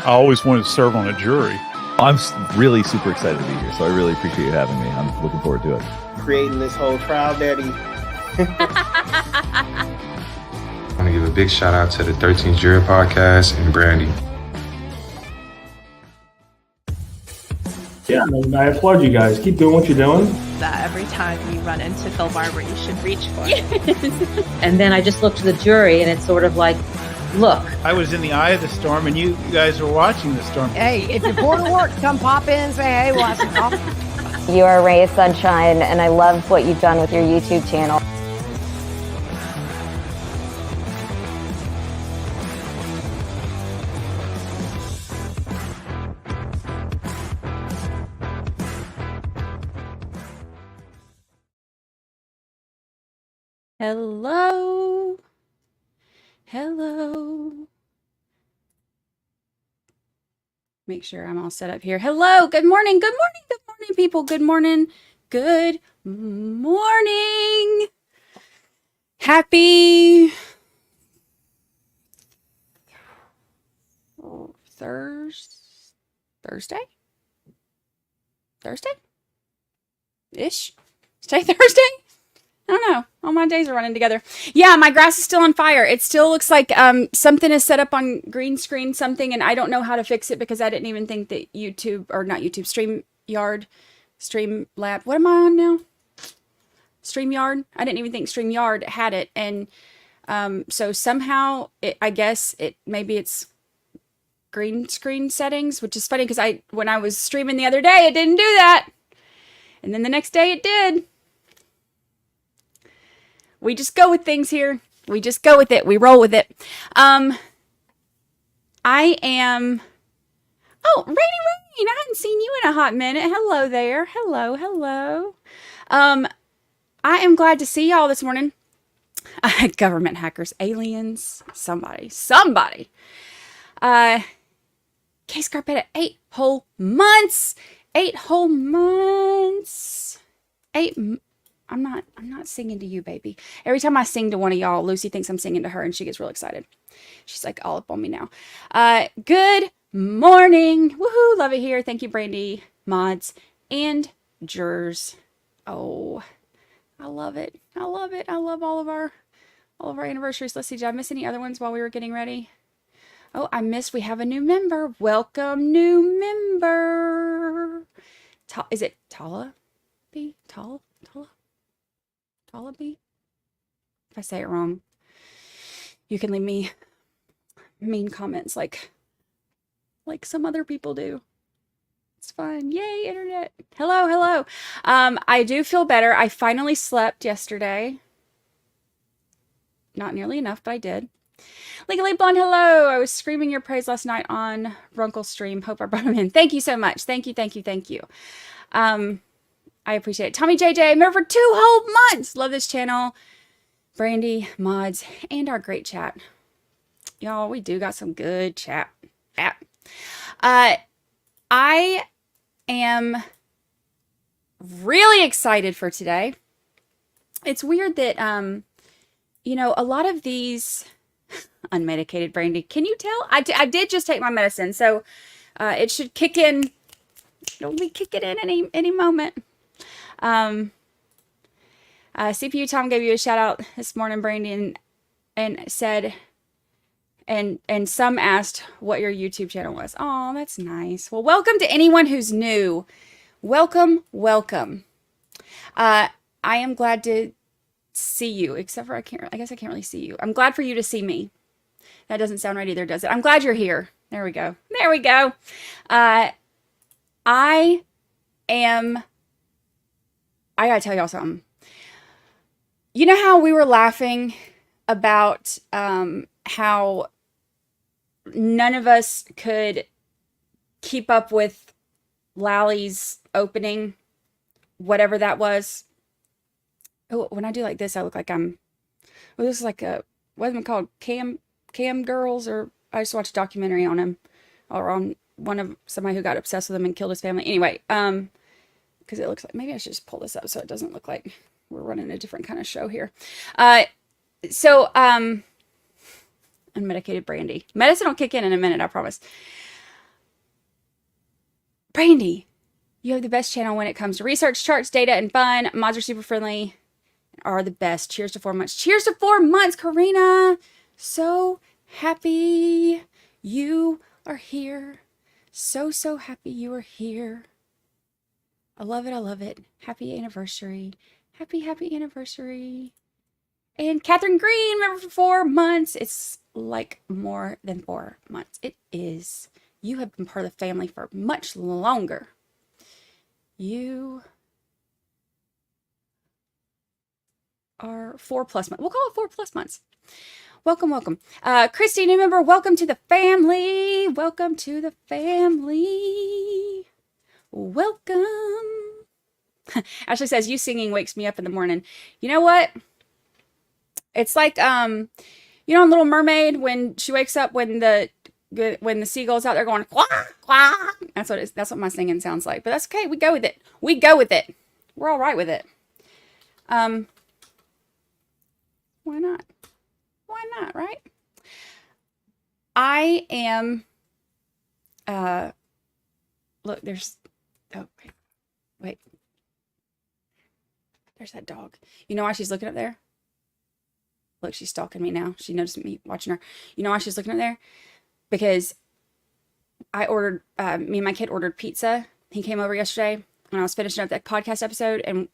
I always wanted to serve on a jury. I'm really super excited to be here, so I really appreciate you having me. I'm looking forward to it. Creating this whole trial daddy. I want to give a big shout out to the 13th Jury Podcast and Brandi. Yeah, I applaud you guys. Keep doing what you're doing. That every time you run into Phil Barber, you should reach for it. And then I just looked to the jury, and it's sort of like, look. I was in the eye of the storm, and you guys were watching the storm. Hey, if you're bored of work, come pop in and say, hey, we'll have some coffee. You are a ray of sunshine, and I love what you've done with your YouTube channel. Hello. Hello. Make sure I'm all set up here. Hello. Good morning. Good morning. Good morning, people. Good morning. Good morning. Happy Thursday? Thursday-ish? Today Thursday? I don't know. All my days are running together. Yeah, my grass is still on fire. It still looks like something is set up on green screen something, and I don't know how to fix it because I didn't even think that Streamlab. What am I on now? StreamYard. I didn't even think StreamYard had it, and so somehow I guess maybe it's green screen settings, which is funny because when I was streaming the other day, it didn't do that, and then the next day it did. We just go with things here. We just go with it. We roll with it. I am... Oh, Rainy Rain. I hadn't seen you in a hot minute. Hello there. Hello, hello. I am glad to see y'all this morning. Government hackers, aliens, somebody. Case carpet 8 whole months. 8 whole months. I'm not singing to you, baby. Every time I sing to one of y'all, Lucy thinks I'm singing to her and she gets real excited. She's like all up on me now. Good morning. Woohoo. Love it here. Thank you, Brandi, mods, and jurors. Oh, I love it. I love it. I love all of our anniversaries. Let's see. Did I miss any other ones while we were getting ready? Oh, we have a new member. Welcome, new member. Is it Tala? Tala? If I say it wrong, you can leave me mean comments like some other people do. It's fun. Yay, internet. Hello. I do feel better. I finally slept yesterday. Not nearly enough, but I did. Legally Blonde, hello. I was screaming your praise last night on Runkle's stream. Hope I brought him in. Thank you so much. Thank you. I appreciate it. Tommy JJ, member for 2 whole months. Love this channel. Brandi, mods, and our great chat. Y'all, we do got some good chat. I am really excited for today. It's weird that, a lot of these unmedicated Brandi, can you tell? I did just take my medicine, so it should kick in. It'll be kicking in any moment. CPU Tom gave you a shout out this morning, Brandi, and said, and some asked what your YouTube channel was. Oh, that's nice. Well, welcome to anyone who's new. Welcome. I am glad to see you, except for I guess I can't really see you. I'm glad for you to see me. That doesn't sound right either, does it? I'm glad you're here. There we go. I gotta tell y'all something. You know how we were laughing about how none of us could keep up with Lally's opening, whatever that was? Oh, when I do like this, I look like this is like what's it called? Cam Girls, or I just watched a documentary on him, or on somebody who got obsessed with him and killed his family. Anyway, because it looks like, maybe I should just pull this up so it doesn't look like we're running a different kind of show here. Unmedicated Brandi. Medicine will kick in a minute, I promise. Brandi, you have the best channel when it comes to research, charts, data, and fun. Mods are super friendly and are the best. Cheers to 4 months. Cheers to 4 months, Karina. So happy you are here. So happy you are here. I love it. I love it. Happy anniversary. Happy anniversary. And Catherine Green, member for 4 months. It's like more than 4 months. It is. You have been part of the family for much longer. You are 4+ months. We'll call it 4+ months. Welcome. Christy, new member, welcome to the family. Welcome to the family. Welcome. Ashley says, you singing wakes me up in the morning. You know what? It's like, in Little Mermaid, when she wakes up, when the seagull's out there going, quack, quack. That's what my singing sounds like. But that's okay. We go with it. We're all right with it. Why not? Why not, right? I am, look, there's, oh, wait. There's that dog. You know why she's looking up there? Look, she's stalking me now. She noticed me watching her. You know why she's looking up there? Because I ordered, me and my kid ordered pizza. He came over yesterday when I was finishing up that podcast episode and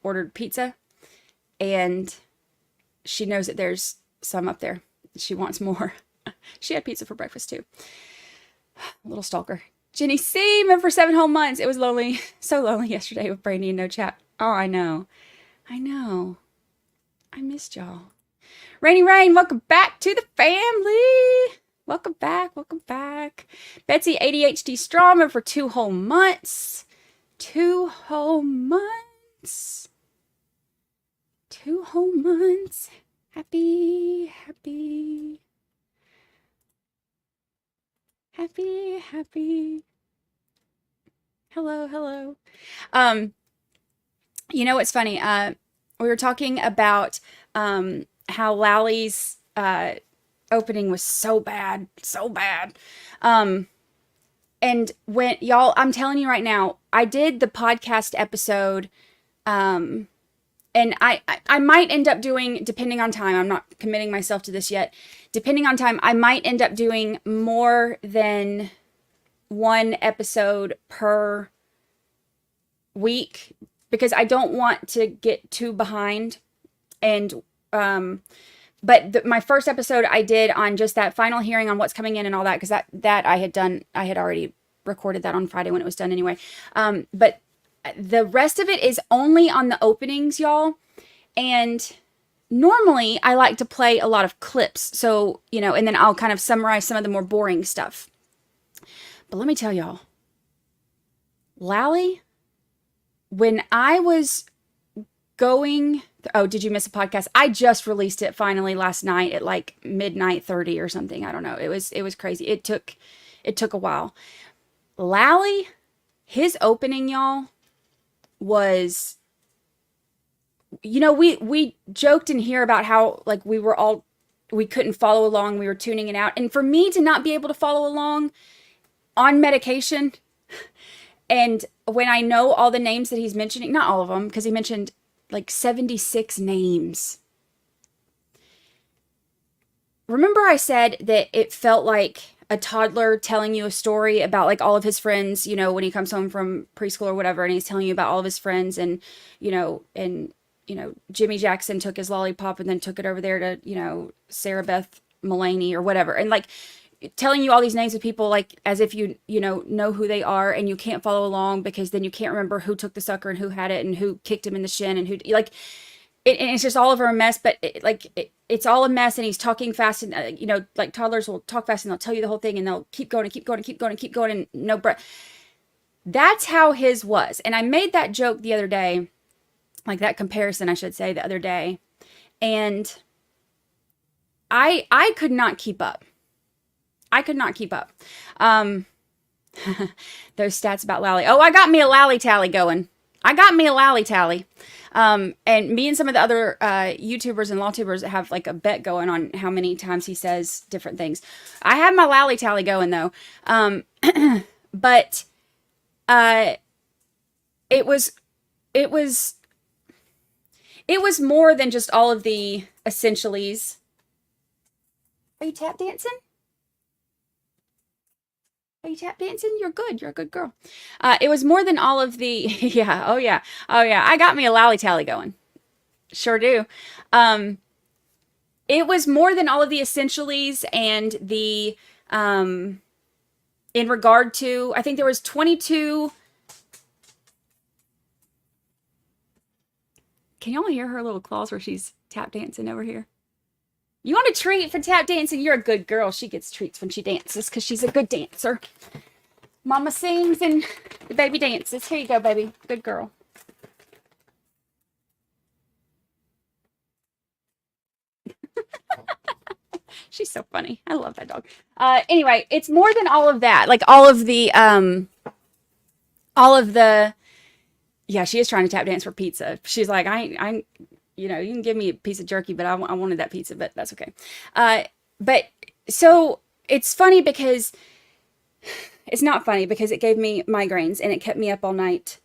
ordered pizza. And she knows that there's some up there. She wants more. She had pizza for breakfast too. Little stalker. Jenny C, member for 7 whole months. It was lonely. So lonely yesterday with Brandi and no chat. Oh, I know. I missed y'all. Rainy Rain, welcome back to the family. Welcome back. Betsy, ADHD strong, member for 2 whole months. 2 whole months. 2 whole months. Happy. Hello. You know what's funny? We were talking about how Lally's opening was so bad. And when y'all, I'm telling you right now, I did the podcast episode, and I might end up doing, depending on time, I'm not committing myself to this yet. Depending on time, I might end up doing more than 1 episode per week because I don't want to get too behind. And, but my first episode I did on just that final hearing on what's coming in and all that, because that I had already recorded that on Friday when it was done anyway. But the rest of it is only on the openings, y'all. And normally I like to play a lot of clips. So, and then I'll kind of summarize some of the more boring stuff. But let me tell y'all, Lally, when I was going, oh, did you miss a podcast? I just released it finally last night at like midnight 30 or something. I don't know. It was crazy. It took a while. Lally, his opening, y'all, was, we joked in here about how like we couldn't follow along. We were tuning it out. And for me to not be able to follow along on medication, and when I know all the names that he's mentioning, not all of them, because he mentioned like 76 names. Remember I said that it felt like a toddler telling you a story about like all of his friends, when he comes home from preschool or whatever, and he's telling you about all of his friends, and, Jimmy Jackson took his lollipop and then took it over there to, Sarah Beth Mullaney or whatever. And like telling you all these names of people, like as if you know who they are, and you can't follow along because then you can't remember who took the sucker and who had it and who kicked him in the shin and who like and it's just all over a mess. But it's all a mess, and he's talking fast, and like toddlers will talk fast and they'll tell you the whole thing and they'll keep going and no breath. That's how his was. And I made that joke the other day, like that comparison I should say, the other day, and I could not keep up. Those stats about Lally. Oh, I got me a Lally tally going. And me and some of the other YouTubers and LawTubers have like a bet going on how many times he says different things. I have my Lally tally going though. But uh, it was more than just all of the essentialies. Are you tap dancing? Are you tap dancing? You're good. You're a good girl. It was more than all of the, yeah, oh yeah. I got me a lally tally going. Sure do. It was more than all of the essentialies and the, in regard to, I think there was 22. Can y'all hear her little claws where she's tap dancing over here? You want a treat for tap dancing? You're a good girl. She gets treats when she dances because she's a good dancer. Mama sings and the baby dances. Here you go, baby. Good girl. She's so funny. I love that dog. Anyway, it's more than all of that. Like all of the, yeah, she is trying to tap dance for pizza. She's like, I you know, you can give me a piece of jerky, but I wanted that pizza, but that's okay. But so it's funny because it's not funny because it gave me migraines and it kept me up all night.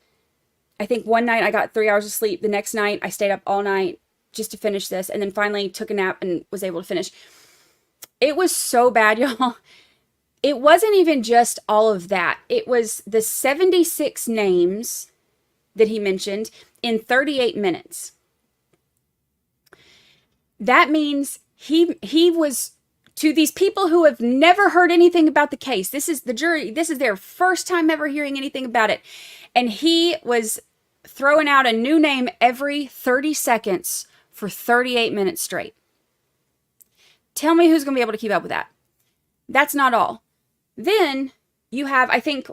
I think one night I got 3 hours of sleep. The next night I stayed up all night just to finish this and then finally took a nap and was able to finish. It was so bad, y'all. It wasn't even just all of that. It was the 76 names that he mentioned in 38 minutes. That means he was, to these people who have never heard anything about the case, this is the jury, this is their first time ever hearing anything about it. And he was throwing out a new name every 30 seconds for 38 minutes straight. Tell me who's going to be able to keep up with that. That's not all. Then you have, I think,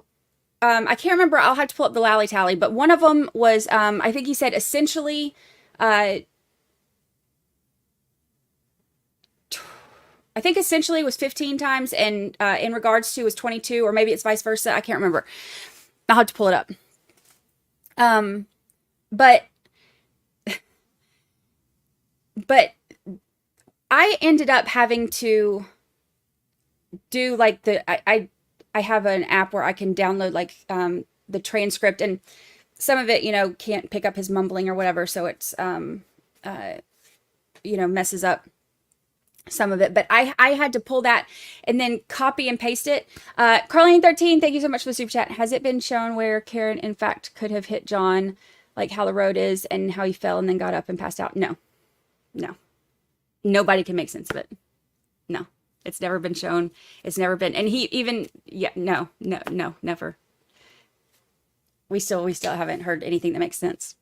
I can't remember, I'll have to pull up the lally tally, but one of them was, I think he said essentially, I think essentially was 15 times and in regards to was 22, or maybe it's vice versa. I can't remember. I'll have to pull it up. But I ended up having to do like I have an app where I can download like the transcript, and some of it, you know, can't pick up his mumbling or whatever. So it's, you know, messes up some of it, but I had to pull that and then copy and paste it. Carlene13, thank you so much for the super chat. Has it been shown where Karen in fact could have hit John, like how the road is and how he fell and then got up and passed out? No, nobody can make sense of it. No, it's never been shown. It's never been, and he even, yeah, no, never. We still haven't heard anything that makes sense.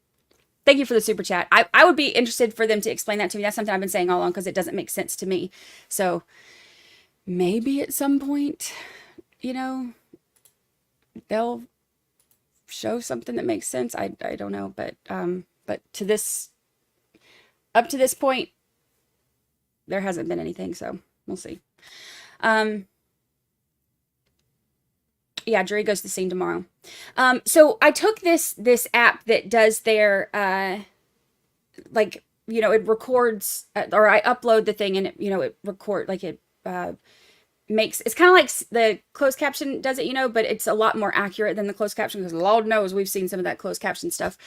Thank you for the super chat. I would be interested for them to explain that to me. That's something I've been saying all along because it doesn't make sense to me. So maybe at some point, you know, they'll show something that makes sense. I don't know, but to this, up to this point, there hasn't been anything. So we'll see. Yeah, jury goes to the scene tomorrow. So I took this app that does their, like, you know, it records, or I upload the thing and it, you know, it like it makes, it's kind of like the closed caption does it, you know, but it's a lot more accurate than the closed caption because Lord knows we've seen some of that closed caption stuff.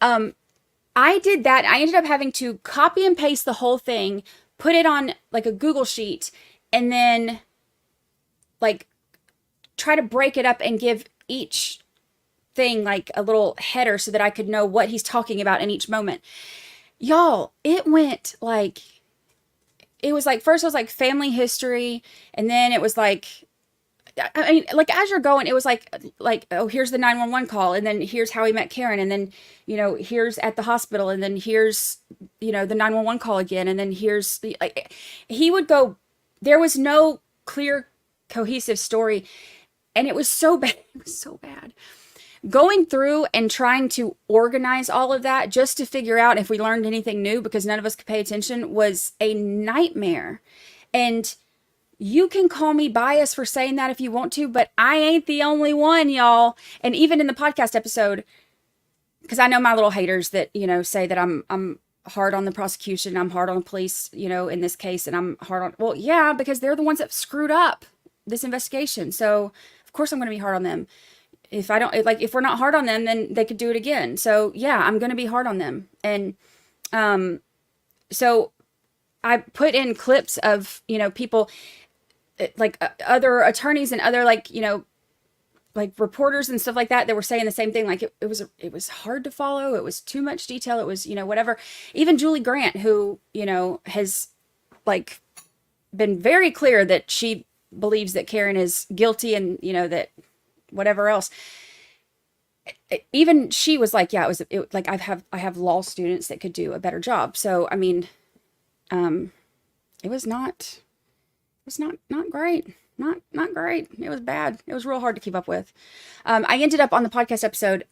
I did that. I ended up having to copy and paste the whole thing, put it on like a Google sheet, and then like try to break it up and give each thing like a little header so that I could know what he's talking about in each moment. Y'all, it went like, it was like, first it was like family history, and then it was like, I mean, like as you're going, it was like, oh, here's the 911 call, and then here's how he met Karen, and then, you know, here's at the hospital, and then here's, you know, the 911 call again, and then here's the, like, he would go, there was no clear, cohesive story. And it was so bad. It was so bad. Going through and trying to organize all of that just to figure out if we learned anything new, because none of us could pay attention, was a nightmare. And you can call me biased for saying that if you want to, but I ain't the only one, y'all. And even in the podcast episode, because I know my little haters that, you know, say that I'm hard on the prosecution, I'm hard on the police, you know, in this case, and I'm hard on, well, yeah, because they're the ones that screwed up this investigation. So of course I'm going to be hard on them. if I don't, like, if we're not hard on them, then they could do it again. So yeah, I'm going to be hard on them. And, so I put in clips of, people like other attorneys and other, like, like reporters and stuff like that were saying the same thing. Like it was hard to follow. It was too much detail. It was, whatever. Even Julie Grant, who, has like been very clear that she believes that Karen is guilty and, that whatever else. Even she was like, yeah, like I have law students that could do a better job. So, I mean, it was not great. Not great. It was bad. It was real hard to keep up with. I ended up on the podcast episode,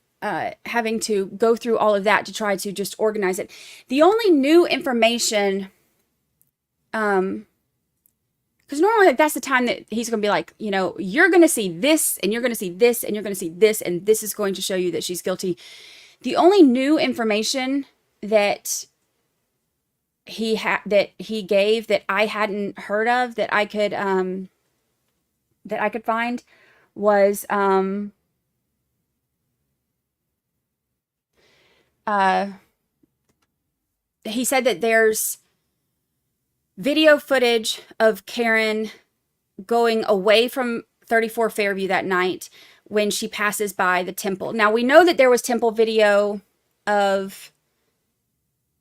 having to go through all of that to try to just organize it. The only new information, because normally that's the time that he's going to be like, you're going to see this and you're going to see this and you're going to see this and this is going to show you that she's guilty. The only new information that he gave that I hadn't heard of that I could find was he said that there's video footage of Karen going away from 34 Fairview that night when she passes by the temple. Now, we know that there was temple video of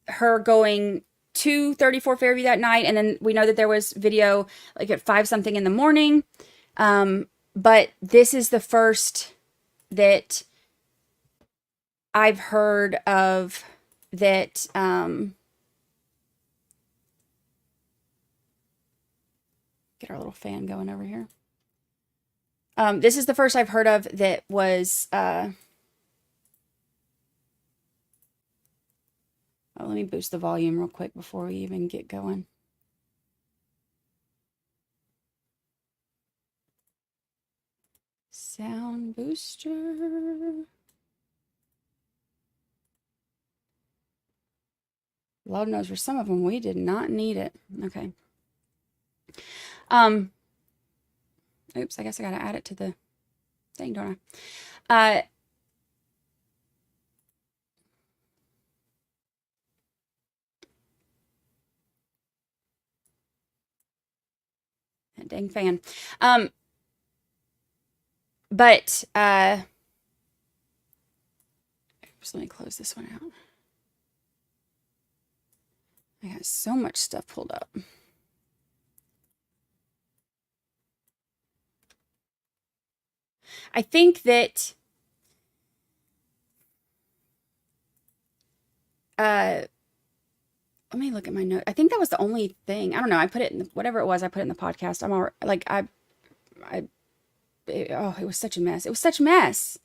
her going to 34 Fairview that night, and then we know that there was video like at 5 something in the morning. But this is the first that I've heard of that, get our little fan going over here. This is the first I've heard of that was, oh, let me boost the volume real quick before we even get going. Sound booster. Lord knows for some of them we did not need it. Okay. Oops, I guess I gotta add it to the thing, don't I? That dang fan. But just let me close this one out. I got so much stuff pulled up. I think that let me look at my note. I think that was the only thing. I don't know. I put it in whatever it was. I put it in the podcast. I'm all like it was such a mess. It was such a mess.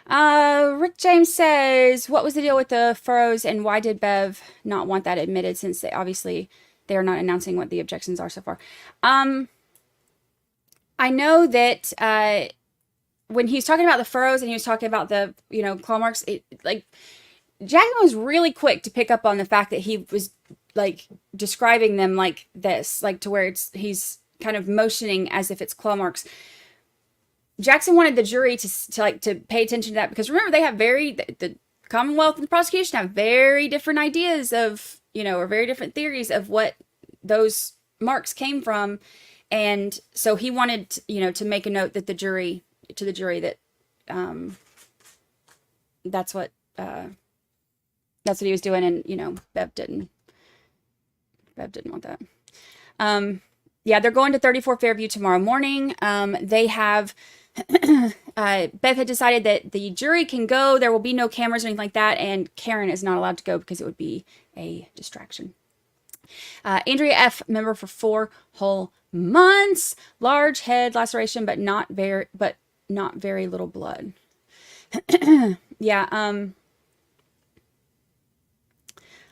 Rick James says, what was the deal with the furrows and why did Bev not want that admitted since they are not announcing what the objections are so far? I know that when he was talking about the furrows and he was talking about the, claw marks, Jackson was really quick to pick up on the fact that he was like describing them like this, like to where he's kind of motioning as if it's claw marks. Jackson wanted the jury to pay attention to that because remember they have the Commonwealth and the prosecution have very different ideas of, or very different theories of what those marks came from. And so he wanted, to make a note that the jury that, that's what he was doing. And, Bev didn't want that. Yeah, they're going to 34 Fairview tomorrow morning. They have, Beth had decided that the jury can go. There will be no cameras or anything like that. And Karen is not allowed to go because it would be a distraction. Andrea F., member for 4 whole months. Large head laceration, but not very little blood. Yeah.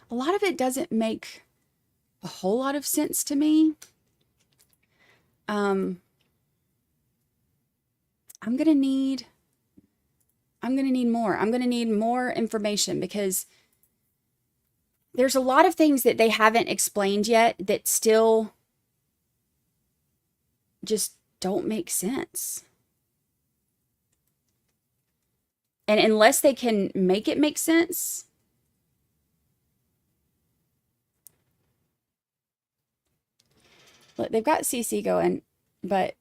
A lot of it doesn't make a whole lot of sense to me. I'm gonna need more. I'm gonna need more information because there's a lot of things that they haven't explained yet that still just don't make sense. And unless they can make it make sense, look, they've got CC going, but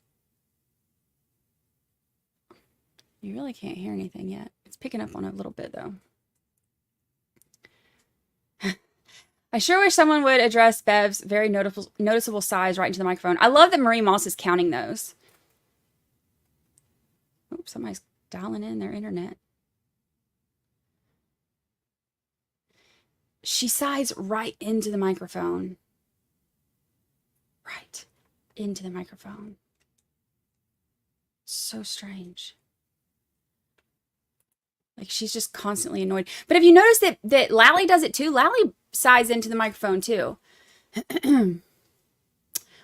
you really can't hear anything yet. It's picking up on it a little bit, though. I sure wish someone would address Bev's very noticeable size right into the microphone. I love that Marie Moss is counting those. Oops, somebody's dialing in their internet. She sighs right into the microphone. Right into the microphone. So strange. Like, she's just constantly annoyed. But have you noticed that Lally does it too? Lally sighs into the microphone too. What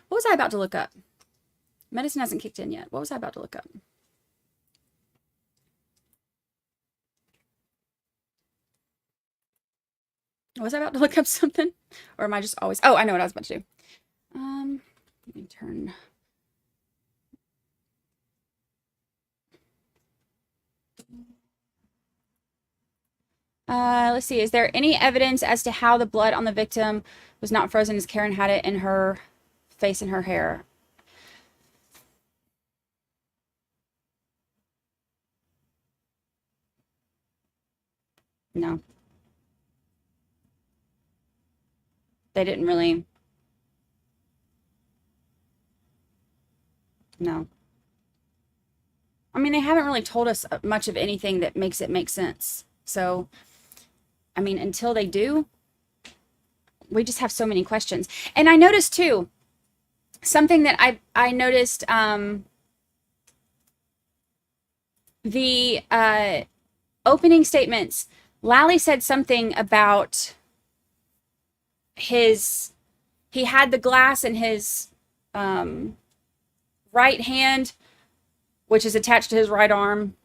was I about to look up? Medicine hasn't kicked in yet. What was I about to look up? Was I about to look up something? Or am I just always... Oh, I know what I was about to do. Let me turn... Let's see. Is there any evidence as to how the blood on the victim was not frozen as Karen had it in her face and her hair? No. They didn't really. No. I mean, they haven't really told us much of anything that makes it make sense. So, I mean, until they do, we just have so many questions. And I noticed too, something that I noticed, the opening statements, Lally said something about he had the glass in his right hand, which is attached to his right arm.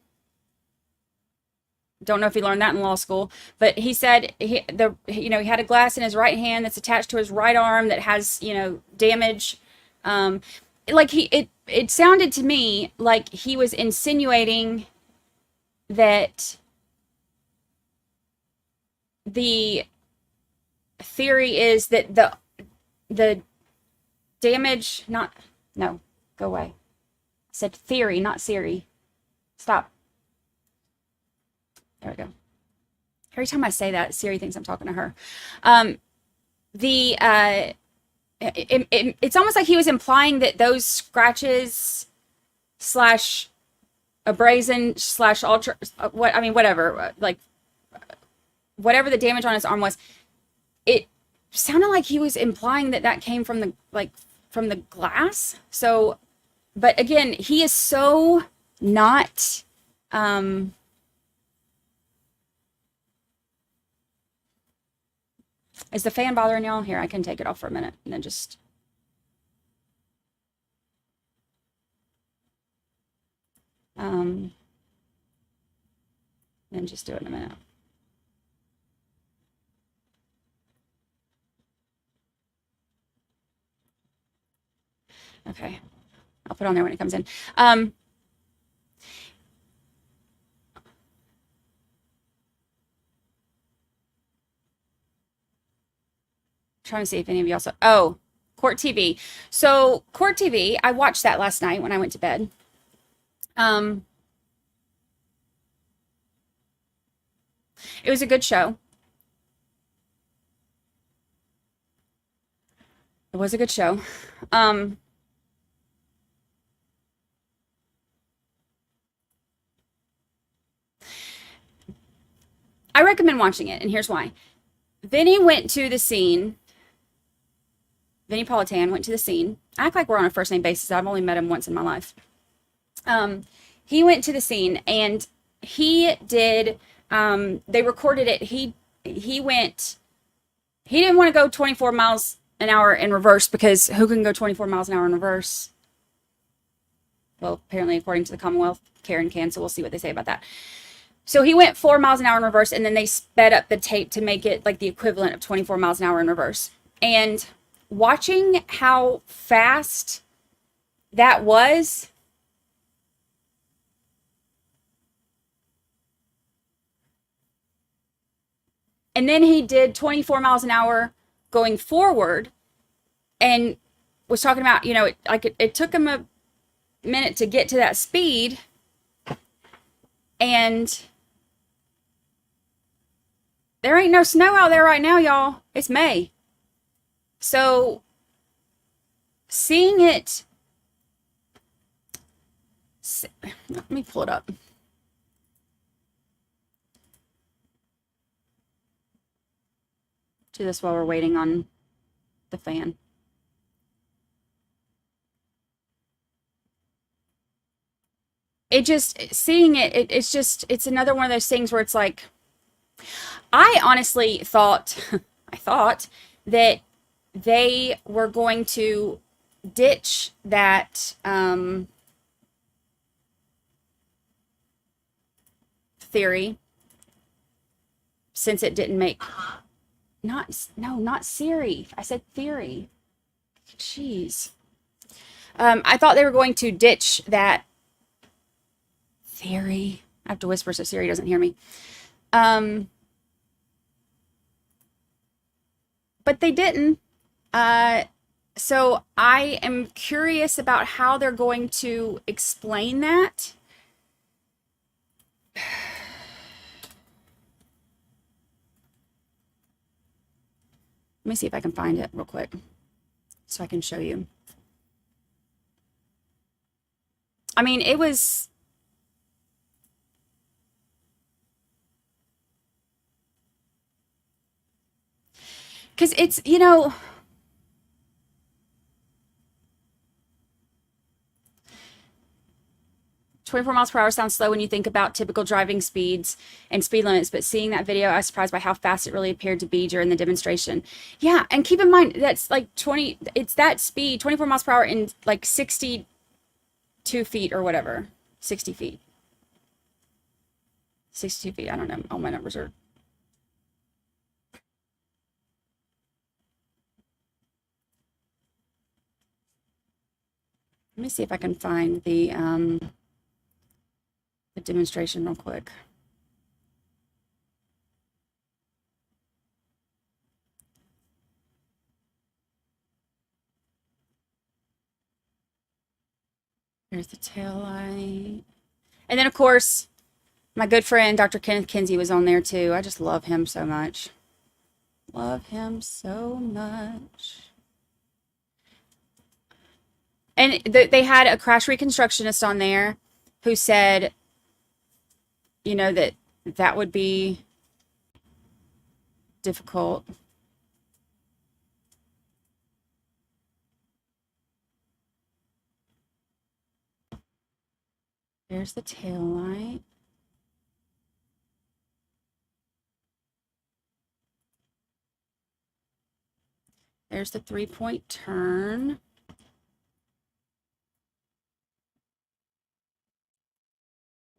Don't know if he learned that in law school, but he said he had a glass in his right hand that's attached to his right arm that has, damage. Like it sounded to me like he was insinuating that the theory is that the damage, no, go away. I said theory, not Siri. Stop. There we go. Every time I say that, Siri thinks I'm talking to her. It's almost like he was implying that those scratches / abrasion / ultra, whatever, like whatever the damage on his arm was, it sounded like he was implying that came from the glass. So, but again, he is so not, is the fan bothering y'all? Here, I can take it off for a minute and then just... then just do it in a minute. Okay. I'll put it on there when it comes in. Trying to see if any of y'all saw. Oh, Court TV. So Court TV, I watched that last night when I went to bed. It was a good show. It was a good show. I recommend watching it, and here's why. Vinny went to the scene. Vinny Politan went to the scene. I act like we're on a first name basis. I've only met him once in my life. He went to the scene and he did, they recorded it. He didn't want to go 24 miles an hour in reverse because who can go 24 miles an hour in reverse? Well, apparently, according to the Commonwealth, Karen can, so we'll see what they say about that. So he went 4 miles an hour in reverse, and then they sped up the tape to make it like the equivalent of 24 miles an hour in reverse. And watching how fast that was and then he did 24 miles an hour going forward and was talking about, you know, it took him a minute to get to that speed, and there ain't no snow out there right now, y'all. It's May. So seeing it, let me pull it up. Do this while we're waiting on the fan. It just, seeing it, it's another one of those things where it's like, I honestly thought, that they were going to ditch that theory, since it didn't make, not Siri. I said theory. Jeez. I thought they were going to ditch that theory. I have to whisper so Siri doesn't hear me. But they didn't. So I am curious about how they're going to explain that. Let me see if I can find it real quick so I can show you. I mean, it was... Because it's, you know... 24 miles per hour sounds slow when you think about typical driving speeds and speed limits, but seeing that video, I was surprised by how fast it really appeared to be during the demonstration. Yeah, and keep in mind, that's like it's that speed, 24 miles per hour in like 62 feet or whatever. 60 feet. 62 feet, I don't know. All my numbers are... Let me see if I can find the demonstration real quick. There's the tail light. And then, of course, my good friend, Dr. Kenneth Kinsey, was on there, too. I just love him so much. Love him so much. And they had a crash reconstructionist on there who said, you know, that would be difficult. There's the tail light. There's the 3-point turn.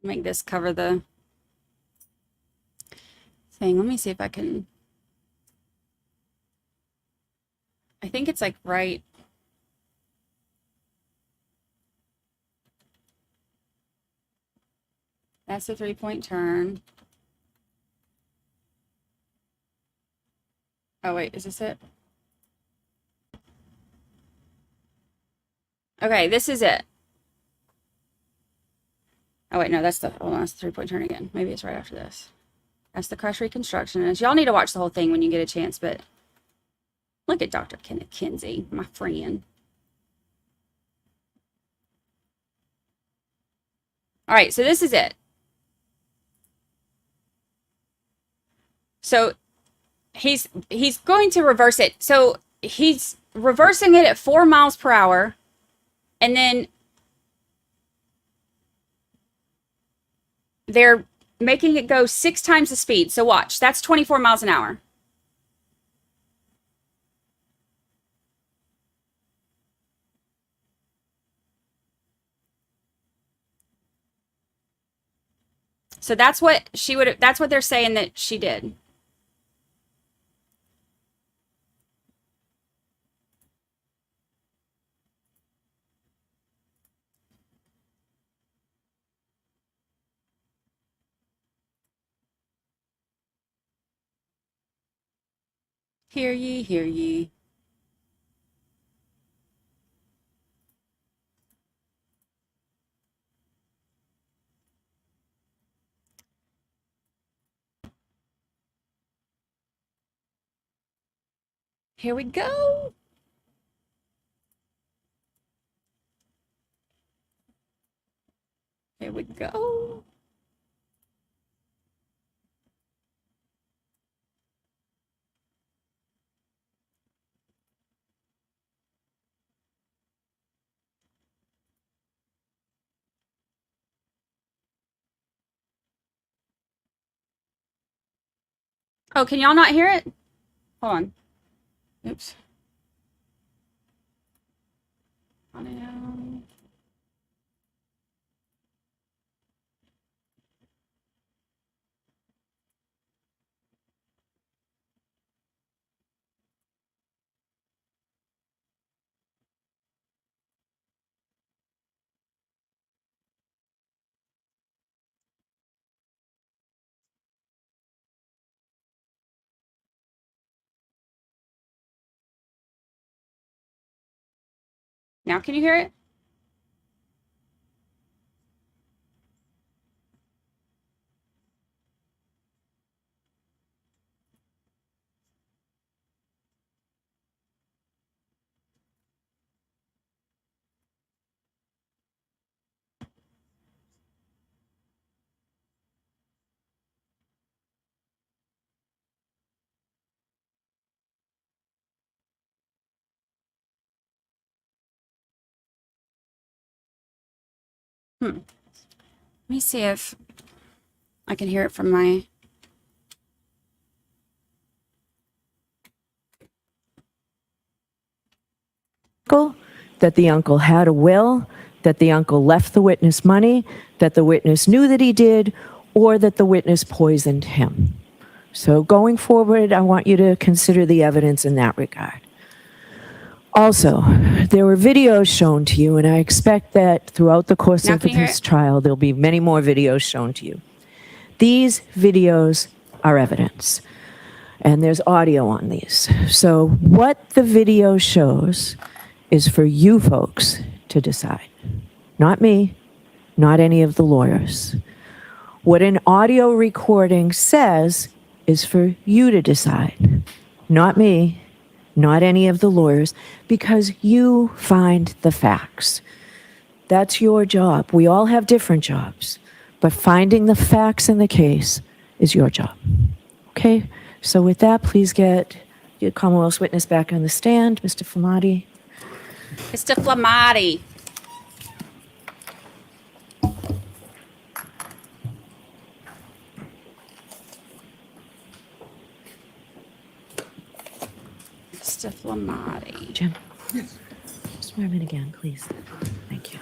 Make this cover the thing. Let me see if I can... I think it's like right... That's the 3-point turn. Oh, wait, is this it? Okay, this is it. Oh, wait, no, that's the... Hold on, that's the 3-point turn again. Maybe it's right after this. That's the crash reconstructionist. Y'all need to watch the whole thing when you get a chance, but look at Dr. Kenneth Kinsey, my friend. All right, so this is it. So he's going to reverse it. So he's reversing it at 4 miles per hour, and then they're making it go 6 times the speed. So watch, that's 24 miles an hour. So that's what she would have, that's what they're saying that she did. Hear ye, hear ye. Here we go. Here we go. Oh, can y'all not hear it? Hold on. Oops. Audio. Now can you hear it? Let me see if I can hear it from my... That the uncle had a will, that the uncle left the witness money, that the witness knew that he did, or that the witness poisoned him. So going forward, I want you to consider the evidence in that regard. Also, there were videos shown to you, and I expect that throughout the course Now of can you hear this it? trial, there'll be many more videos shown to you. These videos are evidence, and there's audio on these. So what the video shows is for you folks to decide. Not me, not any of the lawyers. What an audio recording says is for you to decide. Not me, not any of the lawyers, because you find the facts. That's your job. We all have different jobs, but finding the facts in the case is your job. Okay? So with that, please get your Commonwealth's witness back on the stand, Mr. Flamati. Mr. Flamati. Mr. Flamati. Jim? Yes. Swear him in again, please. Thank you.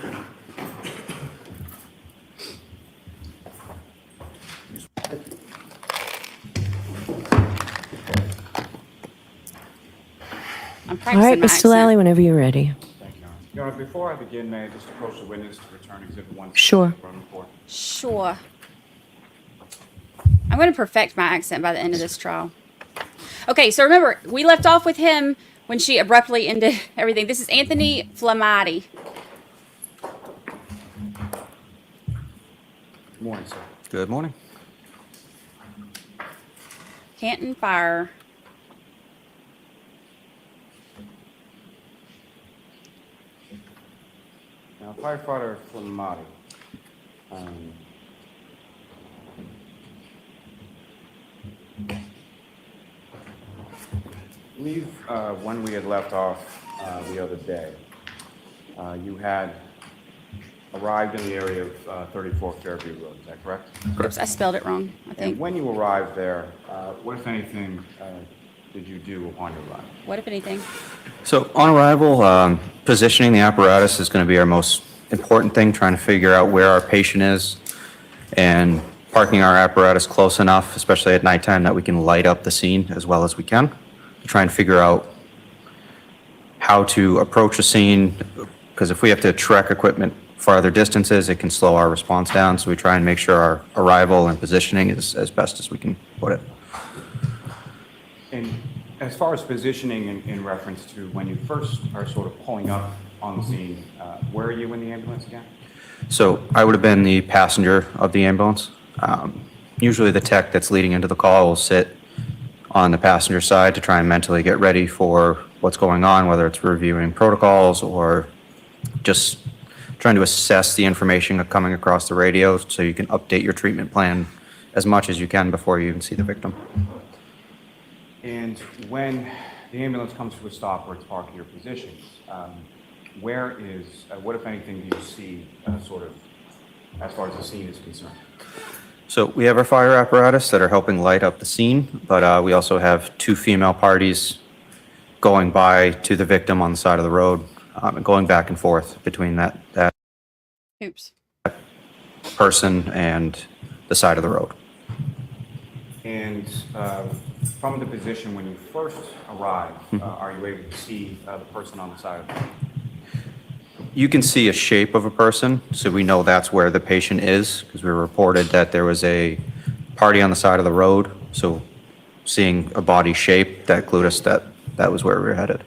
I'm All practicing right, my Mr. accent. Lally, whenever you're ready. Thank you, Your Honor. Before I begin, may I just approach the witness to return Exhibit 1? Sure. Sure. I'm going to perfect my accent by the end of this trial. Okay, so remember, we left off with him when she abruptly ended everything. This is Anthony Flamati. Good morning, sir. Good morning. Canton Fire. Now, firefighter Flamati. I believe when we had left off the other day, you had arrived in the area of 34 Fairview Road. Is that correct? Oops, I spelled it wrong, I think. And when you arrived there, what, if anything, did you do upon your arrival? What, if anything? So on arrival, positioning the apparatus is going to be our most important thing, trying to figure out where our patient is and parking our apparatus close enough, especially at nighttime, that we can light up the scene as well as we can. Try and figure out how to approach a scene, because if we have to trek equipment farther distances, it can slow our response down. So we try and make sure our arrival and positioning is as best as we can put it. And As far as positioning in reference to when you first are sort of pulling up on the scene, where are you in the ambulance again? So I would have been the passenger of the ambulance. Usually the tech that's leading into the call will sit on the passenger side to try and mentally get ready for what's going on, whether it's reviewing protocols or just trying to assess the information coming across the radio so you can update your treatment plan as much as you can before you even see the victim. And when the ambulance comes to a stop where it's parked in your positions, where is, what if anything do you see sort of as far as the scene is concerned? So we have our fire apparatus that are helping light up the scene, but we also have two female parties going by to the victim on the side of the road, and going back and forth between that Oops. person and the side of the road. And from the position when you first arrive, are you able to see the person on the side of the road? You can see a shape of a person, so we know that's where the patient is, because we reported that there was a party on the side of the road. So seeing a body shape, that clued us that that was where we were headed.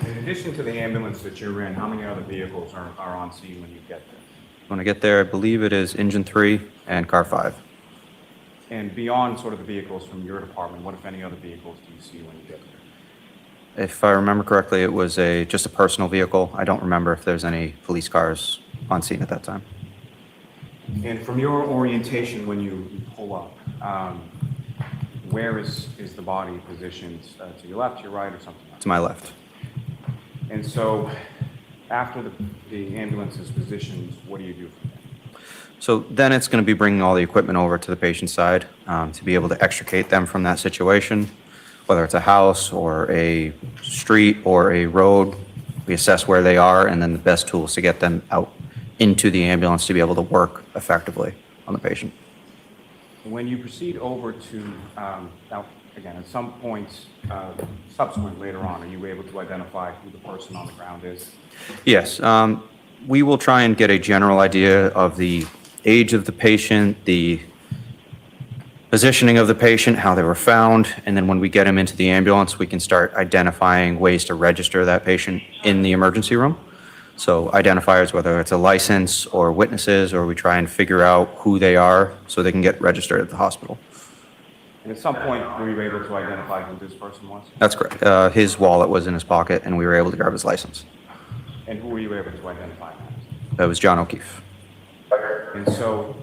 In addition to the ambulance that you're in, how many other vehicles are on scene when you get there? When I get there, I believe it is engine 3 and car 5. And beyond sort of the vehicles from your department, what if any other vehicles do you see when you get there? If I remember correctly, it was just a personal vehicle. I don't remember if there's any police cars on scene at that time. And from your orientation when you pull up, where is the body positioned? To your left, your right, or something like that? To my left. And so after the ambulance is positioned, what do you do from there? So then it's going to be bringing all the equipment over to the patient's side to be able to extricate them from that situation, whether it's a house or a street or a road. We assess where they are, and then the best tools to get them out into the ambulance to be able to work effectively on the patient. When you proceed over to, now, again, at some point subsequent later on, are you able to identify who the person on the ground is? Yes. We will try and get a general idea of the age of the patient, the positioning of the patient, how they were found, and then when we get them into the ambulance, we can start identifying ways to register that patient in the emergency room. So identifiers, whether it's a license or witnesses, or we try and figure out who they are so they can get registered at the hospital. And at some point, were you able to identify who this person was? That's correct. His wallet was in his pocket, and we were able to grab his license. And who were you able to identify? That was John O'Keefe. And so,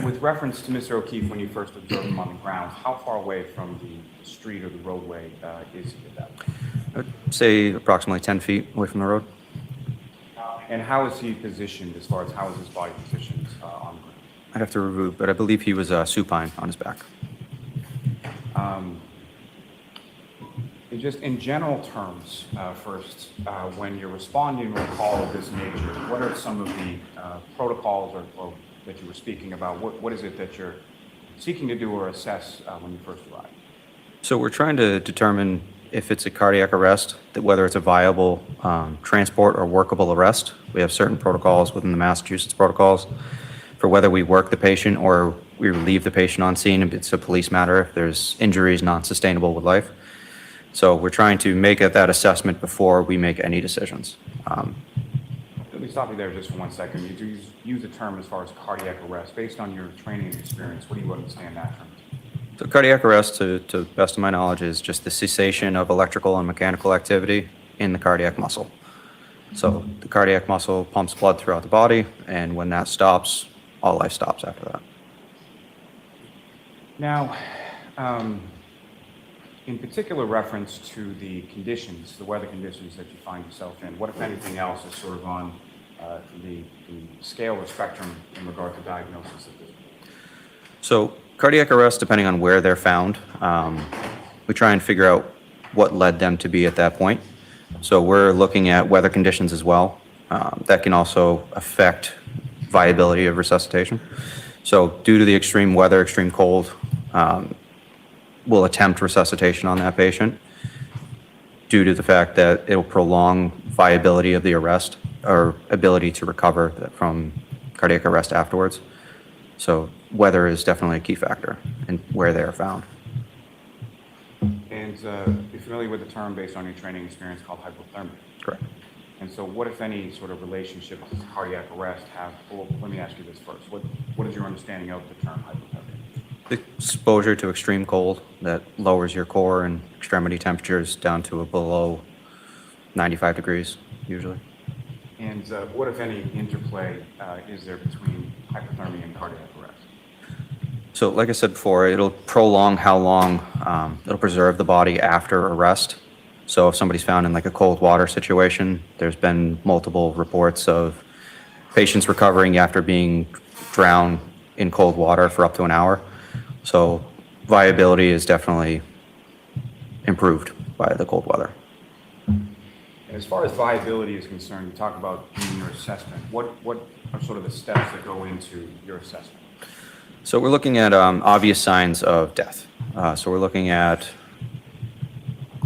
with reference to Mr. O'Keefe, when you first observed him on the ground, how far away from the street or the roadway is he at that point? I would say approximately 10 feet away from the road. And how is he positioned as far as how is his body positioned on the ground? I'd have to review, but I believe he was supine on his back. Just in general terms, first, when you're responding to a call of this nature, what are some of the protocols or that you were speaking about? What is it that you're seeking to do or assess when you first arrive? So we're trying to determine if it's a cardiac arrest, that whether it's a viable transport or workable arrest. We have certain protocols within the Massachusetts protocols for whether we work the patient or we leave the patient on scene if it's a police matter, if there's injuries non-sustainable with life. So we're trying to make that assessment before we make any decisions. Let me stop you there just for 1 second. You do use a term as far as cardiac arrest. Based on your training and experience, what do you understand that term? So cardiac arrest, to the best of my knowledge, is just the cessation of electrical and mechanical activity in the cardiac muscle. So the cardiac muscle pumps blood throughout the body, and when that stops, all life stops after that. Now, in particular reference to the conditions, the weather conditions that you find yourself in, what, if anything else, is sort of on the scale or spectrum in regard to diagnosis of this? So cardiac arrest, depending on where they're found, we try and figure out what led them to be at that point. So we're looking at weather conditions as well. That can also affect viability of resuscitation. So due to the extreme weather, extreme cold, we'll attempt resuscitation on that patient due to the fact that it will prolong viability of the arrest or ability to recover from cardiac arrest afterwards. So weather is definitely a key factor in where they are found. And familiar with the term based on your training experience called hypothermia. Correct. And so what, if any, sort of relationship does cardiac arrest have? Well, let me ask you this first. What is your understanding of the term hypothermia? Exposure to extreme cold that lowers your core and extremity temperatures down to below 95 degrees, usually. And what, if any, interplay is there between hypothermia and cardiac arrest? So like I said before, it'll prolong how long, it'll preserve the body after arrest. So if somebody's found in like a cold water situation, there's been multiple reports of patients recovering after being drowned in cold water for up to an hour. So viability is definitely improved by the cold weather. And as far as viability is concerned, you talk about doing your assessment. What are sort of the steps that go into your assessment? So we're looking at obvious signs of death. So we're looking at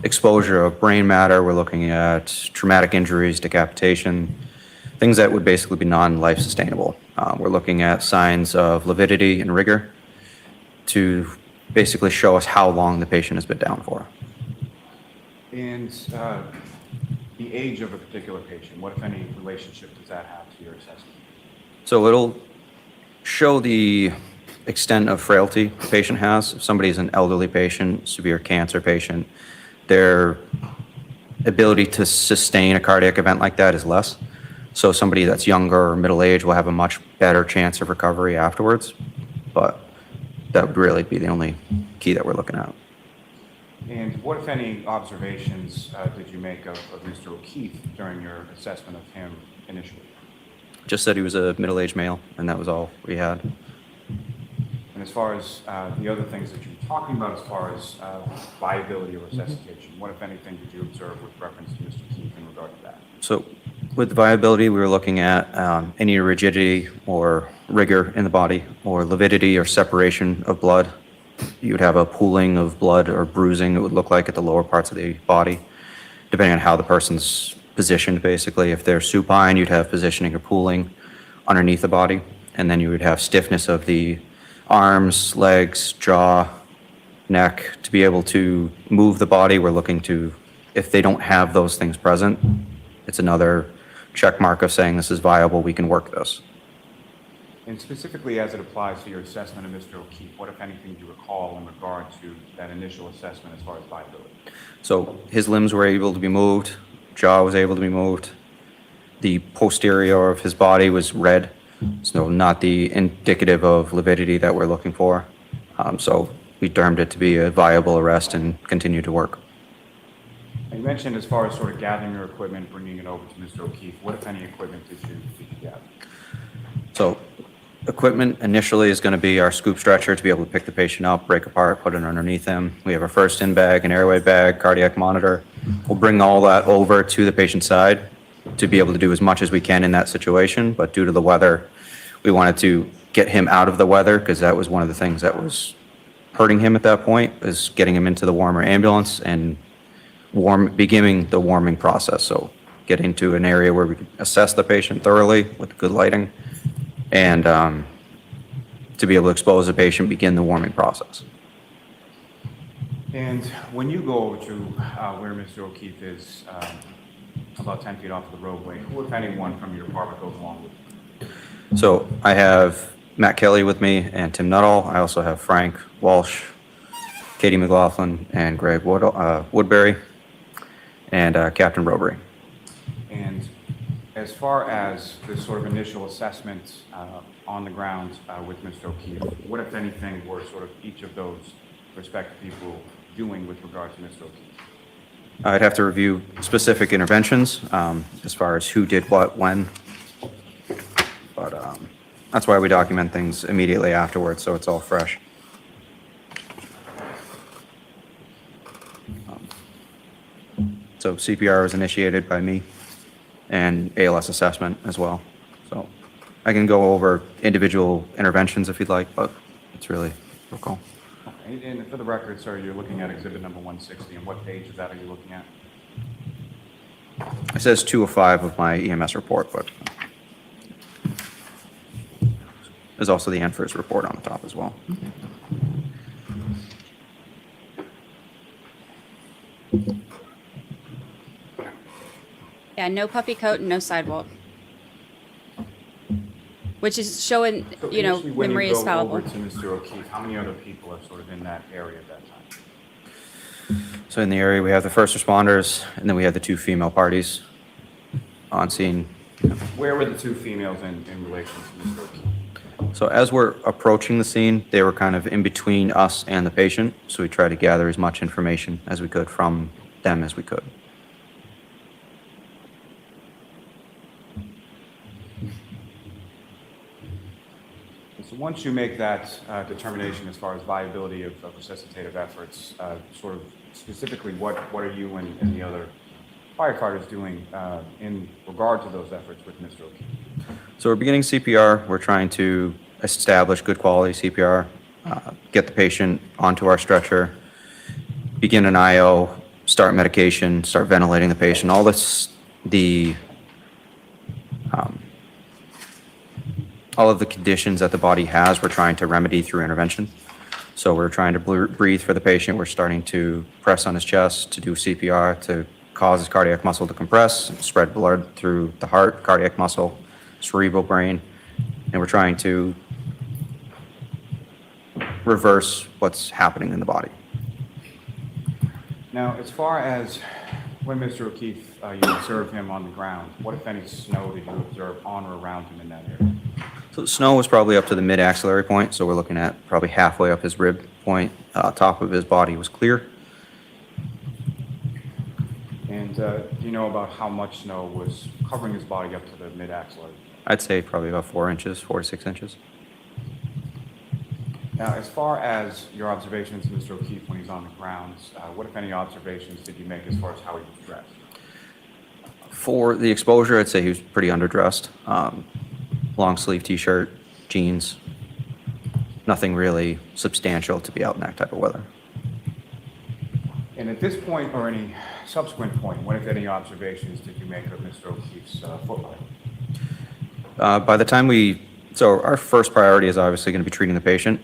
exposure of brain matter. We're looking at traumatic injuries, decapitation, things that would basically be non-life sustainable. We're looking at signs of lividity and rigor to basically show us how long the patient has been down for. And the age of a particular patient, what, if any, relationship does that have to your assessment? So it'll show the extent of frailty the patient has. If somebody's an elderly patient, severe cancer patient, their ability to sustain a cardiac event like that is less. So somebody that's younger or middle-aged will have a much better chance of recovery afterwards. But that would really be the only key that we're looking at. And what, if any, observations did you make of Mr. O'Keefe during your assessment of him initially? Just said he was a middle-aged male, and that was all we had. And as far as the other things that you were talking about, as far as viability or resuscitation, what, if anything, did you observe with reference to Mr. O'Keefe in regard to that? So with viability, we were looking at any rigidity or rigor in the body, or lividity or separation of blood. You would have a pooling of blood or bruising, it would look like, at the lower parts of the body, depending on how the person's positioned, basically. If they're supine, you'd have positioning or pooling underneath the body, and then you would have stiffness of the arms, legs, jaw, neck. To be able to move the body, we're looking to, if they don't have those things present, it's another check mark of saying this is viable, we can work this. And specifically as it applies to your assessment of Mr. O'Keefe, what, if anything, do you recall in regard to that initial assessment as far as viability? So his limbs were able to be moved, jaw was able to be moved. The posterior of his body was red, so not the indicative of lividity that we're looking for. So we termed it to be a viable arrest and continued to work. And you mentioned as far as sort of gathering your equipment, bringing it over to Mr. O'Keefe, what, if any, equipment did you gather? So equipment initially is going to be our scoop stretcher to be able to pick the patient up, break apart, put it underneath him. We have our first in bag, an airway bag, cardiac monitor. We'll bring all that over to the patient's side to be able to do as much as we can in that situation. But due to the weather, we wanted to get him out of the weather, because that was one of the things that was hurting him at that point, is getting him into the warmer ambulance and beginning the warming process. So getting to an area where we can assess the patient thoroughly with good lighting, and to be able to expose the patient, begin the warming process. And when you go over to where Mr. O'Keefe is, about 10 feet off of the roadway, who, if anyone, from your department goes along with you? So I have Matt Kelly with me and Tim Nuttall. I also have Frank Walsh, Katie McLaughlin, and Greg Woodbury, and Captain Robbery. And as far as this sort of initial assessment on the ground with Mr. O'Keefe, what, if anything, were sort of each of those respective people doing with regard to Mr. O'Keefe? I'd have to review specific interventions as far as who did what, when. But that's why we document things immediately afterwards, so it's all fresh. So CPR was initiated by me, and ALS assessment as well. So I can go over individual interventions if you'd like, but it's really your call. Okay. And for the record, sir, you're looking at exhibit number 160, and what page of that are you looking at? It says 205 of my EMS report, but there's also the NFIRS report on the top as well. Okay. Yeah, no puppy coat and no sidewalk. Which is showing, So you know, initially, when memory you is go fallible. over to Mr. O'Keefe, how many other people are sort of in that area at that time? So in the area, we have the first responders, and then we have the 2 female parties on scene. Where were the 2 females in relation to Mr. O'Keefe? So as we're approaching the scene, they were kind of in between us and the patient, so we tried to gather as much information as we could from them as we could. So once you make that determination as far as viability of resuscitative efforts, sort of specifically, what are you and the other firefighters doing in regard to those efforts with Mr. O'Keefe? So we're beginning CPR. We're trying to establish good quality CPR, get the patient onto our stretcher, begin an IO, start medication, start ventilating the patient. All this, all of the conditions that the body has, we're trying to remedy through intervention. So we're trying to breathe for the patient. We're starting to press on his chest, to do CPR, to cause his cardiac muscle to compress, spread blood through the heart, cardiac muscle, cerebral brain, and we're trying to reverse what's happening in the body. Now, as far as when Mr. O'Keefe, you observed him on the ground, what, if any, snow did you observe on or around him in that area? So the snow was probably up to the mid-axillary point, so we're looking at probably halfway up his rib point. Top of his body was clear. And do you know about how much snow was covering his body up to the mid-axillary? I'd say probably about 4 inches, 4 to 6 inches. Now, as far as your observations of Mr. O'Keefe when he's on the ground, what, if any, observations did you make as far as how he was dressed? For the exposure, I'd say he was pretty underdressed. Long sleeve t-shirt, jeans, nothing really substantial to be out in that type of weather. And at this point, or any subsequent point, what, if any, observations did you make of Mr. O'Keefe's footwear? By the time so our first priority is obviously going to be treating the patient.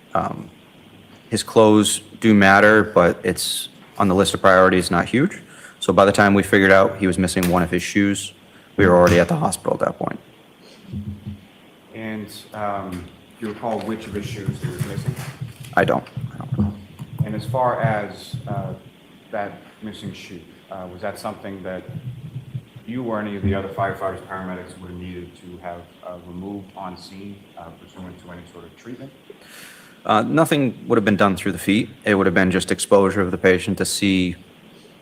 His clothes do matter, but it's on the list of priorities, not huge. So by the time we figured out he was missing one of his shoes, we were already at the hospital at that point. And do you recall which of his shoes he was missing? I don't recall. And as far as that missing shoe, was that something that you or any of the other firefighters, paramedics would have needed to have removed on scene pursuant to any sort of treatment? Nothing would have been done through the feet. It would have been just exposure of the patient to see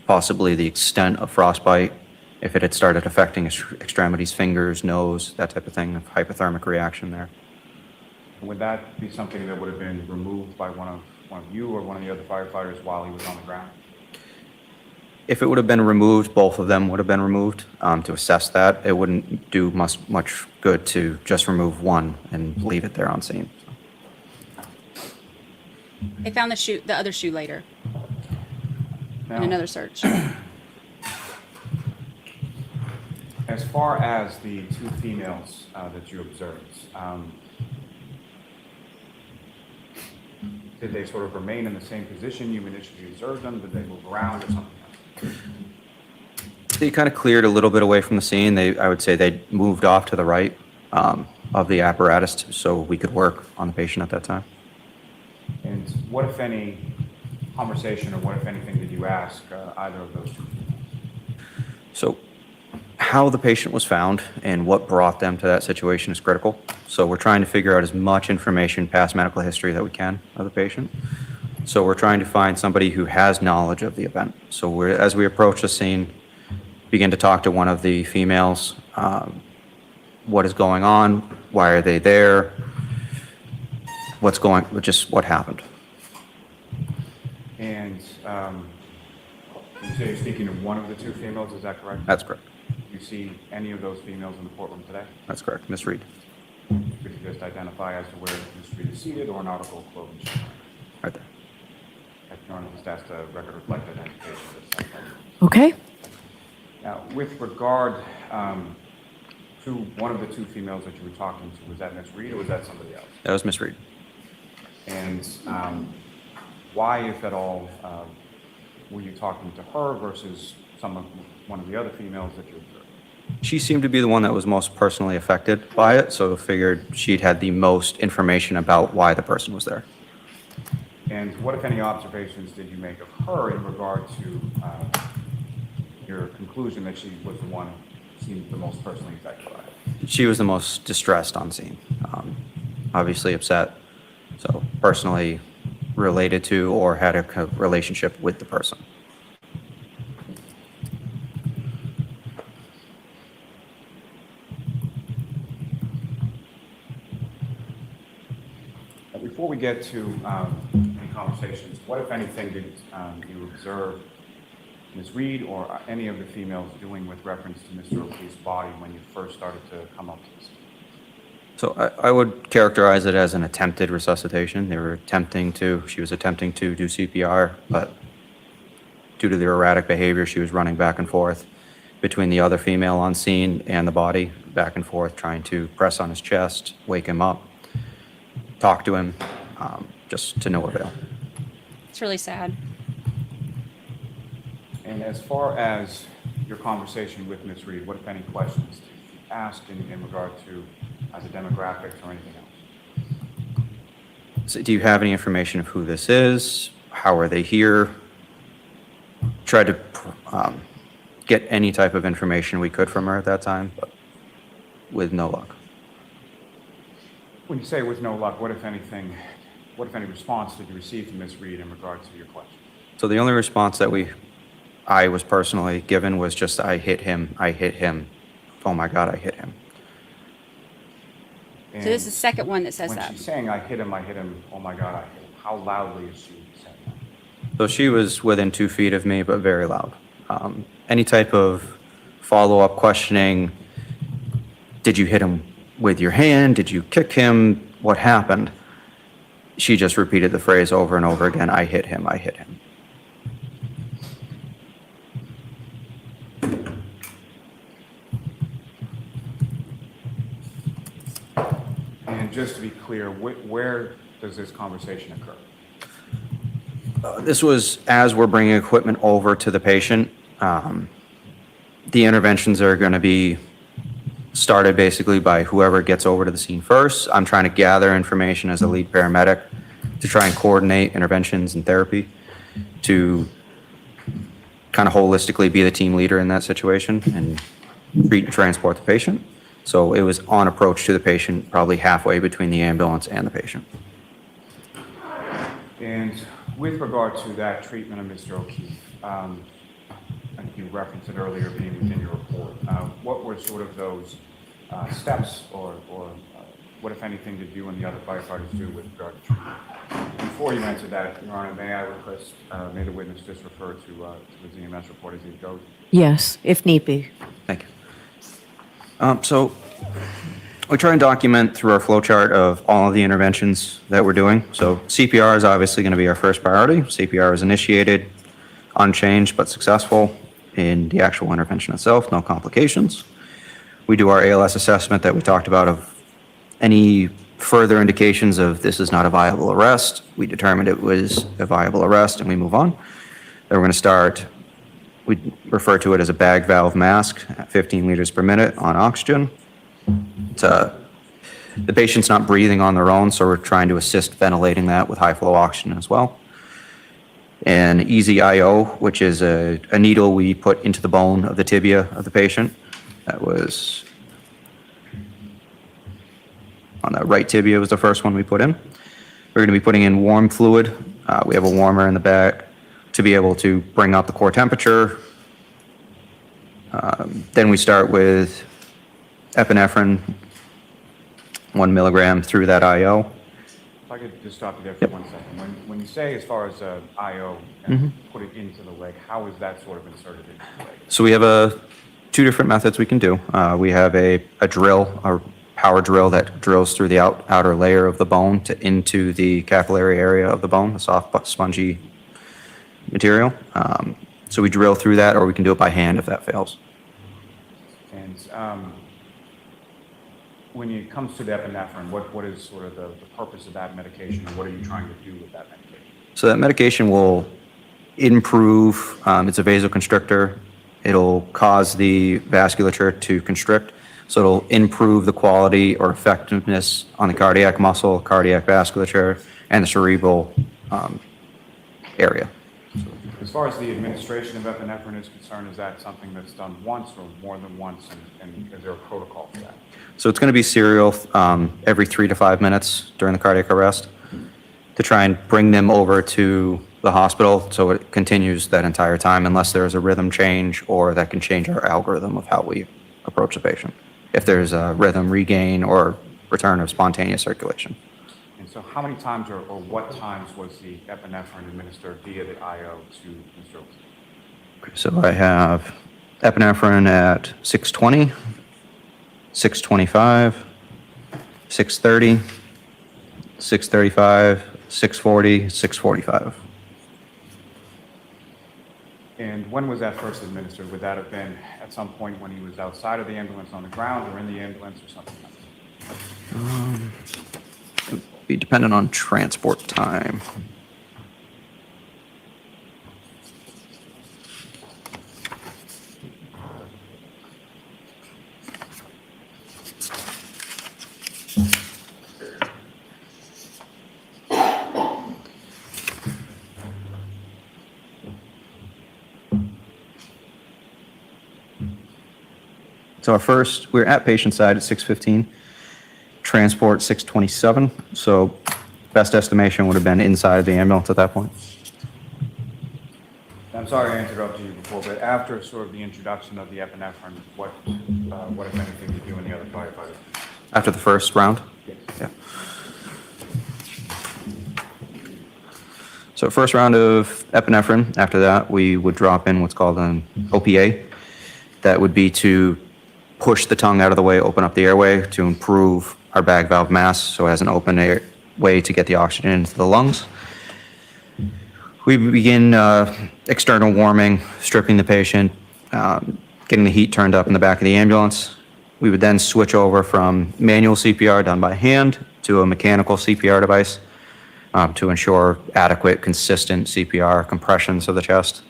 possibly the extent of frostbite, if it had started affecting his extremities, fingers, nose, that type of thing, of hypothermic reaction there. Would that be something that would have been removed by one of you or one of the other firefighters while he was on the ground? If it would have been removed, both of them would have been removed to assess that. It wouldn't do much good to just remove one and leave it there on scene. They found the other shoe later Now, in another search. as far as the 2 females that you observed, did they sort of remain in the same position you initially observed them? Did they move around or something else? They kind of cleared a little bit away from the scene. I would say they moved off to the right of the apparatus so we could work on the patient at that time. And what, if any, conversation or what, if anything, did you ask either of those 2 females? So how the patient was found and what brought them to that situation is critical. So we're trying to figure out as much information, past medical history, that we can of the patient. So we're trying to find somebody who has knowledge of the event. So as we approach the scene, begin to talk to one of the females. What is going on? Why are they there? What happened? And you say you're speaking to one of the 2 females, is that correct? That's correct. Do you see any of those females in the courtroom today? That's correct. Miss Reed. Could you just identify as to where Ms. Reed is seated or an article of clothing she's wearing? Right there. Your Honor, just ask the record reflect identification of this. Okay. Now, with regard to one of the 2 females that you were talking to, was that Ms. Reed or was that somebody else? That was Miss Reed. And why, if at all, were you talking to her versus one of the other females that you observed? She seemed to be the one that was most personally affected by it, so figured she'd had the most information about why the person was there. And what, if any, observations did you make of her in regard to your conclusion that she was the one who seemed the most personally affected by it? She was the most distressed on scene, obviously upset, so personally related to or had a relationship with the person. Before we get to any conversations, what, if anything, did you observe Ms. Reed or any of the females doing with reference to Mr. O'Keefe's body when you first started to come up to this? So I would characterize it as an attempted resuscitation. She was attempting to do CPR, but due to the erratic behavior, she was running back and forth between the other female on scene and the body, back and forth, trying to press on his chest, wake him up, talk to him, just to no avail. It's really sad. And as far as your conversation with Ms. Reed, what, if any, questions did you ask in regard to the demographics or anything else? So do you have any information of who this is? How are they here? Tried to get any type of information we could from her at that time, but with no luck. When you say with no luck, what, if anything, what, if any, response did you receive from Ms. Reed in regard to your question? So the only response that I was personally given was just, I hit him, oh my God, I hit him. So this is the second one that says when that. she's saying, I hit him, oh my God, I hit him, how loudly is she saying that? So she was within 2 feet of me, but very loud. Any type of follow-up questioning, did you hit him with your hand? Did you kick him? What happened? She just repeated the phrase over and over again, I hit him, I hit him. And just to be clear, where does this conversation occur? This was as we're bringing equipment over to the patient. The interventions are going to be started basically by whoever gets over to the scene first. I'm trying to gather information as a lead paramedic to try and coordinate interventions and therapy to kind of holistically be the team leader in that situation and treat and transport the patient. So it was on approach to the patient, probably halfway between the ambulance and the patient. And with regard to that treatment of Mr. O'Keefe, I think you referenced it earlier being within your report. What were sort of those steps or what, if anything, did you and the other firefighters do with regard to treatment? Before you answer that, Your Honor, may I request, may the witness just refer to the ZMS report as it goes? Yes, if need be. Thank you. So we try and document through our flow chart of all of the interventions that we're doing. So CPR is obviously going to be our first priority. CPR is initiated, unchanged but successful in the actual intervention itself, no complications. We do our ALS assessment that we talked about of any further indications of this is not a viable arrest. We determined it was a viable arrest and we move on. Then we're going to start, we refer to it as a bag valve mask at 15 liters per minute on oxygen. The patient's not breathing on their own, so we're trying to assist ventilating that with high flow oxygen as well. And easy IO, which is a needle we put into the bone of the tibia of the patient. That was on the right tibia was the first one we put in. We're going to be putting in warm fluid. We have a warmer in the back to be able to bring up the core temperature. Then we start with epinephrine, 1 milligram through that IO. If I could just stop you there for 1 second. When you say as far as IO and put it into the leg, how is that sort of inserted into the leg? So we have two different methods we can do. We have a drill, a power drill that drills through the outer layer of the bone into the capillary area of the bone, the soft, spongy material. So we drill through that, or we can do it by hand if that fails. And when it comes to the epinephrine, what is sort of the purpose of that medication, and what are you trying to do with that medication? So that medication will improve, it's a vasoconstrictor. it'll cause the vasculature to constrict. So it'll improve the quality or effectiveness on the cardiac muscle, cardiac vasculature, and the cerebral area. As far as the administration of epinephrine is concerned, is that something that's done once or more than once, and is there a protocol for that? So it's going to be serial every 3 to 5 minutes during the cardiac arrest to try and bring them over to the hospital so it continues that entire time unless there's a rhythm change or that can change our algorithm of how we approach the patient. If there's a rhythm regain or return of spontaneous circulation. And so how many times or what times was the epinephrine administered via the IO to Mr. O'Keefe? So I have epinephrine at 6:20, 6:25, 6:30, 6:35, 6:40, 6:45. And when was that first administered? Would that have been at some point when he was outside of the ambulance on the ground or in the ambulance or something else? It would be dependent on transport time. So we're at patient side at 6:15, transport 6:27. So best estimation would have been inside the ambulance at that point. I'm sorry I interrupted you before, but after sort of the introduction of the epinephrine, what if anything, did you and the other firefighters? After the first round? Yes. Yeah. So first round of epinephrine. After that, we would drop in what's called an OPA. That would be to push the tongue out of the way, open up the airway to improve our bag valve mass so it has an open way to get the oxygen into the lungs. We begin external warming, stripping the patient, getting the heat turned up in the back of the ambulance. We would then switch over from manual CPR done by hand to a mechanical CPR device to ensure adequate, consistent CPR compressions of the chest.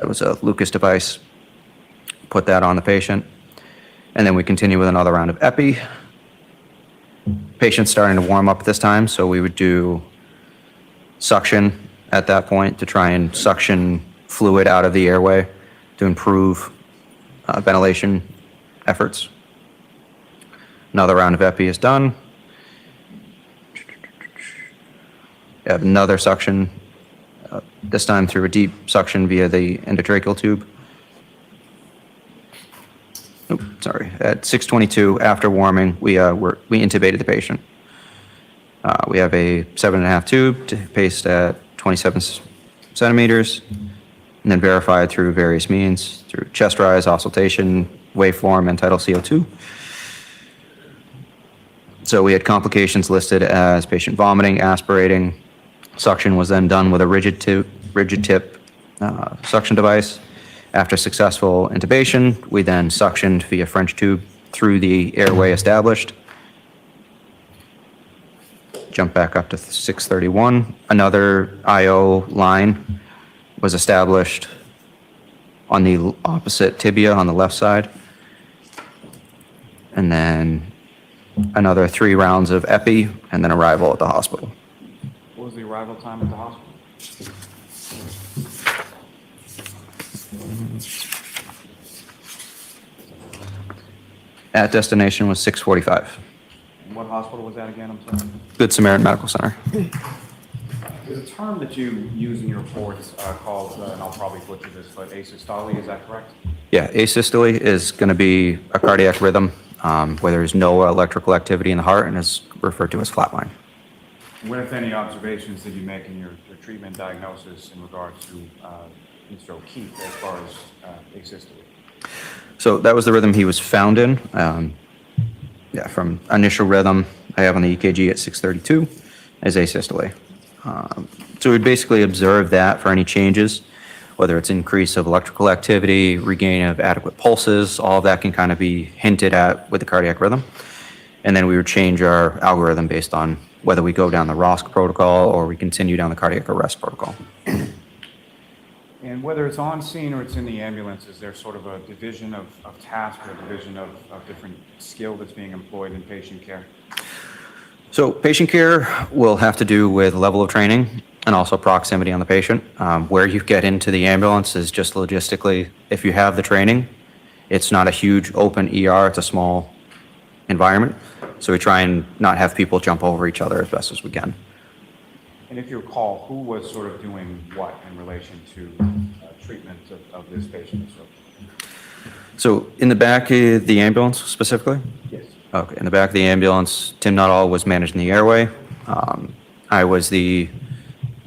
It was a Lucas device. Put that on the patient. And then we continue with another round of epi. Patient's starting to warm up at this time, so we would do suction at that point to try and suction fluid out of the airway to improve ventilation efforts. Another round of epi is done. We have another suction, this time through a deep suction via the endotracheal tube. Sorry, at 6:22, after warming, we intubated the patient. We have a 7.5 tube paced at 27 centimeters, and then verified through various means, through chest rise, auscultation, waveform, and tidal CO2. So we had complications listed as patient vomiting, aspirating. Suction was then done with a rigid tip suction device. After successful intubation, we then suctioned via French tube through the airway established. Jump back up to 6:31. Another IO line was established on the opposite tibia on the left side. And then another 3 rounds of epi, and then arrival at the hospital. What was the arrival time at the hospital? At destination was 6:45. What hospital was that again? I'm sorry. Good Samaritan Medical Center. There's a term that you use in your reports called, and I'll probably butcher this, but asystole, is that correct? Yeah, asystole is going to be a cardiac rhythm where there's no electrical activity in the heart and is referred to as flatline. What, if any, observations did you make in your treatment diagnosis in regards to Mr. O'Keefe as far as asystole? So that was the rhythm he was found in. From initial rhythm, I have on the EKG at 6:32 as asystole. So we basically observe that for any changes, whether it's increase of electrical activity, regain of adequate pulses, all of that can kind of be hinted at with the cardiac rhythm. And then we would change our algorithm based on whether we go down the ROSC protocol or we continue down the cardiac arrest protocol. And whether it's on scene or it's in the ambulance, is there sort of a division of task or a division of different skill that's being employed in patient care? So patient care will have to do with level of training and also proximity on the patient. Where you get into the ambulance is just logistically, if you have the training, it's not a huge open ER, it's a small environment. So we try and not have people jump over each other as best as we can. And if you recall, who was sort of doing what in relation to treatment of this patient? So in the back of the ambulance specifically? Yes. Okay, in the back of the ambulance, Tim Nuttall was managing the airway. I was the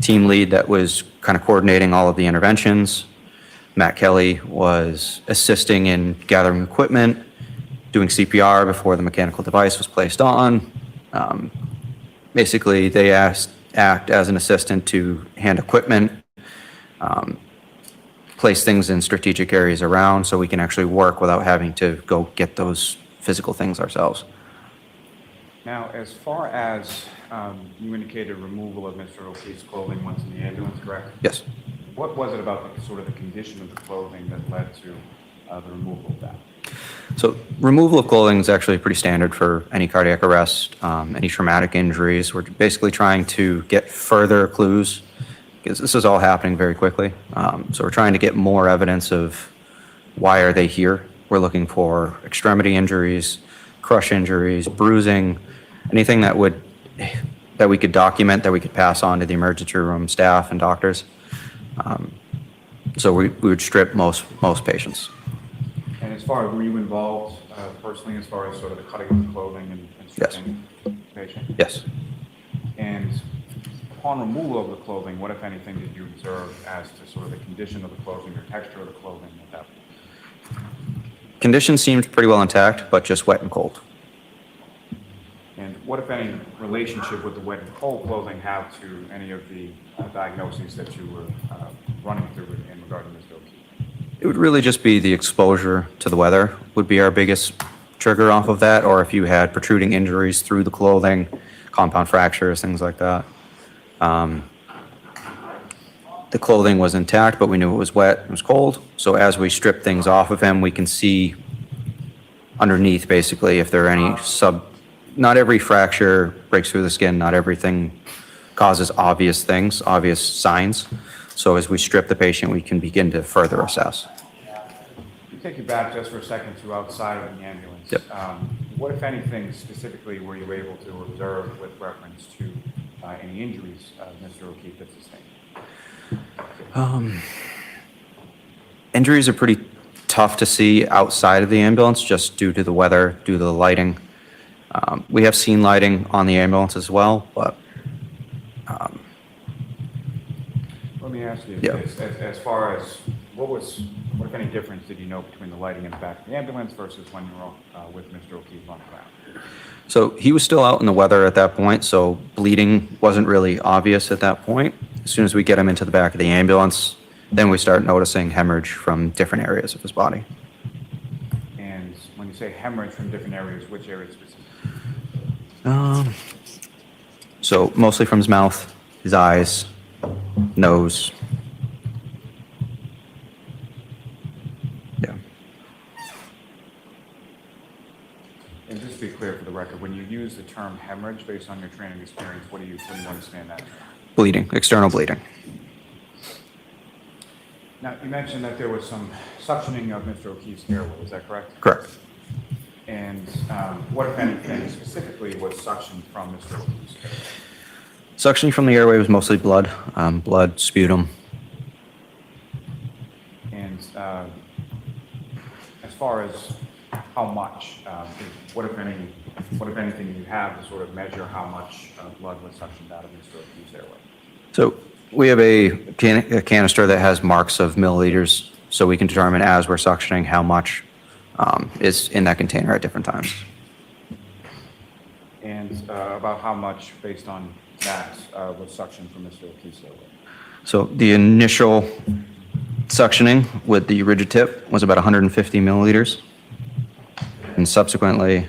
team lead that was kind of coordinating all of the interventions. Matt Kelly was assisting in gathering equipment, doing CPR before the mechanical device was placed on. Basically, they act as an assistant to hand equipment, place things in strategic areas around so we can actually work without having to go get those physical things ourselves. Now, as far as you indicated removal of Mr. O'Keefe's clothing once in the ambulance, correct? Yes. What was it about sort of the condition of the clothing that led to the removal of that? So removal of clothing is actually pretty standard for any cardiac arrest, any traumatic injuries. We're basically trying to get further clues because this is all happening very quickly. So we're trying to get more evidence of why are they here. We're looking for extremity injuries, crush injuries, bruising, anything that we could document, that we could pass on to the emergency room staff and doctors. So we would strip most patients. And as far as, were you involved personally as far as sort of the cutting of the clothing and stripping the patient? Yes. And upon removal of the clothing, what, if anything, did you observe as to sort of the condition of the clothing or texture of the clothing at that point? Condition seemed pretty well intact, but just wet and cold. And what, if any, relationship would the wet and cold clothing have to any of the diagnoses that you were running through in regard to Mr. O'Keefe? It would really just be the exposure to the weather would be our biggest trigger off of that, or if you had protruding injuries through the clothing, compound fractures, things like that. The clothing was intact, but we knew it was wet, it was cold. So as we strip things off of him, we can see underneath basically if there are any not every fracture breaks through the skin, not everything causes obvious things, obvious signs. So as we strip the patient, we can begin to further assess. To take you back just for a second to outside of the ambulance. Yep. What, if anything, specifically were you able to observe with reference to any injuries Mr. O'Keefe had sustained? Injuries are pretty tough to see outside of the ambulance just due to the weather, due to the lighting. We have seen lighting on the ambulance as well, but let me ask you, yeah. as far as what, if any, difference did you know between the lighting in the back of the ambulance versus when you were with Mr. O'Keefe on the ground? So he was still out in the weather at that point, so bleeding wasn't really obvious at that point. As soon as we get him into the back of the ambulance, then we start noticing hemorrhage from different areas of his body. And when you say hemorrhage from different areas, which areas specifically? So mostly from his mouth, his eyes, nose. Yeah. And just to be clear for the record, when you use the term hemorrhage based on your training experience, what do you understand that? Bleeding, external bleeding. Now, you mentioned that there was some suctioning of Mr. O'Keefe's airway, is that correct? Correct. And what, if anything, specifically was suctioned from Mr. O'Keefe's airway? Suctioning from the airway was mostly blood, blood, sputum. And as far as how much, what, if anything, you have to sort of measure how much blood was suctioned out of Mr. O'Keefe's airway? So we have a canister that has marks of milliliters, so we can determine as we're suctioning how much is in that container at different times. And about how much, based on that, was suctioned from Mr. O'Keefe's airway? So the initial suctioning with the rigid tip was about 150 milliliters. And subsequently,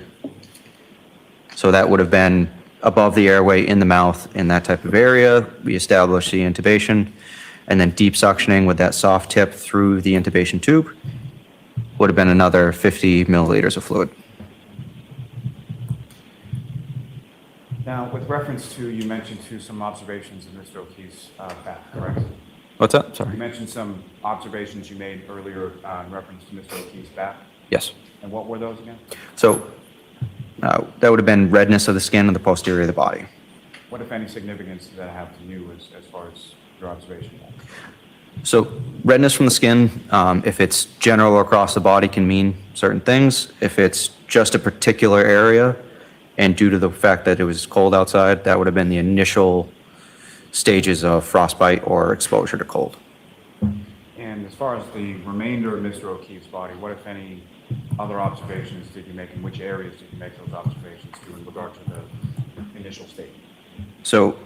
so that would have been above the airway in the mouth in that type of area. We established the intubation. and then deep suctioning with that soft tip through the intubation tube would have been another 50 milliliters of fluid. Now, with reference to, you mentioned some observations in Mr. O'Keefe's back, correct? What's that? Sorry. You mentioned some observations you made earlier in reference to Mr. O'Keefe's back. Yes. And what were those again? So that would have been redness of the skin of the posterior of the body. What, if any, significance does that have to you as far as your observation? So redness from the skin, if it's general or across the body, can mean certain things. If it's just a particular area, and due to the fact that it was cold outside, that would have been the initial stages of frostbite or exposure to cold. And as far as the remainder of Mr. O'Keefe's body, what, if any, other observations did you make, and which areas did you make those observations to in regard to the initial state? So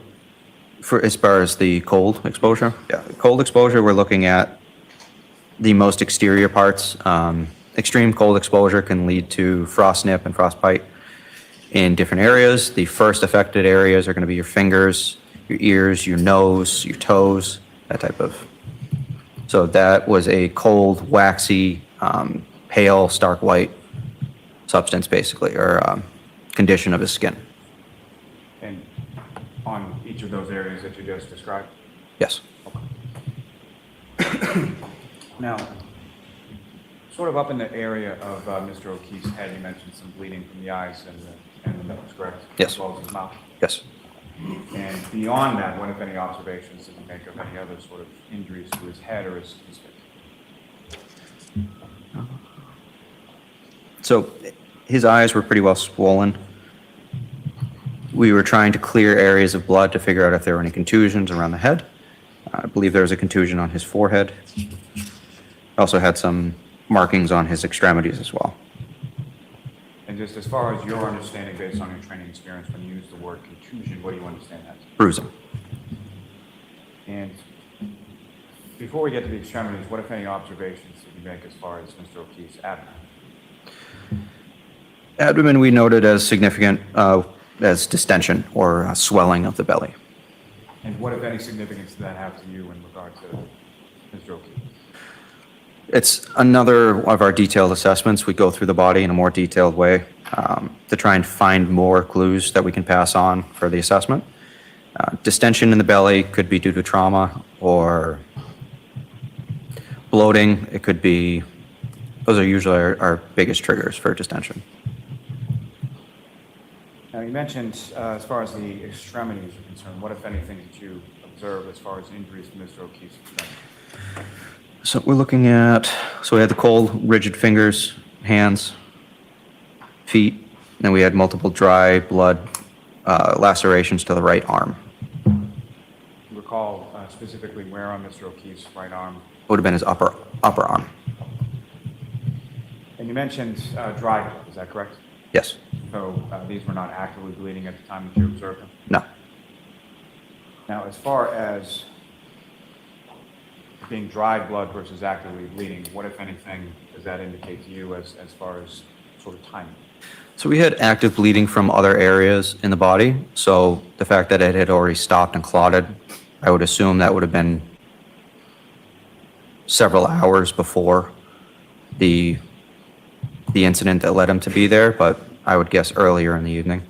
for as far as the cold exposure, cold exposure, we're looking at the most exterior parts. Extreme cold exposure can lead to frost nip and frostbite in different areas. The first affected areas are going to be your fingers, your ears, your nose, your toes, that type of. So that was a cold, waxy, pale, stark white substance, basically, or condition of his skin. And on each of those areas that you just described? Yes. Now, sort of up in the area of Mr. O'Keefe's head, you mentioned some bleeding from the eyes and the nose, correct? Yes. As well as his mouth. Yes. And beyond that, what, if any, observations did you make of any other sort of injuries to his head or his face? So his eyes were pretty well swollen. We were trying to clear areas of blood to figure out if there were any contusions around the head. I believe there was a contusion on his forehead. Also had some markings on his extremities as well. And just as far as your understanding, based on your training experience, when you use the word contusion, what do you understand that to be? Bruising. And before we get to the extremities, what, if any, observations did you make as far as Mr. O'Keefe's abdomen? Abdomen we noted as significant as distension or swelling of the belly. And what, if any, significance did that have to you in regard to Mr. O'Keefe? It's another of our detailed assessments. We go through the body in a more detailed way to try and find more clues that we can pass on for the assessment. Distension in the belly could be due to trauma or bloating. It could be, those are usually our biggest triggers for distension. Now, you mentioned, as far as the extremities are concerned, what, if anything, did you observe as far as injuries to Mr. O'Keefe's extremities? So we're looking at, so we had the cold, rigid fingers, hands, feet, and we had multiple dry blood lacerations to the right arm. You recall specifically where on Mr. O'Keefe's right arm? Would have been his upper arm. And you mentioned dry blood, is that correct? Yes. So these were not actively bleeding at the time that you observed them? No. Now, as far as being dry blood versus actively bleeding, what, if anything, does that indicate to you as far as sort of timing? So we had active bleeding from other areas in the body. So the fact that it had already stopped and clotted, I would assume that would have been several hours before the incident that led him to be there, but I would guess earlier in the evening.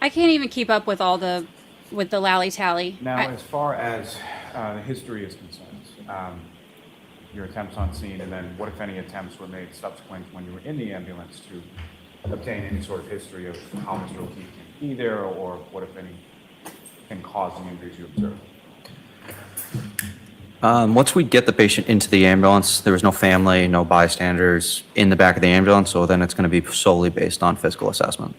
I can't even keep up with all the lally tally. Now, as far as the history is concerned, your attempts on scene, and then what, if any, attempts were made subsequent when you were in the ambulance to obtain any sort of history of how Mr. O'Keefe came to be there, or what, if any, can cause the injuries you observed? Once we get the patient into the ambulance, there was no family, no bystanders in the back of the ambulance, so then it's going to be solely based on physical assessment.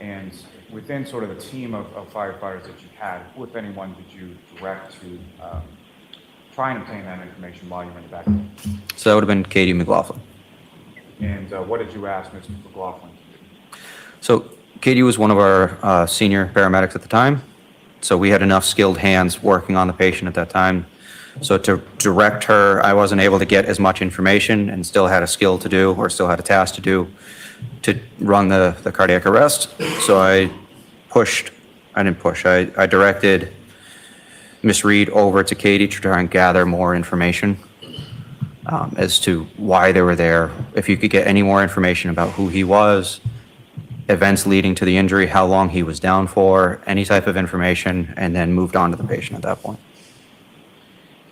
And within sort of the team of firefighters that you had, who, if anyone, did you direct to try and obtain that information while you were in the back? So that would have been Katie McLaughlin. And what did you ask Mr. McLaughlin to do? So Katie was one of our senior paramedics at the time. So we had enough skilled hands working on the patient at that time. So to direct her, I wasn't able to get as much information and still had a skill to do, or still had a task to do, to run the cardiac arrest. So I directed Miss Reed over to Katie to try and gather more information as to why they were there. If you could get any more information about who he was, events leading to the injury, how long he was down for, any type of information, and then moved on to the patient at that point.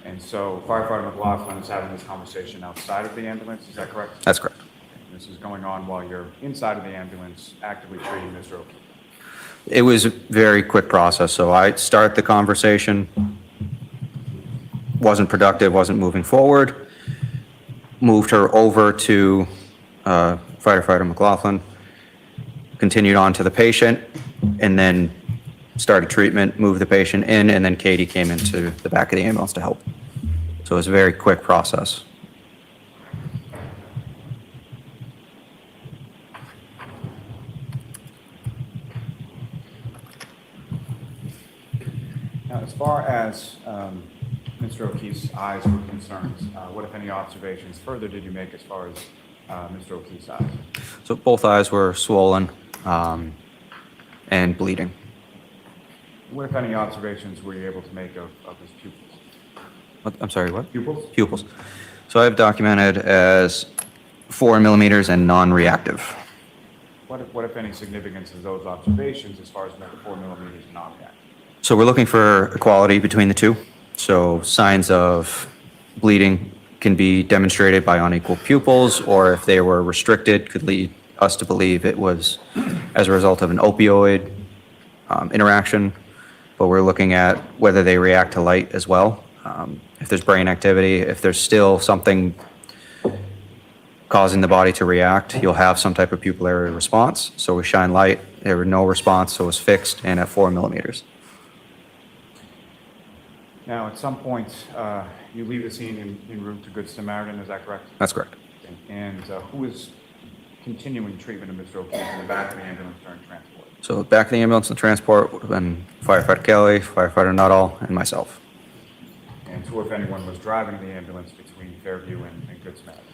And so firefighter McLaughlin is having this conversation outside of the ambulance, is that correct? That's correct. This is going on while you're inside of the ambulance actively treating Mr. O'Keefe. It was a very quick process. So I start the conversation, wasn't productive, wasn't moving forward, moved her over to firefighter McLaughlin, continued on to the patient, and then started treatment, moved the patient in, and then Katie came into the back of the ambulance to help. So it was a very quick process. Now, as far as Mr. O'Keefe's eyes were concerned, what, if any, observations further did you make as far as Mr. O'Keefe's eyes? So both eyes were swollen and bleeding. What, if any, observations were you able to make of his pupils? I'm sorry, what? Pupils? Pupils. So I've documented as 4 millimeters and non-reactive. What, if any, significance of those observations as far as 4 millimeters and non-reactive? So we're looking for equality between the two. So signs of bleeding can be demonstrated by unequal pupils, or if they were restricted, could lead us to believe it was as a result of an opioid interaction. But we're looking at whether they react to light as well. If there's brain activity, if there's still something causing the body to react, you'll have some type of pupillary response. So we shine light, there was no response, so it was fixed and at 4 millimeters. Now, at some point, you leave the scene en route to Good Samaritan, is that correct? That's correct. And who is continuing treatment of Mr. O'Keefe in the back of the ambulance during transport? So back of the ambulance and transport would have been firefighter Kelly, firefighter Nuttall, and myself. And who, if anyone, was driving the ambulance between Fairview and Good Samaritan?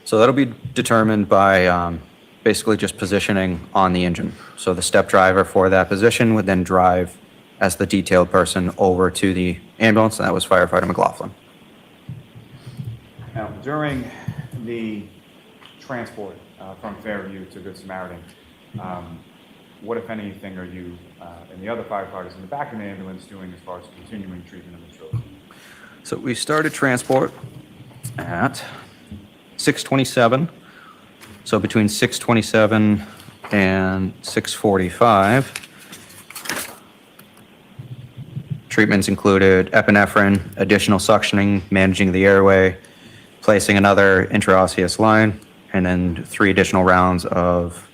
So that'll be determined by basically just positioning on the engine. So the step driver for that position would then drive as the detailed person over to the ambulance, and that was firefighter McLaughlin. Now, during the transport from Fairview to Good Samaritan, what, if anything, are you and the other firefighters in the back of the ambulance doing as far as continuing treatment of Mr. O'Keefe? So we started transport at 6:27. So between 6:27 and 6:45, treatments included epinephrine, additional suctioning, managing the airway, placing another intraosseous line, and then 3 additional rounds of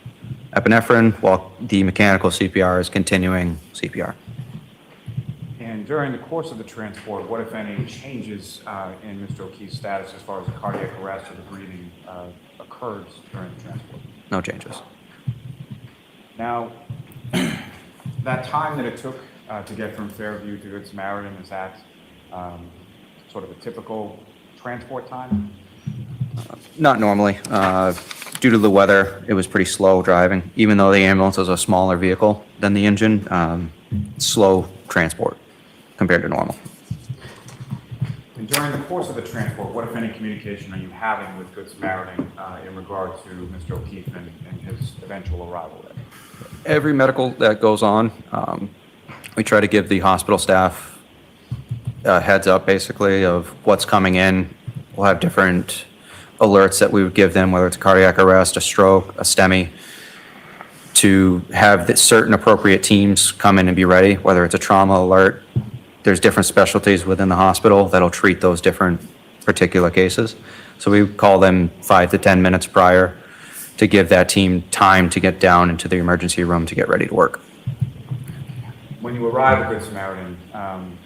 epinephrine while the mechanical CPR is continuing CPR. And during the course of the transport, what, if any, changes in Mr. O'Keefe's status as far as the cardiac arrest or the breathing occurs during the transport? No changes. Now, that time that it took to get from Fairview to Good Samaritan, is that sort of a typical transport time? Not normally. Due to the weather, it was pretty slow driving. Even though the ambulance is a smaller vehicle than the engine, slow transport compared to normal. And during the course of the transport, what, if any, communication are you having with Good Samaritan in regard to Mr. O'Keefe and his eventual arrival there? Every medical that goes on, we try to give the hospital staff a heads up, basically, of what's coming in. We'll have different alerts that we would give them, whether it's a cardiac arrest, a stroke, a STEMI, to have the certain appropriate teams come in and be ready, whether it's a trauma alert. There's different specialties within the hospital that'll treat those different particular cases. So we call them 5 to 10 minutes prior to give that team time to get down into the emergency room to get ready to work. When you arrived at Good Samaritan,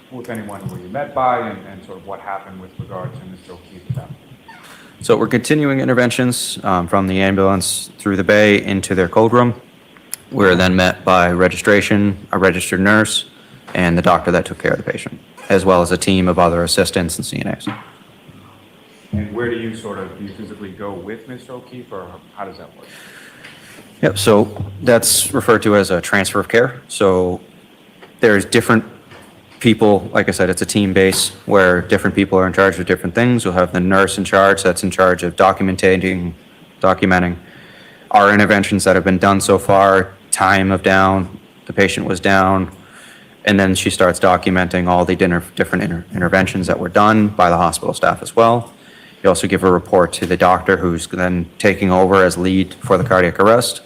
who, if anyone, were you met by, and sort of what happened with regard to Mr. O'Keefe at that point? So we're continuing interventions from the ambulance through the bay into their code room. We're then met by registration, a registered nurse, and the doctor that took care of the patient, as well as a team of other assistants and CNAs. And where do you physically go with Mr. O'Keefe, or how does that work? Yep, so that's referred to as a transfer of care. So there's different people, like I said, it's a team base where different people are in charge of different things. We'll have the nurse in charge that's in charge of documenting our interventions that have been done so far, time of down, the patient was down, and then she starts documenting all the different interventions that were done by the hospital staff as well. You also give a report to the doctor who's then taking over as lead for the cardiac arrest.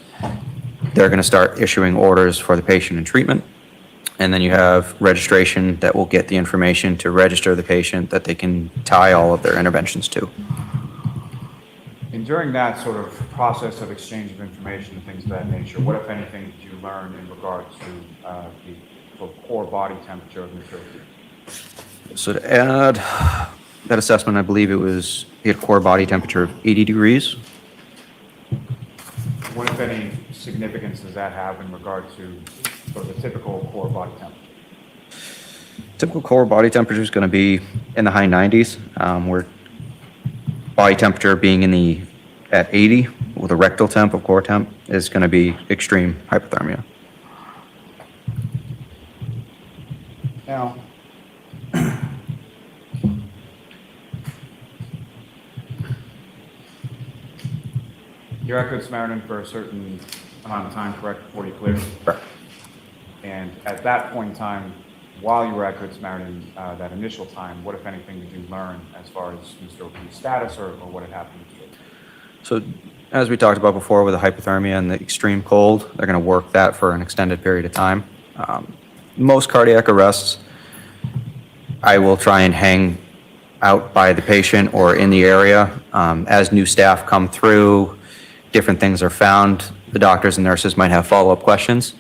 They're going to start issuing orders for the patient and treatment. And then you have registration that will get the information to register the patient that they can tie all of their interventions to. And during that sort of process of exchange of information and things of that nature, what, if anything, did you learn in regard to the sort of core body temperature of Mr. O'Keefe? So to add that assessment, I believe he had a core body temperature of 80 degrees. What, if any, significance does that have in regard to sort of the typical core body temperature? Typical core body temperature is going to be in the high 90s. Where body temperature being at 80 with a rectal temp of core temp is going to be extreme hypothermia. Now, you're at Good Samaritan for a certain amount of time, correct, before you cleared? Correct. And at that point in time, while you were at Good Samaritan, that initial time, what, if anything, did you learn as far as Mr. O'Keefe's status or what had happened to you? So as we talked about before with the hypothermia and the extreme cold, they're going to work that for an extended period of time. Most cardiac arrests, I will try and hang out by the patient or in the area. As new staff come through, different things are found. The doctors and nurses might have follow-up questions.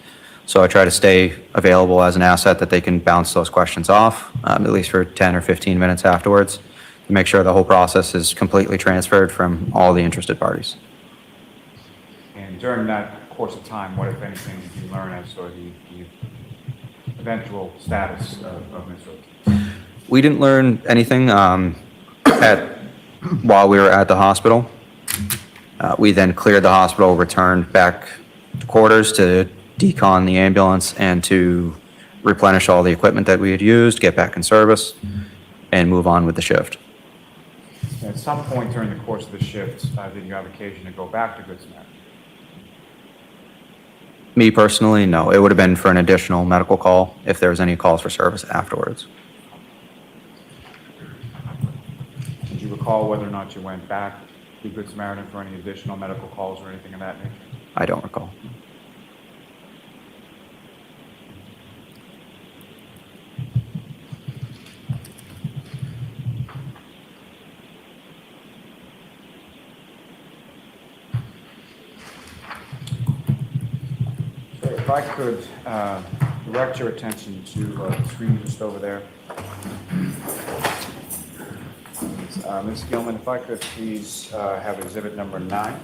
So I try to stay available as an asset that they can bounce those questions off, at least for 10 or 15 minutes afterwards, to make sure the whole process is completely transferred from all the interested parties. And during that course of time, what, if anything, did you learn as sort of the eventual status of Mr. O'Keefe? We didn't learn anything while we were at the hospital. We then cleared the hospital, returned back to quarters to decon the ambulance and to replenish all the equipment that we had used, get back in service, and move on with the shift. At some point during the course of the shift, did you have occasion to go back to Good Samaritan? Me personally, no. It would have been for an additional medical call if there was any calls for service afterwards. Did you recall whether or not you went back to Good Samaritan for any additional medical calls or anything of that nature? I don't recall. If I could direct your attention to the screen just over there. Ms. Gilman, if I could please have exhibit number 9.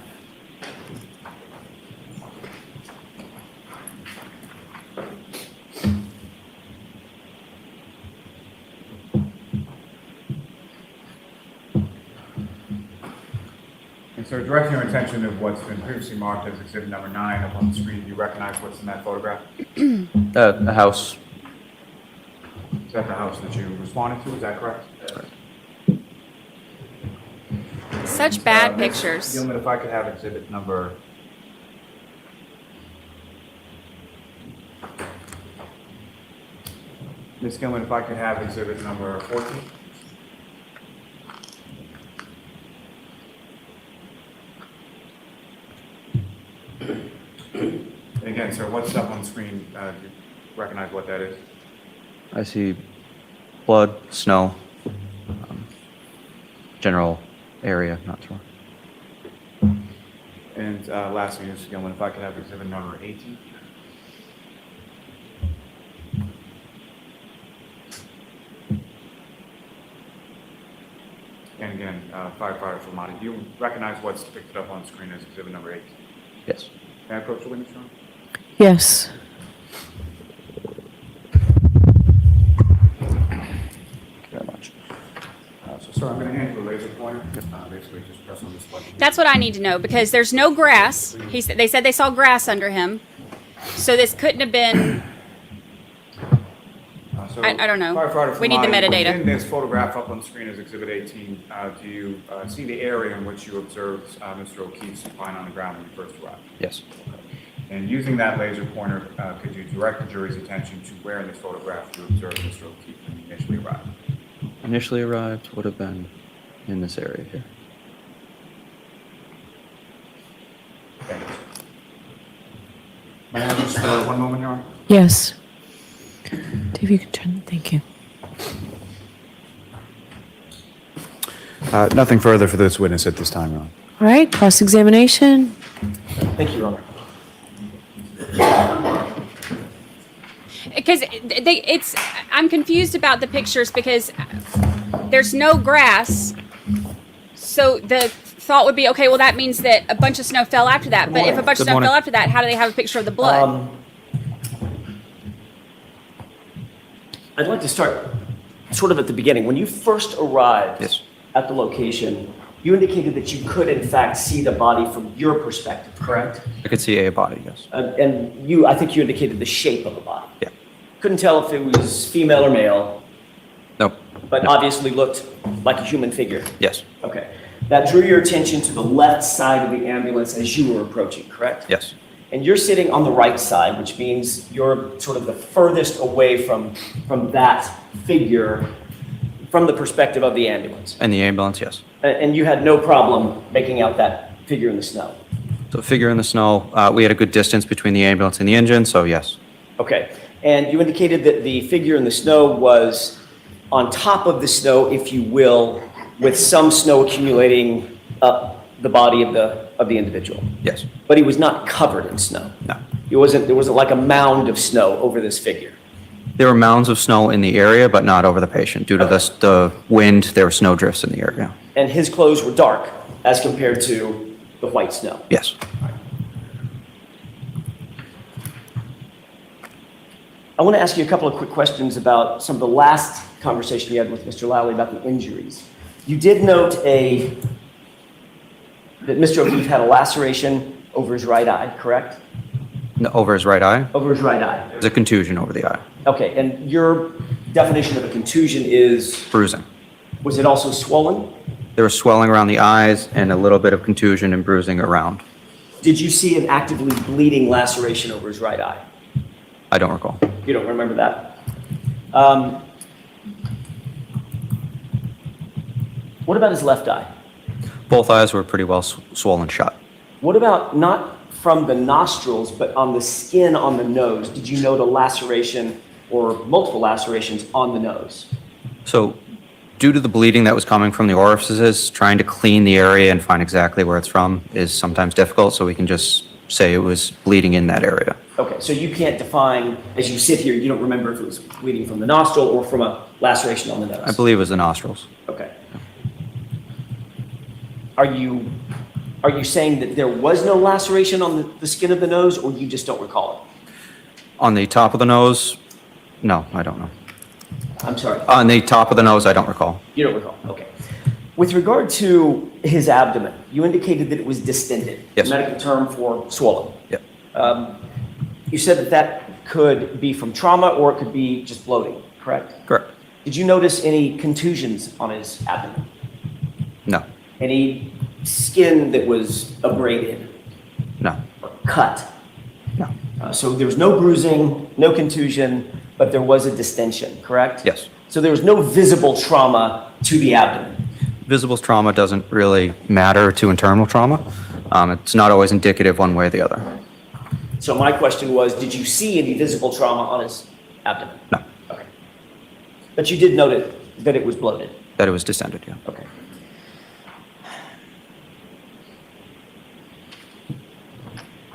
And so directing your attention to what's been previously marked as exhibit number 9 up on the screen, do you recognize what's in that photograph? The house. Is that the house that you responded to? Is that correct? Such bad Ms. pictures. Gilman, if I could have exhibit number... Ms. Gilman, if I could have exhibit number 14. Again, sir, what's up on screen? Do you recognize what that is? I see blood, snow, general area, not sure. And lastly, Ms. Gilman, if I could have exhibit number 18. And again, firefighter Formati, do you recognize what's depicted up on screen as exhibit number 18? Yes. May I approach the witness room? Yes. basically just press on this button. That's what I need to know, because there's no grass. They said they saw grass under him. So this couldn't have been, So, I don't know. firefighter We need the Famani, metadata. In this photograph up on the screen is Exhibit 18. Do you see the area in which you observed Mr. O'Keefe supine on the ground when you first arrived? Yes. And using that laser pointer, could you direct the jury's attention to where in this photograph you observed Mr. O'Keefe when he initially arrived? Initially arrived would have been in this area here. Thank you. May I have just for 1 moment, Your Honor? Yes. Dave, you can turn. Thank you. Nothing further for this witness at this time, Your Honor. All right, cross-examination. Thank you, Your Honor. because I'm confused about the pictures because there's no grass. So the thought would be, okay, well, that means that a bunch of snow fell after that. But if a bunch of snow fell after that, how do they have a picture of the blood? I'd like to start sort of at the beginning. When you first arrived Yes. at the location, you indicated that you could, in fact, see the body from your perspective, correct? I could see a body, yes. And I think you indicated the shape of the body. Yeah. Couldn't tell if it was female or male, Nope. but obviously looked like a human figure. Yes. Okay. That drew your attention to the left side of the ambulance as you were approaching, correct? Yes. And you're sitting on the right side, which means you're sort of the furthest away from that figure from the perspective of the ambulance. And the ambulance, yes. And you had no problem making out that figure in the snow. So figure in the snow, we had a good distance between the ambulance and the engine, so yes. Okay. And you indicated that the figure in the snow was on top of the snow, if you will, with some snow accumulating up the body of the individual. Yes. But he was not covered in snow. No. There wasn't like a mound of snow over this figure. There were mounds of snow in the area, but not over the patient. Due to the wind, there were snow drifts in the area. And his clothes were dark as compared to the white snow. Yes. I want to ask you a couple of quick questions about some of the last conversation you had with Mr. Lowley about the injuries. You did note that Mr. O'Keefe had a laceration over his right eye, correct? No, over his right eye. Over his right eye. There's a contusion over the eye. Okay, and your definition of a contusion is, Bruising. was it also swollen? There was swelling around the eyes and a little bit of contusion and bruising around. Did you see an actively bleeding laceration over his right eye? I don't recall. You don't remember that? What about his left eye? Both eyes were pretty well swollen shut. What about not from the nostrils, but on the skin on the nose? Did you note a laceration or multiple lacerations on the nose? So due to the bleeding that was coming from the orifices, trying to clean the area and find exactly where it's from is sometimes difficult, so we can just say it was bleeding in that area. Okay, so you can't define, as you sit here, you don't remember if it was bleeding from the nostril or from a laceration on the nose? I believe it was the nostrils. Okay. Are you saying that there was no laceration on the skin of the nose, or you just don't recall it? On the top of the nose, no, I don't know. I'm sorry. On the top of the nose, I don't recall. You don't recall, okay. With regard to his abdomen, you indicated that it was distended. Yes. Medical term for swollen. Yep. You said that could be from trauma or it could be just bloating, correct? Correct. Did you notice any contusions on his abdomen? No, Any skin that was abraded no, or cut? no. So there was no bruising, no contusion, but there was a distension, correct? Yes. So there was no visible trauma to the abdomen. Visible trauma doesn't really matter to internal trauma. It's not always indicative one way or the other. So my question was, did you see any visible trauma on his abdomen? No. Okay. But you did note that it was bloated. That it was distended, yeah. Okay.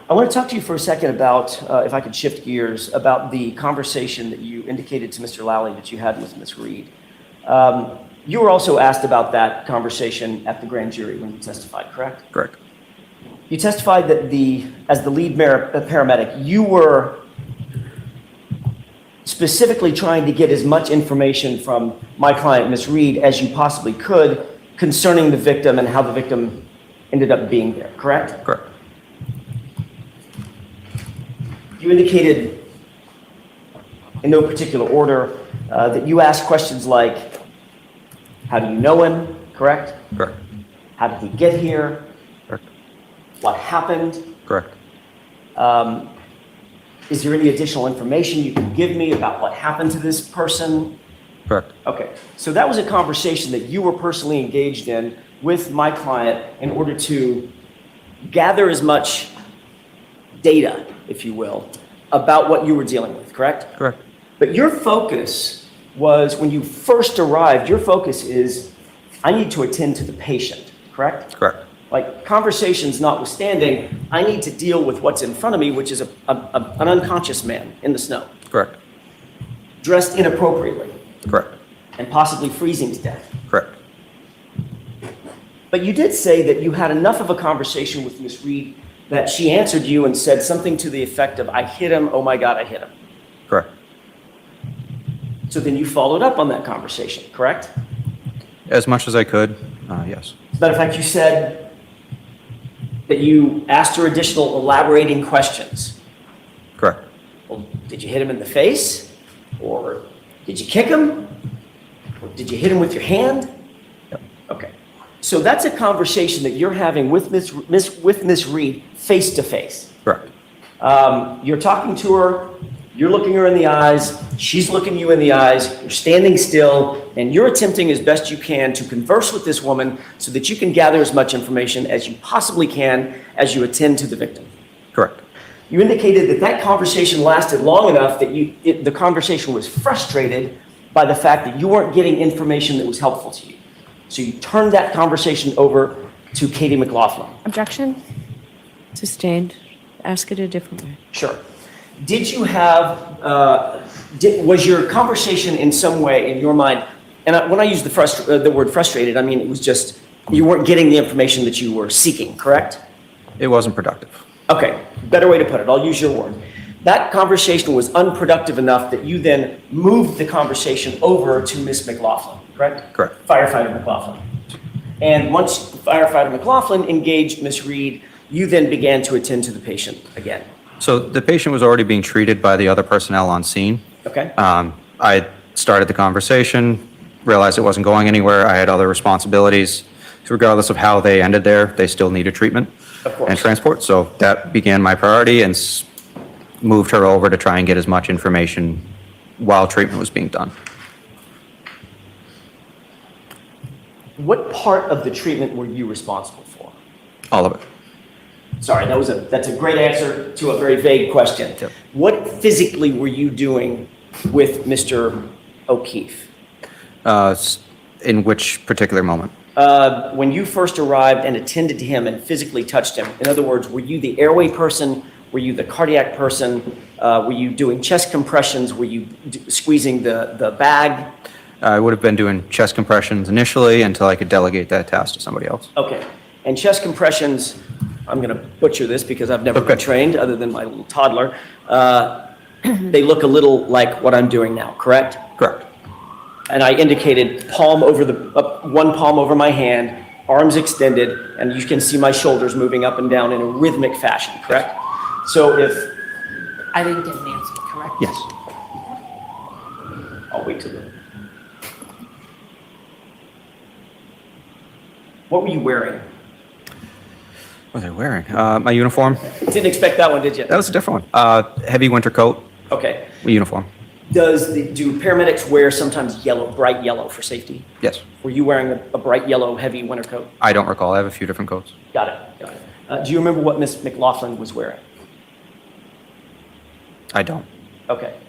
I want to talk to you for a second about, if I could shift gears, about the conversation that you indicated to Mr. Lowley that you had with Ms. Reed. You were also asked about that conversation at the grand jury when you testified, correct? Correct. You testified that as the lead paramedic, you were specifically trying to get as much information from my client, Ms. Reed, as you possibly could concerning the victim and how the victim ended up being there, correct? Correct. You indicated, in no particular order, that you asked questions like, how do you know him, correct? Correct. How did he get here? Correct. What happened? Correct. Is there any additional information you can give me about what happened to this person? Correct. Okay, so that was a conversation that you were personally engaged in with my client in order to gather as much data, if you will, about what you were dealing with, correct? Correct. But your focus was, when you first arrived, your focus is, I need to attend to the patient, correct? Correct. Like, conversations notwithstanding, I need to deal with what's in front of me, which is an unconscious man in the snow, Correct. dressed inappropriately Correct. and possibly freezing to death. Correct. But you did say that you had enough of a conversation with Miss Reed that she answered you and said something to the effect of, I hit him, oh my God, I hit him. Correct. So then you followed up on that conversation, correct? As much as I could, yes. As a matter of fact, you said that you asked her additional elaborating questions. Correct. Well, did you hit him in the face? Or did you kick him? Or did you hit him with your hand? Yep. Okay. So that's a conversation that you're having with Miss Reed face to face. Correct. You're talking to her, you're looking her in the eyes, she's looking you in the eyes, you're standing still, and you're attempting as best you can to converse with this woman so that you can gather as much information as you possibly can as you attend to the victim. Correct. You indicated that that conversation lasted long enough that the conversation was frustrated by the fact that you weren't getting information that was helpful to you. So you turned that conversation over to Katie McLaughlin. Objection? Sustained. Ask it a different way. Sure. Did you have, was your conversation in some way in your mind, and when I use the word frustrated, I mean it was just, you weren't getting the information that you were seeking, correct? It wasn't productive. Okay, better way to put it, I'll use your word. That conversation was unproductive enough that you then moved the conversation over to Miss McLaughlin, correct? Correct. Firefighter McLaughlin. And once Firefighter McLaughlin engaged Miss Reed, you then began to attend to the patient again. So the patient was already being treated by the other personnel on scene. Okay? I started the conversation, realized it wasn't going anywhere. I had other responsibilities. So regardless of how they ended there, they still needed treatment Of course. and transport. So that began my priority and moved her over to try and get as much information while treatment was being done. What part of the treatment were you responsible for? All of it. Sorry, that's a great answer to a very vague question. Yep. What physically were you doing with Mr. O'Keefe? In which particular moment? When you first arrived and attended to him and physically touched him, in other words, were you the airway person? Were you the cardiac person? Were you doing chest compressions? Were you squeezing the bag? I would have been doing chest compressions initially until I could delegate that task to somebody else. Okay. And chest compressions, I'm going to butcher this because I've never been trained other than my little toddler. They look a little like what I'm doing now, correct? Correct. And I indicated palm over one palm over my hand, arms extended, and you can see my shoulders moving up and down in a rhythmic fashion, correct? So if... I didn't get an answer, correct? Yes. I'll wait till then. What were you wearing? What was I wearing? My uniform. Didn't expect that one, did you? That was a different one. Heavy winter coat. Okay. Uniform. Do paramedics wear sometimes yellow, bright yellow for safety? Yes. Were you wearing a bright yellow, heavy winter coat? I don't recall. I have a few different coats. Got it. Do you remember what Miss McLaughlin was wearing? I don't. Okay.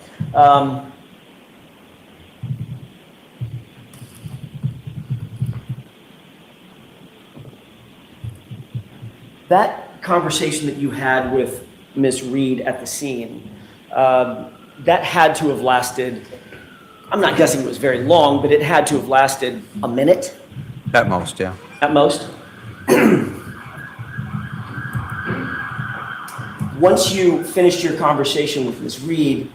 That conversation that you had with Miss Reed at the scene, that had to have lasted, I'm not guessing it was very long, but it had to have lasted a minute At most, yeah. at most. Once you finished your conversation with Ms. Reed,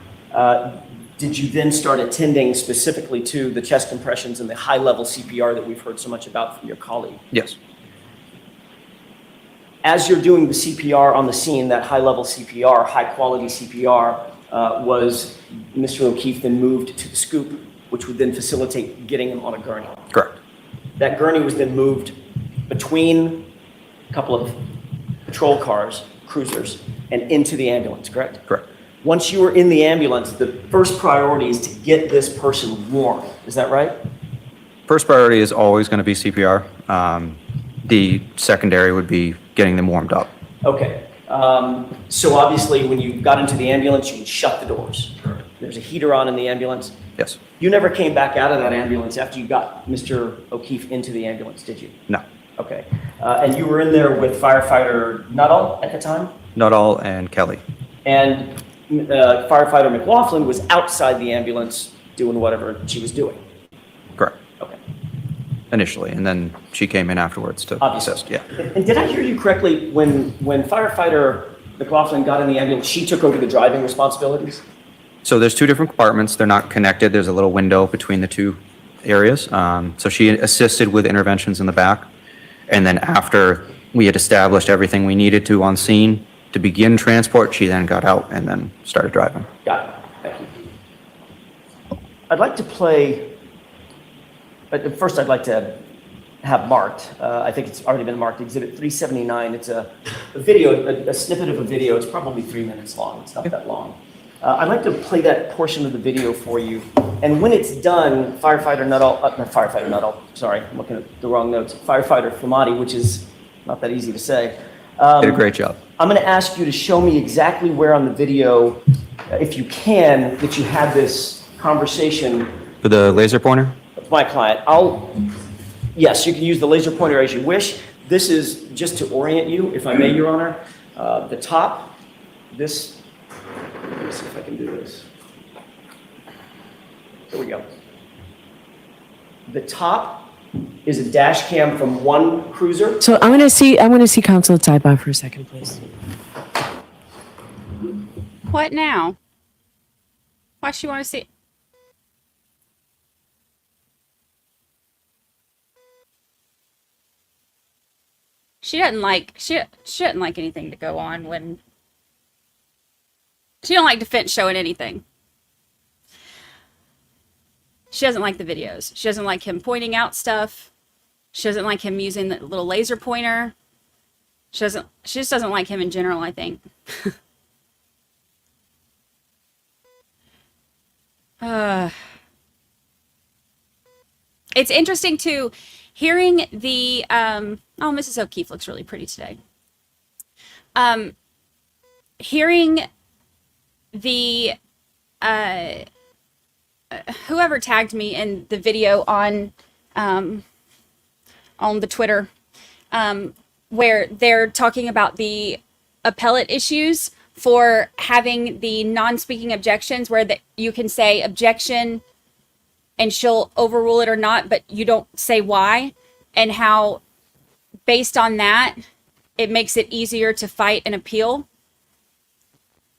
did you then start attending specifically to the chest compressions and the high-level CPR that we've heard so much about from your colleague? Yes. As you're doing the CPR on the scene, that high-level CPR, high-quality CPR, was Mr. O'Keefe then moved to the scoop, which would then facilitate getting him on a gurney. Correct. That gurney was then moved between a couple of patrol cars, cruisers, and into the ambulance, correct? Correct. Once you were in the ambulance, the first priority is to get this person warm. Is that right? First priority is always going to be CPR. The secondary would be getting them warmed up. Okay. So obviously, when you got into the ambulance, you would shut the doors. There's a heater on in the ambulance. Yes. You never came back out of that ambulance after you got Mr. O'Keefe into the ambulance, did you? No. Okay. And you were in there with firefighter Nuttall at the time? Nuttall and Kelly. And firefighter McLaughlin was outside the ambulance doing whatever she was doing. Correct. Okay. Initially, and then she came in afterwards to Obviously. assist. Yeah. And did I hear you correctly, when firefighter McLaughlin got in the ambulance, she took over the driving responsibilities? So there's two different compartments. They're not connected. There's a little window between the two areas. So she assisted with interventions in the back. And then after we had established everything we needed to on scene to begin transport, she then got out and then started driving. Got it. Thank you. I'd like to play, but first I'd like to have marked, I think it's already been marked, Exhibit 379. It's a video, a snippet of a video. It's probably 3 minutes long. It's not that long. I'd like to play that portion of the video for you. And when it's done, Firefighter Nuttall, not Firefighter Nuttall, sorry, I'm looking at the wrong notes. Firefighter Flamati, which is not that easy to say. Did a great job. I'm going to ask you to show me exactly where on the video, if you can, that you had this conversation For the laser pointer? with my client. Yes, you can use the laser pointer as you wish. This is just to orient you, if I may, Your Honor. The top, this, let me see if I can do this. There we go. The top is a dash cam from one cruiser. So I'm going to see counsel at sidebar for a second, please. What now? Why she want to see? She doesn't like anything to go on when she don't like defense showing anything. She doesn't like the videos. She doesn't like him pointing out stuff. She doesn't like him using the little laser pointer. She just doesn't like him in general, I think. It's interesting too, hearing the Mrs. O'Keefe looks really pretty today. Hearing the whoever tagged me in the video on the Twitter, where they're talking about the appellate issues for having the non-speaking objections, where you can say objection and she'll overrule it or not, but you don't say why, and how based on that, it makes it easier to fight an appeal.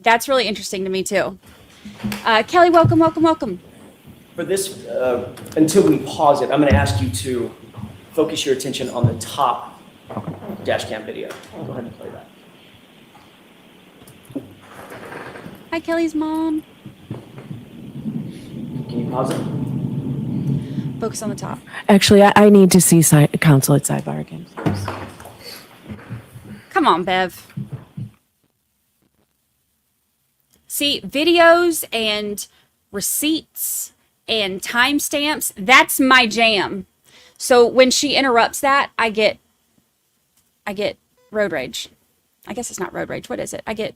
That's really interesting to me too. Kelly, welcome. For this, until we pause it, I'm going to ask you to focus your attention on the top dash cam video. Go ahead and play that. Hi, Kelly's mom. Can you pause it? Focus on the top. Actually, I need to see counsel at sidebar again, please. Come on, Bev. See, videos and receipts and timestamps, that's my jam. So when she interrupts that, I get road rage. I guess it's not road rage. What is it? I get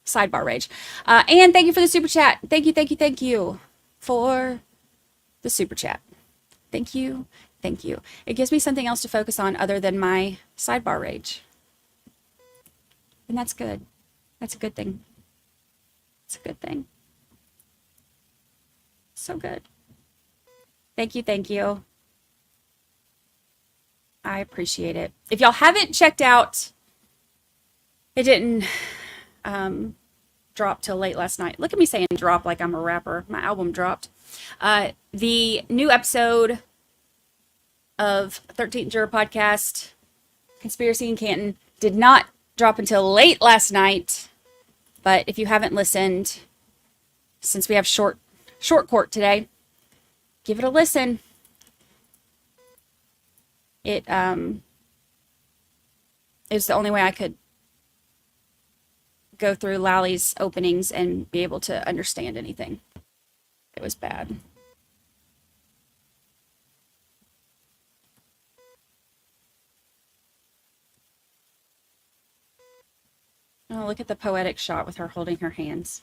sidebar rage. And thank you for the super chat. Thank you for the super chat. Thank you. It gives me something else to focus on other than my sidebar rage. And that's good. That's a good thing. It's a good thing. So good. Thank you. I appreciate it. If y'all haven't checked out, it didn't drop till late last night. Look at me saying drop like I'm a rapper. My album dropped. The new episode of 13th Juror Podcast, Conspiracy in Canton, did not drop until late last night. But if you haven't listened, since we have short court today, give it a listen. It was the only way I could go through Lally's openings and be able to understand anything. It was bad. Oh, look at the poetic shot with her holding her hands.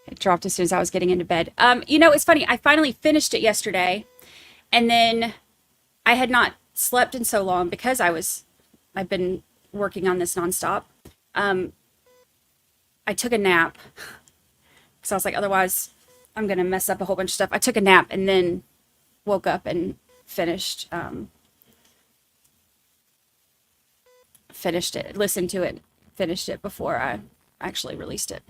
It dropped as soon as I was getting into bed. You know, it's funny. I finally finished it yesterday, and then I had not slept in so long because I've been working on this nonstop. I took a nap because I was like, otherwise I'm going to mess up a whole bunch of stuff. I took a nap and then woke up and finished it, listened to it, finished it before I actually released it.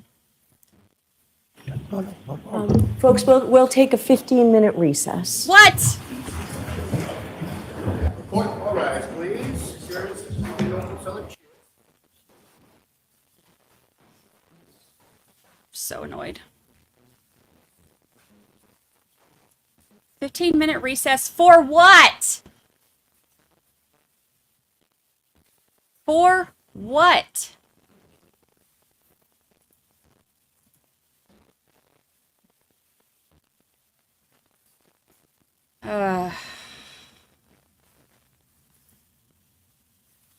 Folks, we'll take a 15-minute recess. What? All right, please. So annoyed. 15-minute recess for what? For what?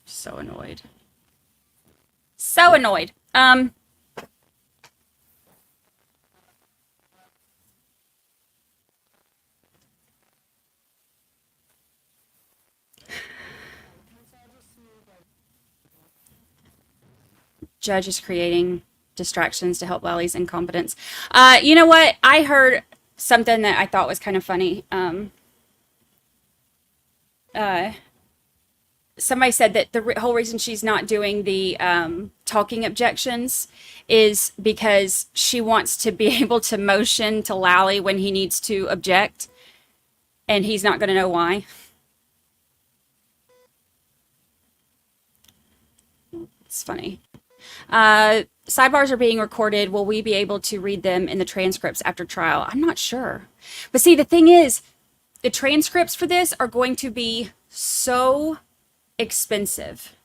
So annoyed. So annoyed. Judge is creating distractions to help Lally's incompetence. You know what? I heard something that I thought was kind of funny. Somebody said that the whole reason she's not doing the talking objections is because she wants to be able to motion to Lally when he needs to object, and he's not going to know why. It's funny. Sidebars are being recorded. Will we be able to read them in the transcripts after trial? I'm not sure. But see, the thing is, the transcripts for this are going to be so expensive.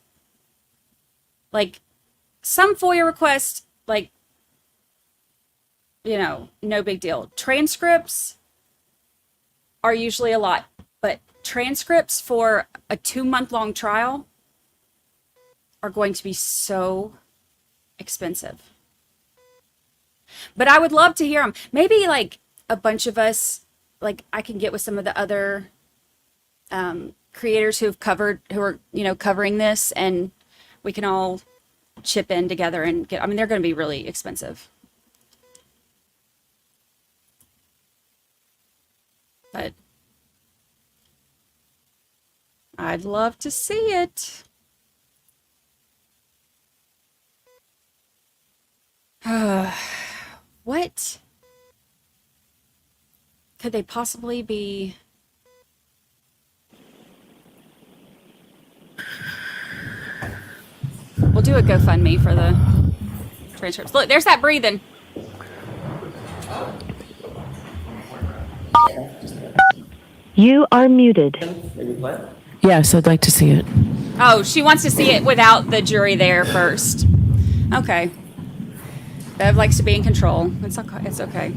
Like, some FOIA requests, like, you know, no big deal. Transcripts are usually a lot, but transcripts for a 2-month-long trial are going to be so expensive. But I would love to hear them. Maybe like a bunch of us, like I can get with some of the other creators who are, you know, covering this, and we can all chip in together and get, I mean, they're going to be really expensive. But I'd love to see it. What could they possibly be? We'll do a GoFundMe for the transcripts. Look, there's that breathing. You are muted. Yes, I'd like to see it. Oh, she wants to see it without the jury there first. Okay. Bev likes to be in control. It's okay. It's okay.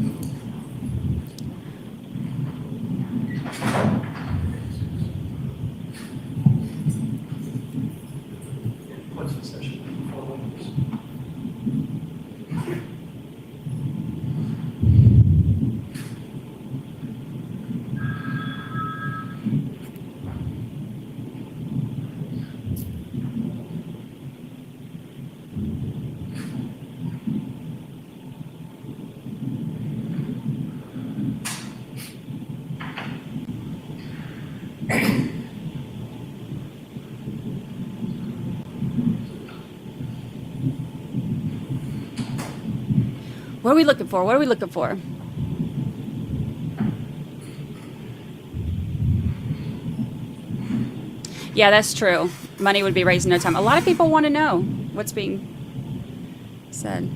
What are we looking for? What are we looking for? Yeah, that's true. Money would be raised in no time. A lot of people want to know what's being said.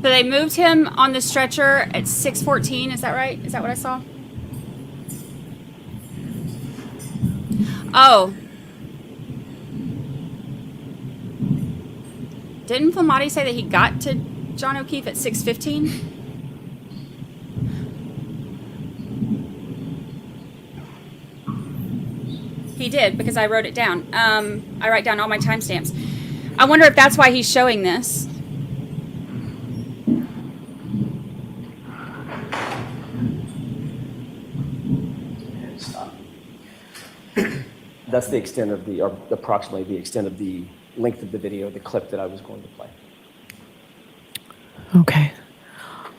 So they moved him on the stretcher at 6:14. Is that right? Is that what I saw? Oh. Didn't Flamati say that he got to John O'Keefe at 6:15? He did, because I wrote it down. I write down all my timestamps. I wonder if that's why he's showing this. That's the extent of the, or approximately the extent of the length of the video, the clip that I was going to play. Okay.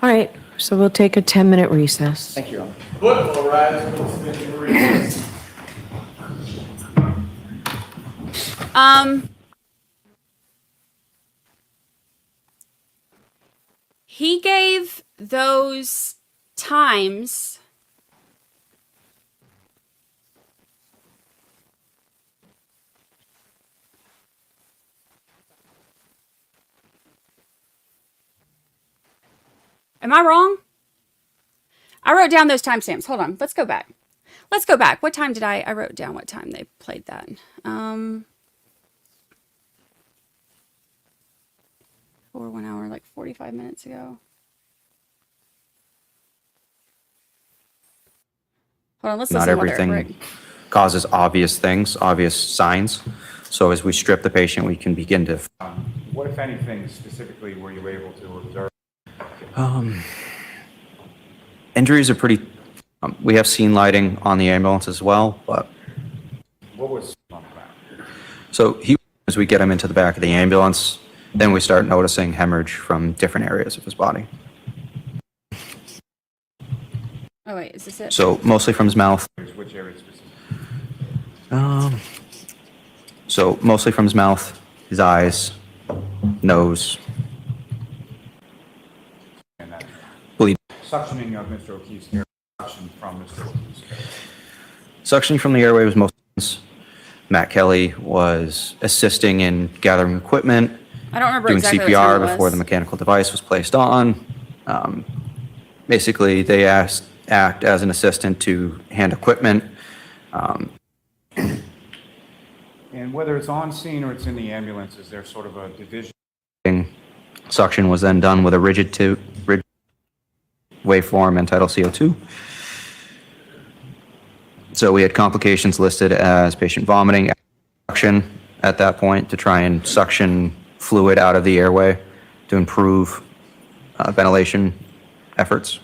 All right. So we'll take a 10-minute recess. Thank you, Your Honor. Football rise. He gave those times. Am I wrong? I wrote down those timestamps. Hold on. Let's go back. Let's go back. What time did I wrote down what time they played that. For 1 hour, like 45 minutes ago. Hold on, let's listen Not to what everything causes obvious things, obvious signs. So as we strip the patient, we can begin to... What, if anything, specifically were you able to observe? Injuries are pretty... we have scene lighting on the ambulance as well, but... What was on the back? So as we get him into the back of the ambulance, then we start noticing hemorrhage from different areas of his body. Oh wait, is this it? So mostly from his mouth. Which area specifically? So mostly from his mouth, his eyes, nose. And that Bleed. suctioning of Mr. O'Keefe's air, suction from Mr. O'Keefe's air. Suctioning from the airway was most. Matt Kelly was assisting in gathering equipment, I don't remember doing exactly what CPR time it was. before the mechanical device was placed on. Basically, they act as an assistant to hand equipment. And whether it's on scene or it's in the ambulance, is there sort of a division? Suction was then done with a rigid waveform entitled CO2. So we had complications listed as patient vomiting, suction at that point to try and suction fluid out of the airway to improve ventilation efforts.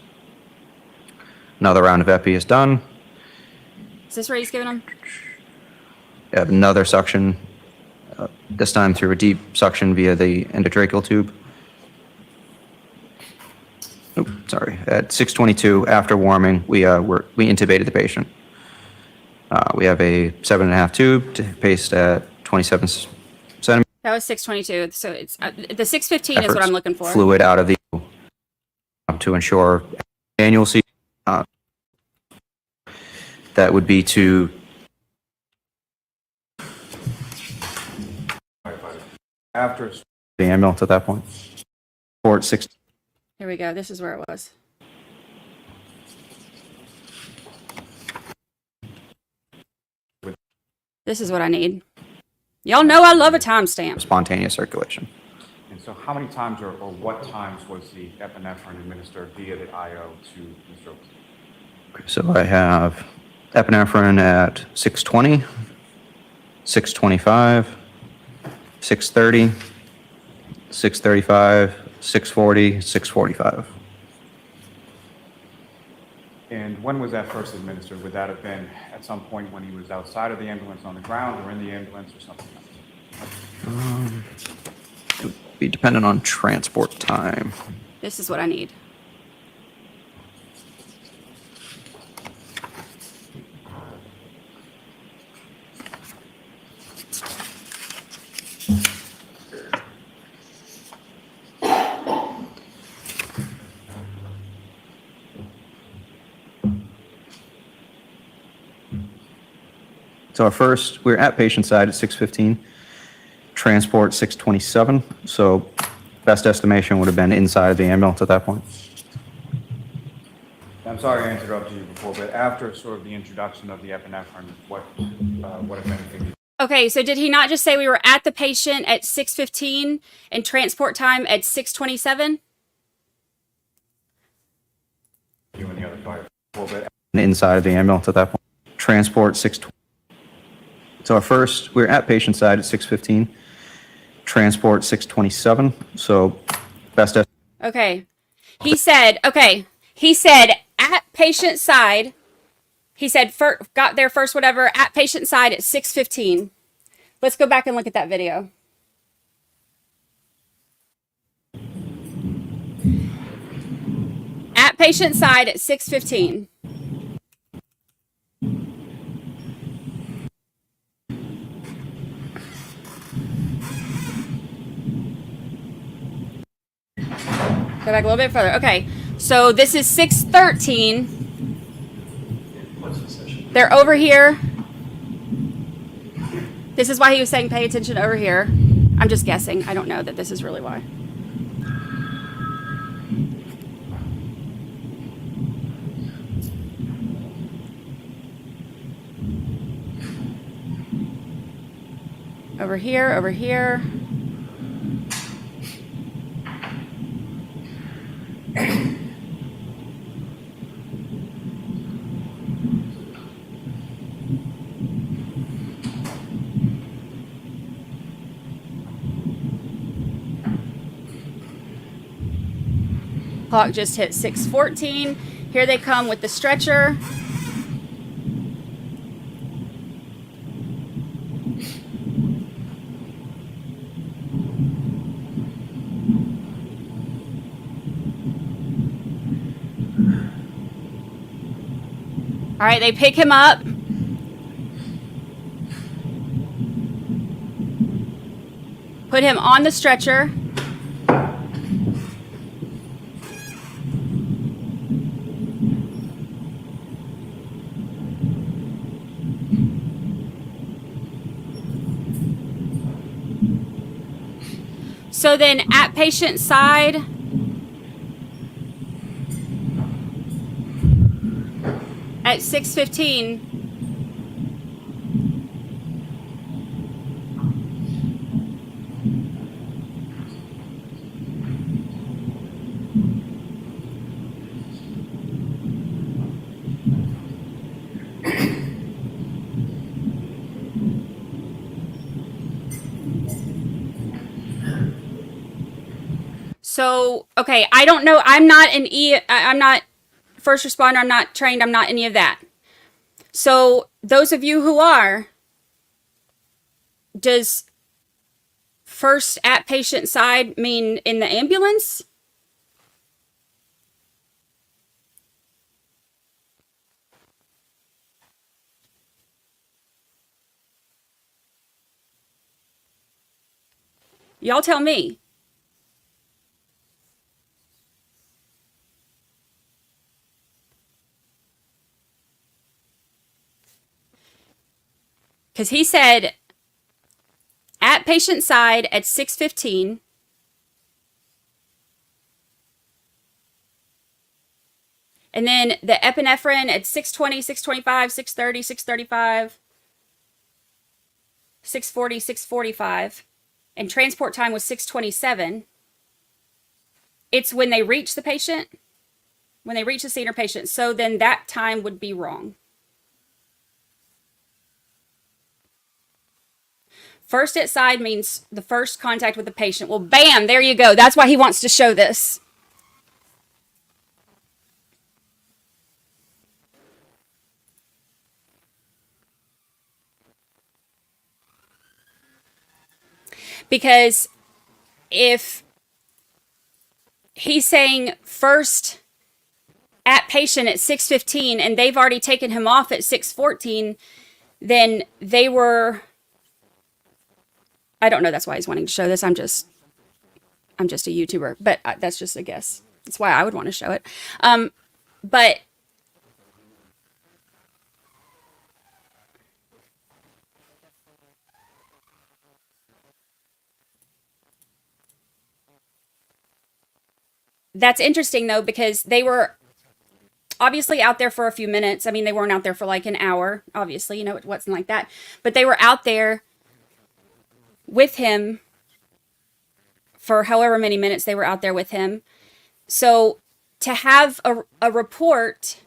Another round of epi is done. Is this what he's giving him? We have another suction, this time through a deep suction via the endotracheal tube. Oop. at 6:22 after warming, we intubated the patient. We have a 7.5 tube paced at 27 centimeters. That was 622. So it's the 615 is what I'm looking for. Fluid out of the to ensure annual C. That would be to After the ambulance at that point. Port 6. Here we go. This is where it was. This is what I need. Y'all know I love a timestamp. Spontaneous circulation. And so how many times or what times was the epinephrine administered via the IO to Mr. Oaks? So I have epinephrine at 6:20, 6:25, 6:30, 6:35, 6:40, 6:45. And when was that first administered? Would that have been at some point when he was outside of the ambulance on the ground or in the ambulance or something else? It would be dependent on transport time. This is what I need. So we're at patient side at 6:15, transport 6:27. So best estimation would have been inside of the ambulance at that point. I'm sorry I interrupted you before, but after sort of the introduction of the epinephrine, what if anything? Okay, so did he not just say we were at the patient at 6:15 and transport time at 6:27? You and the other fire before, but Inside of the ambulance at that point. Transport 6:20. So we're at patient side at 6:15, transport 6:27. So best estimate. Okay. He said at patient side, he said got there first, whatever, at patient side at 6:15. Let's go back and look at that video. At patient side at 6:15. Go back a little bit further. Okay, so this is 6:13. They're over here. This is why he was saying pay attention over here. I'm just guessing. I don't know that this is really why. Over here, over here. Clock just hit 6:14. Here they come with the stretcher. All right, they pick him up. Put him on the stretcher. So then at patient side, at 6:15, so, okay, I don't know. I'm not I'm not first responder. I'm not trained. I'm not any of that. So those of you who are, does first at patient side mean in the ambulance? Y'all tell me. Because he said at patient side at 6:15. And then the epinephrine at 6:20, 6:25, 6:30, 6:35, 6:40, 6:45. And transport time was 6:27. It's when they reach the patient, when they reach the scene or patient. So then that time would be wrong. First at side means the first contact with the patient. Well, bam, there you go. That's why he wants to show this. Because if he's saying first at patient at 6:15 and they've already taken him off at 6:14, then they were... I don't know. That's why he's wanting to show this. I'm just a YouTuber, but that's just a guess. That's why I would want to show it. But that's interesting though, because they were obviously out there for a few minutes. I mean, they weren't out there for like an hour, obviously, you know, it wasn't like that, but they were out there with him for however many minutes they were out there with him. So to have a report,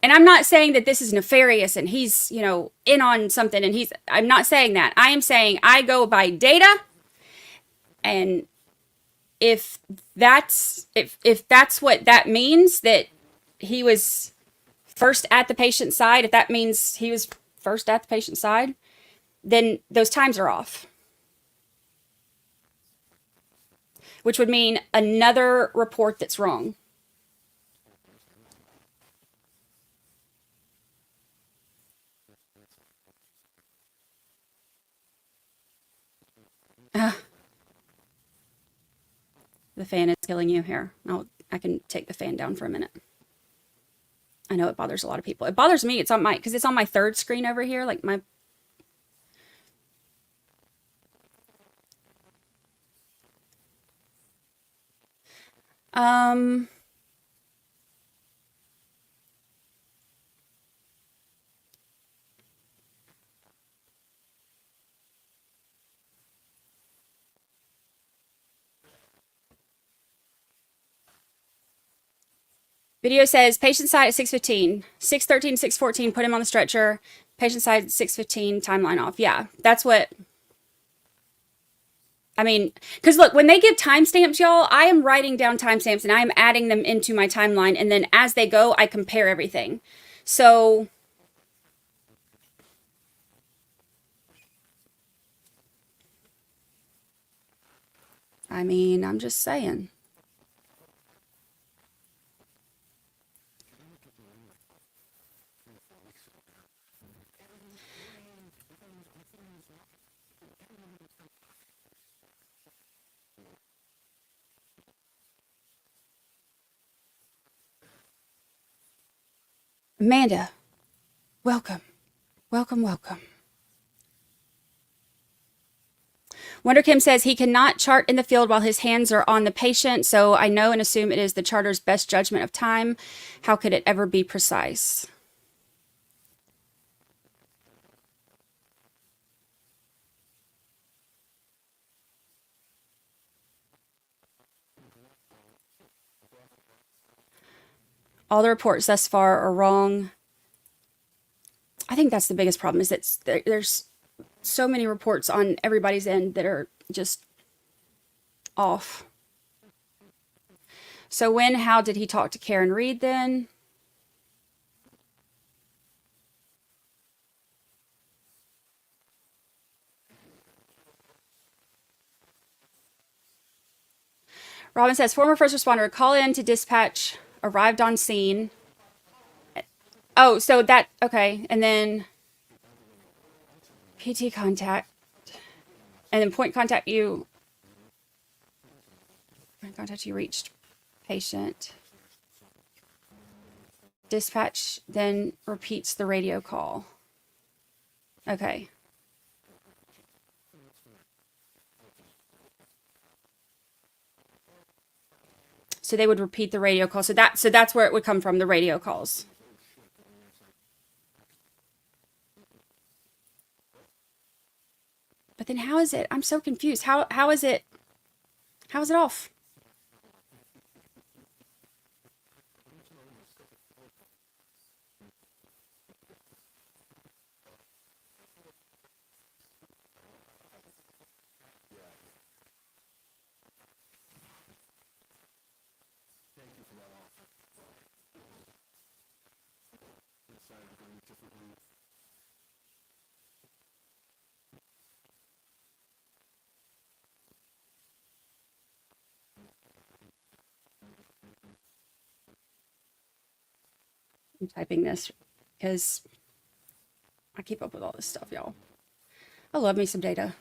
and I'm not saying that this is nefarious and he's, you know, in on something and I'm not saying that. I am saying I go by data, and if that's what that means, that he was first at the patient's side, if that means he was first at the patient's side, then those times are off. Which would mean another report that's wrong. The fan is killing you here. I can take the fan down for a minute. I know it bothers a lot of people. It bothers me. It's on because it's on my third screen over here, like my... Video says patient side at 6:15, 6:13, 6:14, put him on the stretcher. Patient side at 6:15, timeline off. Yeah, that's what... I mean, because look, when they give timestamps, y'all, I am writing down timestamps and I am adding them into my timeline. And then as they go, I compare everything. So... I mean, I'm just saying. Amanda, welcome. Welcome, welcome. Wonder Kim says he cannot chart in the field while his hands are on the patient, so I know and assume it is the charter's best judgment of time. How could it ever be precise? All the reports thus far are wrong. I think that's the biggest problem, is that there's so many reports on everybody's end that are just off. So how did he talk to Karen Reed then? Robin says, former first responder, call in to dispatch, arrived on scene. Oh, so that, okay. And then PT contact. And then point contact you reached patient. Dispatch then repeats the radio call. Okay. So they would repeat the radio call. So that's where it would come from, the radio calls. But then how is it? I'm so confused. How is it off? I'm typing this because I keep up with all this stuff, y'all. I love me some data.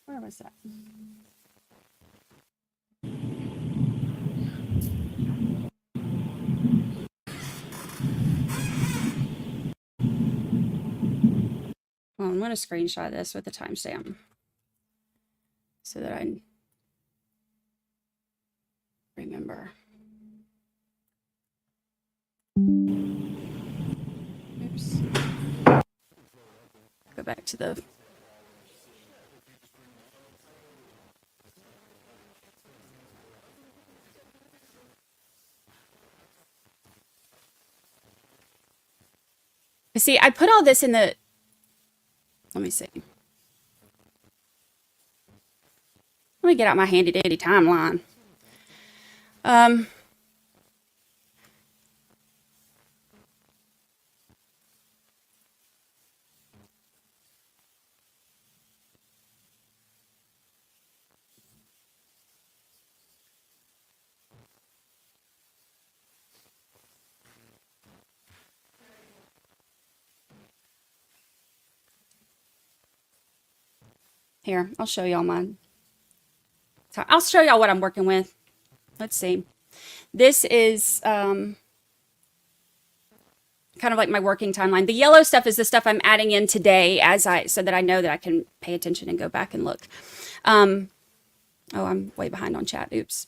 Where was that? Well, I'm going to screenshot this with the timestamp so that I remember. Oops. Go back to the... See, I put all this in the... Let me see. Let me get out my handy dandy timeline. Here, I'll show y'all mine. I'll show y'all what I'm working with. Let's see. This is kind of like my working timeline. The yellow stuff is the stuff I'm adding in today so that I know that I can pay attention and go back and look. Oh, I'm way behind on chat. Oops.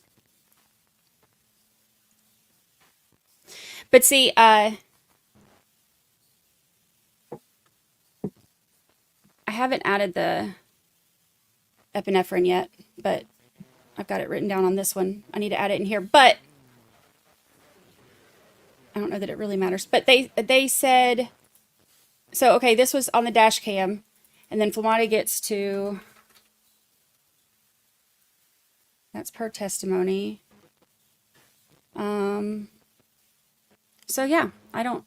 But see, I haven't added the epinephrine yet, but I've got it written down on this one. I need to add it in here, but I don't know that it really matters. But they said, so okay, this was on the dash cam, and then Flamati gets to, that's per testimony. So yeah, I don't.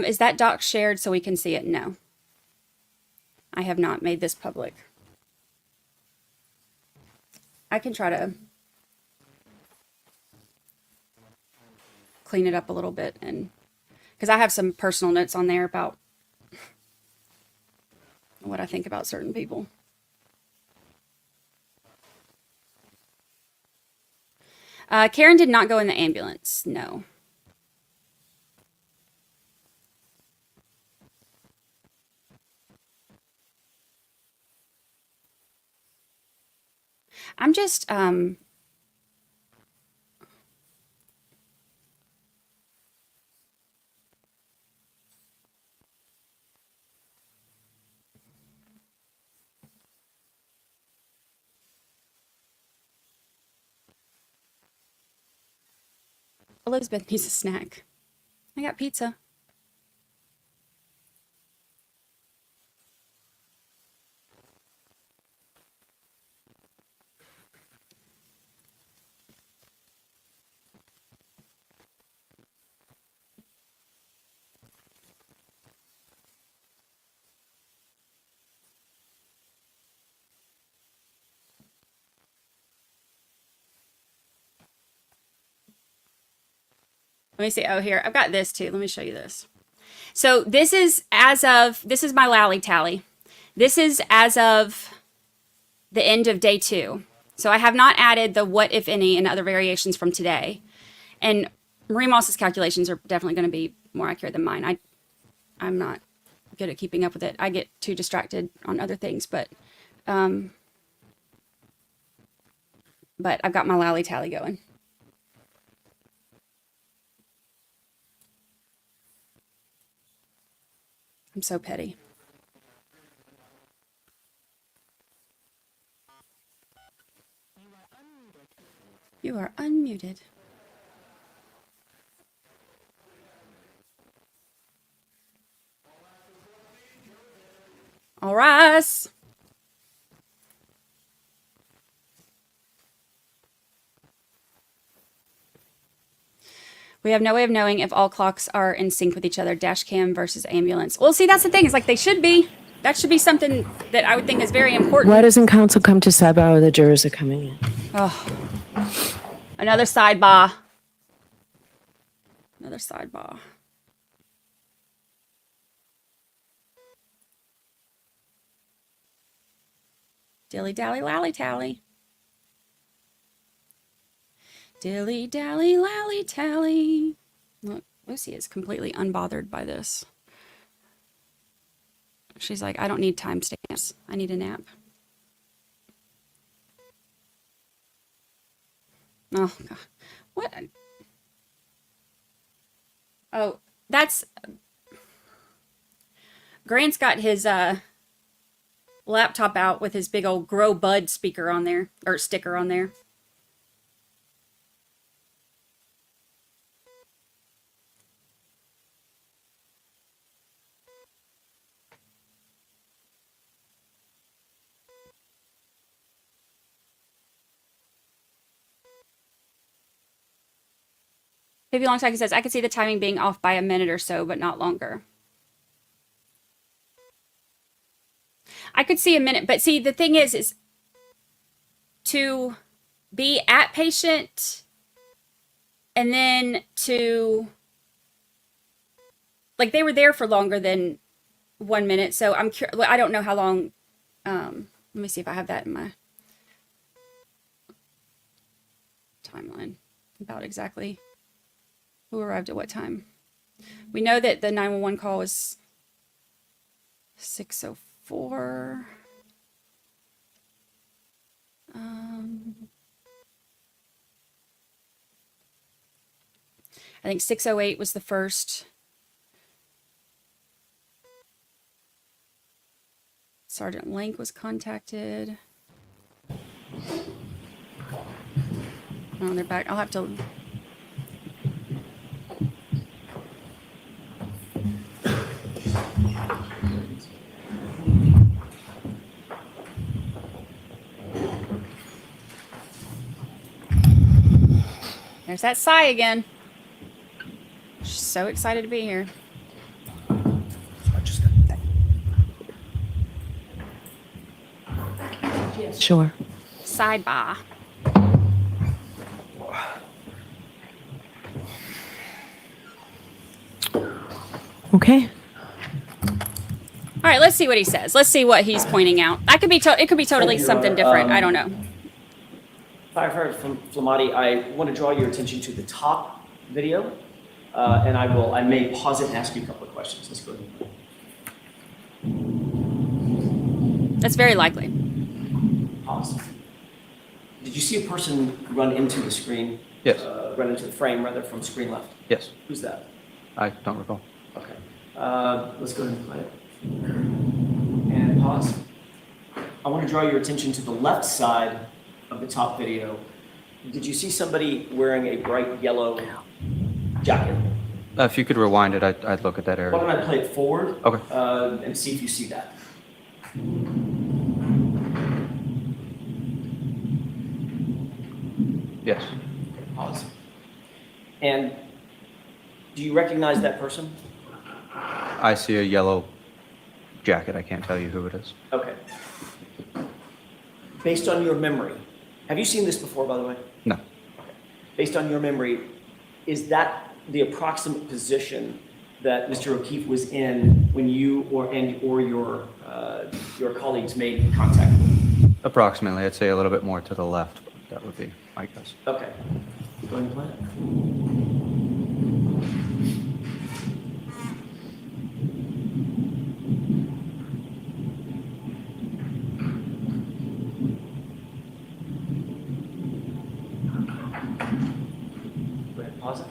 Is that doc shared so we can see it? No. I have not made this public. I can try to clean it up a little bit, and because I have some personal notes on there about what I think about certain people. Karen did not go in the ambulance. No. I'm just, Elizabeth needs a snack. I got pizza. Let me see. Oh, here. I've got this too. Let me show you this. So this is my Lally tally. This is as of the end of day 2. So I have not added the what, if any, and other variations from today. And Marie Moss's calculations are definitely going to be more accurate than mine. I'm not good at keeping up with it. I get too distracted on other things, but I've got my Lally tally going. I'm so petty. You are unmuted. All right. We have no way of knowing if all clocks are in sync with each other, dash cam versus ambulance. Well, see, that's the thing. It's like they should be. That should be something that I would think is very important. Why doesn't counsel come to sidebar where the jurors are coming in? Oh, another sidebar. Another sidebar. Dilly dally lally tally. Dilly dally lally tally. Look, Lucy is completely unbothered by this. She's like, I don't need timestamps. I need a nap. Oh, God. What? Oh, that's... Grant's got his laptop out with his big old Grow Bud speaker on there, or sticker on there. Maybe Longtime says, I could see the timing being off by a minute or so, but not longer. I could see a minute, but see, the thing is to be at patient and then to, like, they were there for longer than 1 minute. So I'm curious. I don't know how long. Let me see if I have that in my timeline about exactly who arrived at what time. We know that the 911 call was 6:04. I think 6:08 was the first. Sergeant Lank was contacted. Oh, they're back. I'll have to... There's that sigh again. She's so excited to be here. Sure. Sidebar. Okay. All right, let's see what he says. Let's see what he's pointing out. That could be it could be totally something different. I don't know. Firefighter Flamati, I want to draw your attention to the top video, and I may pause it and ask you a couple of questions. Let's go ahead. That's very likely. Pause. Did you see a person run into the screen? Yes. Run into the frame, rather, from screen left? Yes. Who's that? I don't recall. Okay. Let's go ahead and play it. And pause. I want to draw your attention to the left side of the top video. Did you see somebody wearing a bright yellow jacket? If you could rewind it, I'd look at that area. Why don't I play it forward? Okay. And see if you see that. Yes. Okay, pause. And do you recognize that person? I see a yellow jacket. I can't tell you who it is. Okay. Based on your memory, have you seen this before, by the way? No. Okay. Based on your memory, is that the approximate position that Mr. O'Keefe was in when you or your colleagues made contact with him? Approximately. I'd say a little bit more to the left. But that would be my guess. Okay. Go ahead and play it. Go ahead, pause it.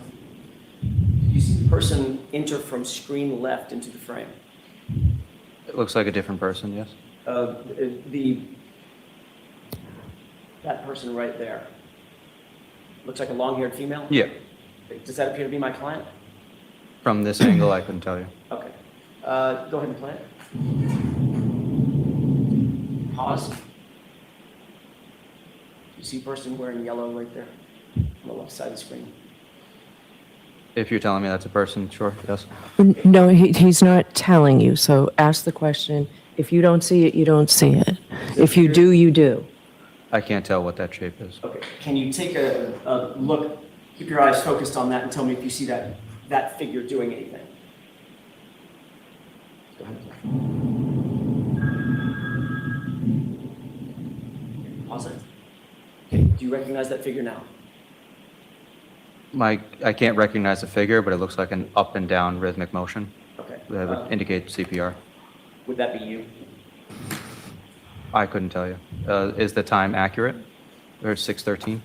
You see the person enter from screen left into the frame. It looks like a different person, yes? That person right there. Looks like a long-haired female? Yeah. Does that appear to be my client? From this angle, I couldn't tell you. Okay. Go ahead and play it. Pause. You see a person wearing yellow right there on the left side of the screen? If you're telling me that's a person, sure, yes. No, he's not telling you. So ask the question. If you don't see it, you don't see it. If you do, you do. I can't tell what that shape is. Okay. Can you take a look, keep your eyes focused on that and tell me if you see that figure doing anything? Go ahead. Pause it. Okay. Do you recognize that figure now? I can't recognize the figure, but it looks like an up and down rhythmic motion. Okay. That would indicate CPR. Would that be you? I couldn't tell you. Is the time accurate? Or 6:13?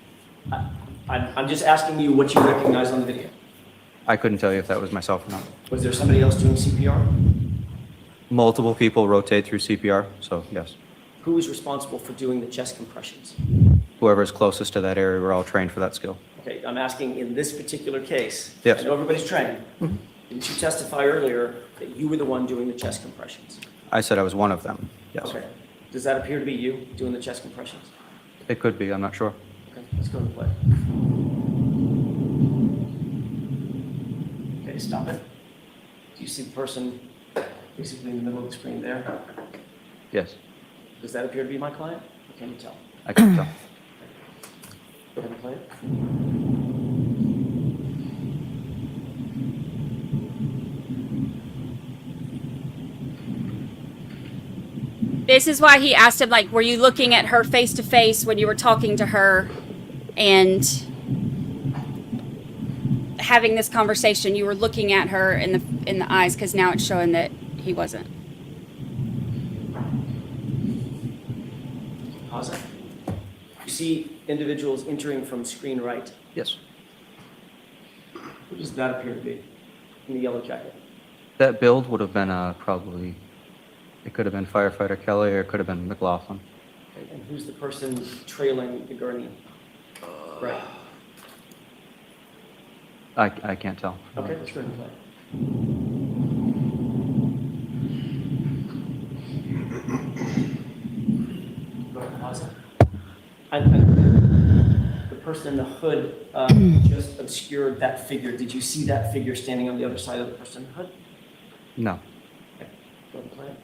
I'm just asking you what you recognize on the video. I couldn't tell you if that was myself or not. Was there somebody else doing CPR? Multiple people rotate through CPR, so yes. Who is responsible for doing the chest compressions? Whoever's closest to that area, we're all trained for that skill. Okay, I'm asking in this particular case. Yes. I know everybody's trained. Didn't you testify earlier that you were the one doing the chest compressions? I said I was one of them, yes. Okay. Does that appear to be you doing the chest compressions? It could be, I'm not sure. Okay, let's go and play. Okay, stop it. Do you see the person basically in the middle of the screen there? Yes, Does that appear to be my client? Or can you tell? I can tell. Go ahead and play it. This is why he asked him, like, were you looking at her face to face when you were talking to her and having this conversation? You were looking at her in the eyes, because now it's showing that he wasn't. Pause it. You see individuals entering from screen right. Yes. Who does that appear to be in the yellow jacket? That build would have been probably, it could have been firefighter Kelly or it could have been McLaughlin. Okay, and who's the person trailing the gurney? Right. I can't tell. Okay, let's go ahead and play. Go ahead and pause it. The person in the hood just obscured that figure. Did you see that figure standing on the other side of the person in the hood? No. Okay, go ahead and play it.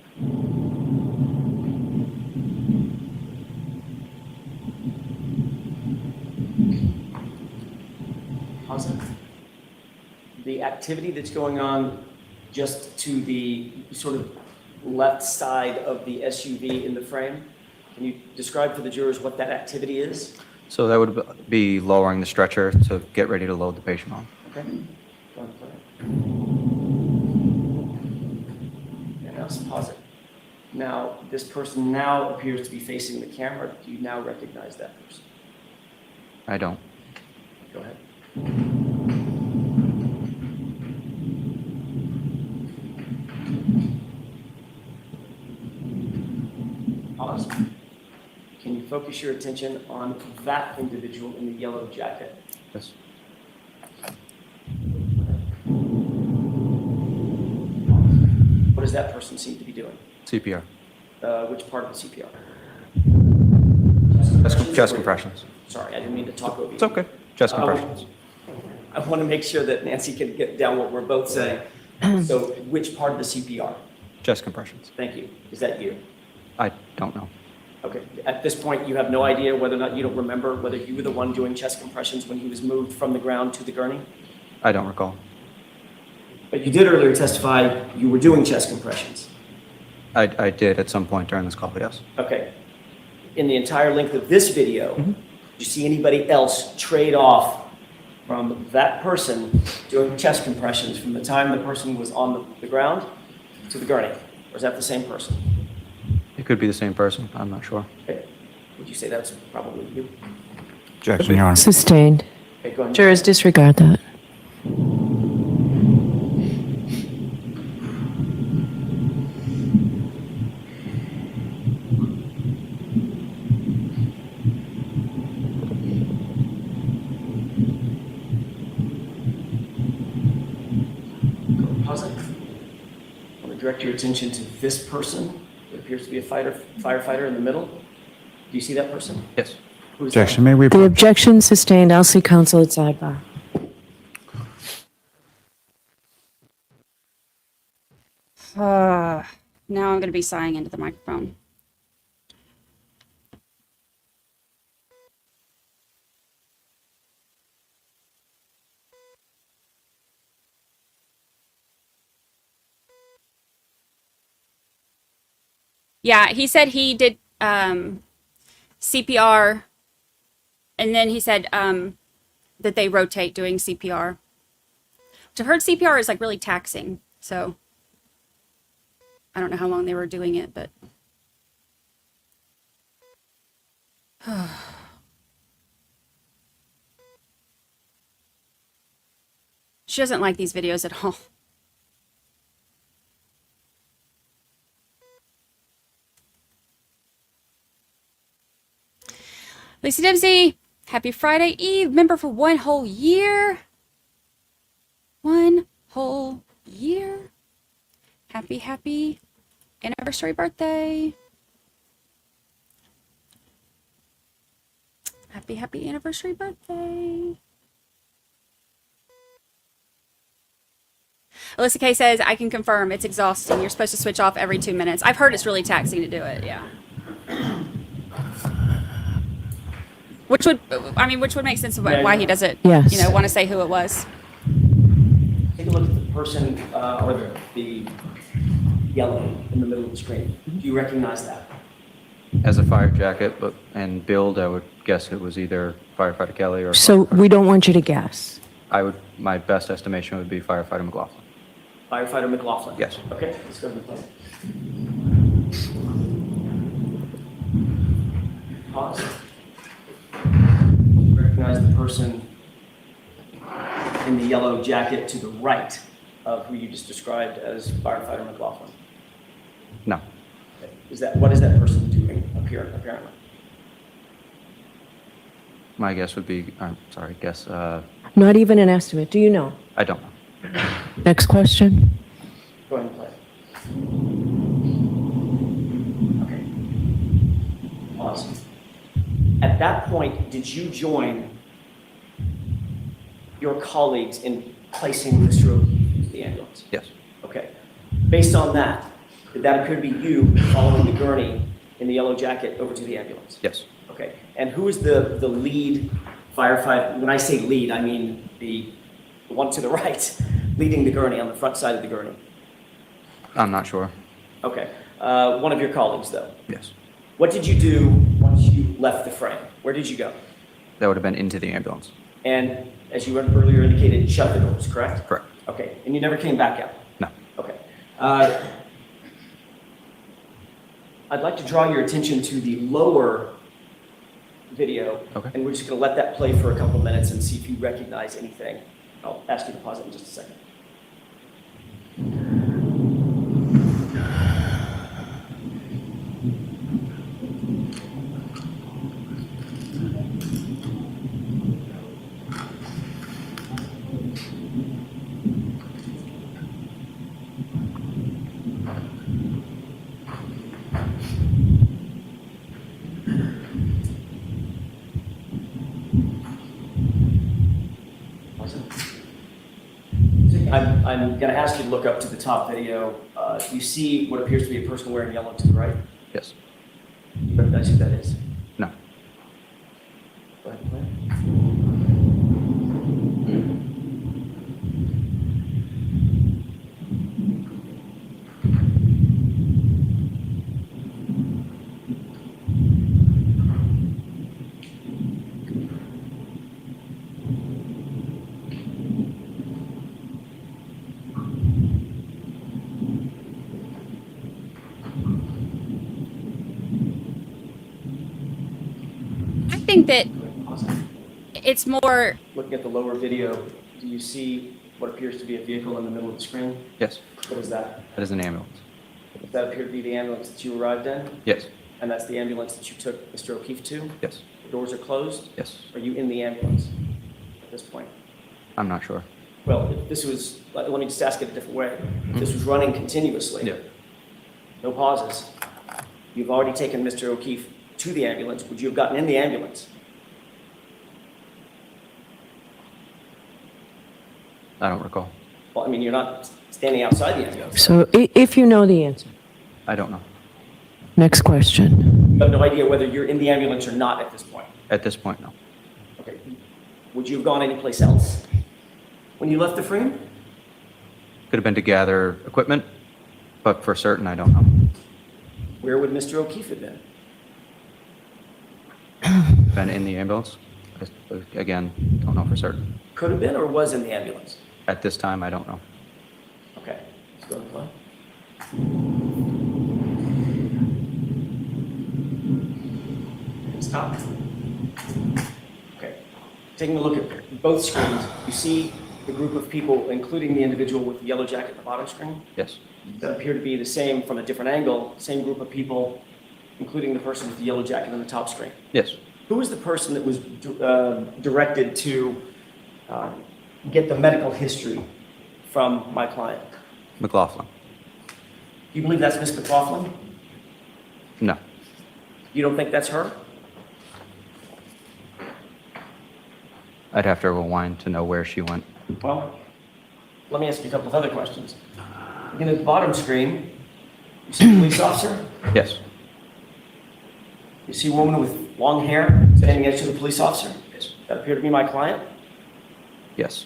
Pause it. The activity that's going on just to the sort of left side of the SUV in the frame, can you describe for the jurors what that activity is? So that would be lowering the stretcher to get ready to load the patient on. Okay. Go ahead and play it. And now pause it. Now, this person now appears to be facing the camera. Do you now recognize that person? I don't. Go ahead. Pause. Can you focus your attention on that individual in the yellow jacket? Yes. What does that person seem to be doing? CPR. Which part of the CPR? Chest compressions. Sorry, I didn't mean to talk over you. It's okay. Chest compressions. I want to make sure that Nancy can get down what we're both saying. So which part of the CPR? Chest compressions. Thank you. Is that you? I don't know. Okay. At this point, you have no idea whether or not you don't remember whether you were the one doing chest compressions when he was moved from the ground to the gurney? I don't recall. But you did earlier testify you were doing chest compressions. I did at some point during this call, yes. Okay. In the entire length of this video, did you see anybody else trade off from that person doing chest compressions from the time the person was on the ground to the gurney? Or is that the same person? It could be the same person. I'm not sure. Okay. Would you say that's probably you? Objection, Your Honor. Sustained. Okay, go ahead. Jurors disregard that. Pause it. I want to direct your attention to this person. It appears to be a firefighter in the middle. Do you see that person? Yes. Who's that? Objection, may we? The objection sustained. I'll see counsel at sidebar. Now I'm going to be sighing into the microphone. Yeah, he said he did CPR, and then he said that they rotate doing CPR. Which I've heard CPR is like really taxing, so I don't know how long they were doing it, but she doesn't like these videos at all. Lucy Dempsey, happy Friday Eve. Member for 1 whole year. 1 whole year. Happy anniversary birthday. Happy anniversary birthday. Alyssa K says, I can confirm it's exhausting. You're supposed to switch off every 2 minutes. I've heard it's really taxing to do it, yeah. Which would make sense of why he doesn't, Yes. want to say who it was. Take a look at the person or the yellow in the middle of the screen. Do you recognize that? As a fire jacket, and build, I would guess it was either Firefighter Kelly or. So we don't want you to guess. My best estimation would be Firefighter McLaughlin. Firefighter McLaughlin? Yes. Okay, let's go to the plan. Pause. Recognize the person in the yellow jacket to the right of who you just described as Firefighter McLaughlin? No. Okay. What is that person doing apparently? My guess would be, Not even an estimate. Do you know? I don't know. Next question. Go ahead and play. Okay. Pause. At that point, did you join your colleagues in placing Mr. O'Keefe into the ambulance? Yes. Okay. Based on that, did that appear to be you following the gurney in the yellow jacket over to the ambulance? Yes. Okay. And who is the lead firefighter? When I say lead, I mean the one to the right, leading the gurney on the front side of the gurney. I'm not sure. Okay. One of your colleagues, though. Yes. What did you do once you left the frame? Where did you go? That would have been into the ambulance. And as you earlier indicated, shut the doors, correct? Correct. Okay. And you never came back out? No. Okay. I'd like to draw your attention to the lower video. Okay. And we're just going to let that play for a couple minutes and see if you recognize anything. I'll ask you to pause it in just a second. I'm going to ask you to look up to the top video. You see what appears to be a person wearing yellow to the right? Yes. You recognize who that is? No. Go ahead and play. I think that it's more. Looking at the lower video, do you see what appears to be a vehicle in the middle of the screen? Yes. What is that? That is an ambulance. Does that appear to be the ambulance that you arrived in? Yes. And that's the ambulance that you took Mr. O'Keefe to? Yes. The doors are closed? Yes. Are you in the ambulance at this point? I'm not sure. Well, if this was, let me just ask it a different way. If this was running continuously, Yeah. no pauses, you've already taken Mr. O'Keefe to the ambulance, would you have gotten in the ambulance? I don't recall. Well, I mean, you're not standing outside the ambulance. So if you know the answer. I don't know. Next question. You have no idea whether you're in the ambulance or not at this point. At this point, no. Okay. Would you have gone anyplace else when you left the frame? Could have been to gather equipment, but for certain, I don't know. Where would Mr. O'Keefe have been? Been in the ambulance? Again, don't know for certain. Could have been or was in the ambulance? At this time, I don't know. Okay, let's go to the play. Stop. Okay, taking a look at both screens, you see the group of people, including the individual with the yellow jacket at the bottom screen, Yes. that appear to be the same from a different angle, same group of people, including the person with the yellow jacket on the top screen. Yes. Who was the person that was directed to get the medical history from my client? McLaughlin? Do you believe that's Miss McLaughlin? No. You don't think that's her? I'd have to rewind to know where she went. Well, let me ask you a couple of other questions. Looking at the bottom screen, you see a police officer? Yes. You see a woman with long hair standing next to the police officer? Yes. That appeared to be my client? Yes.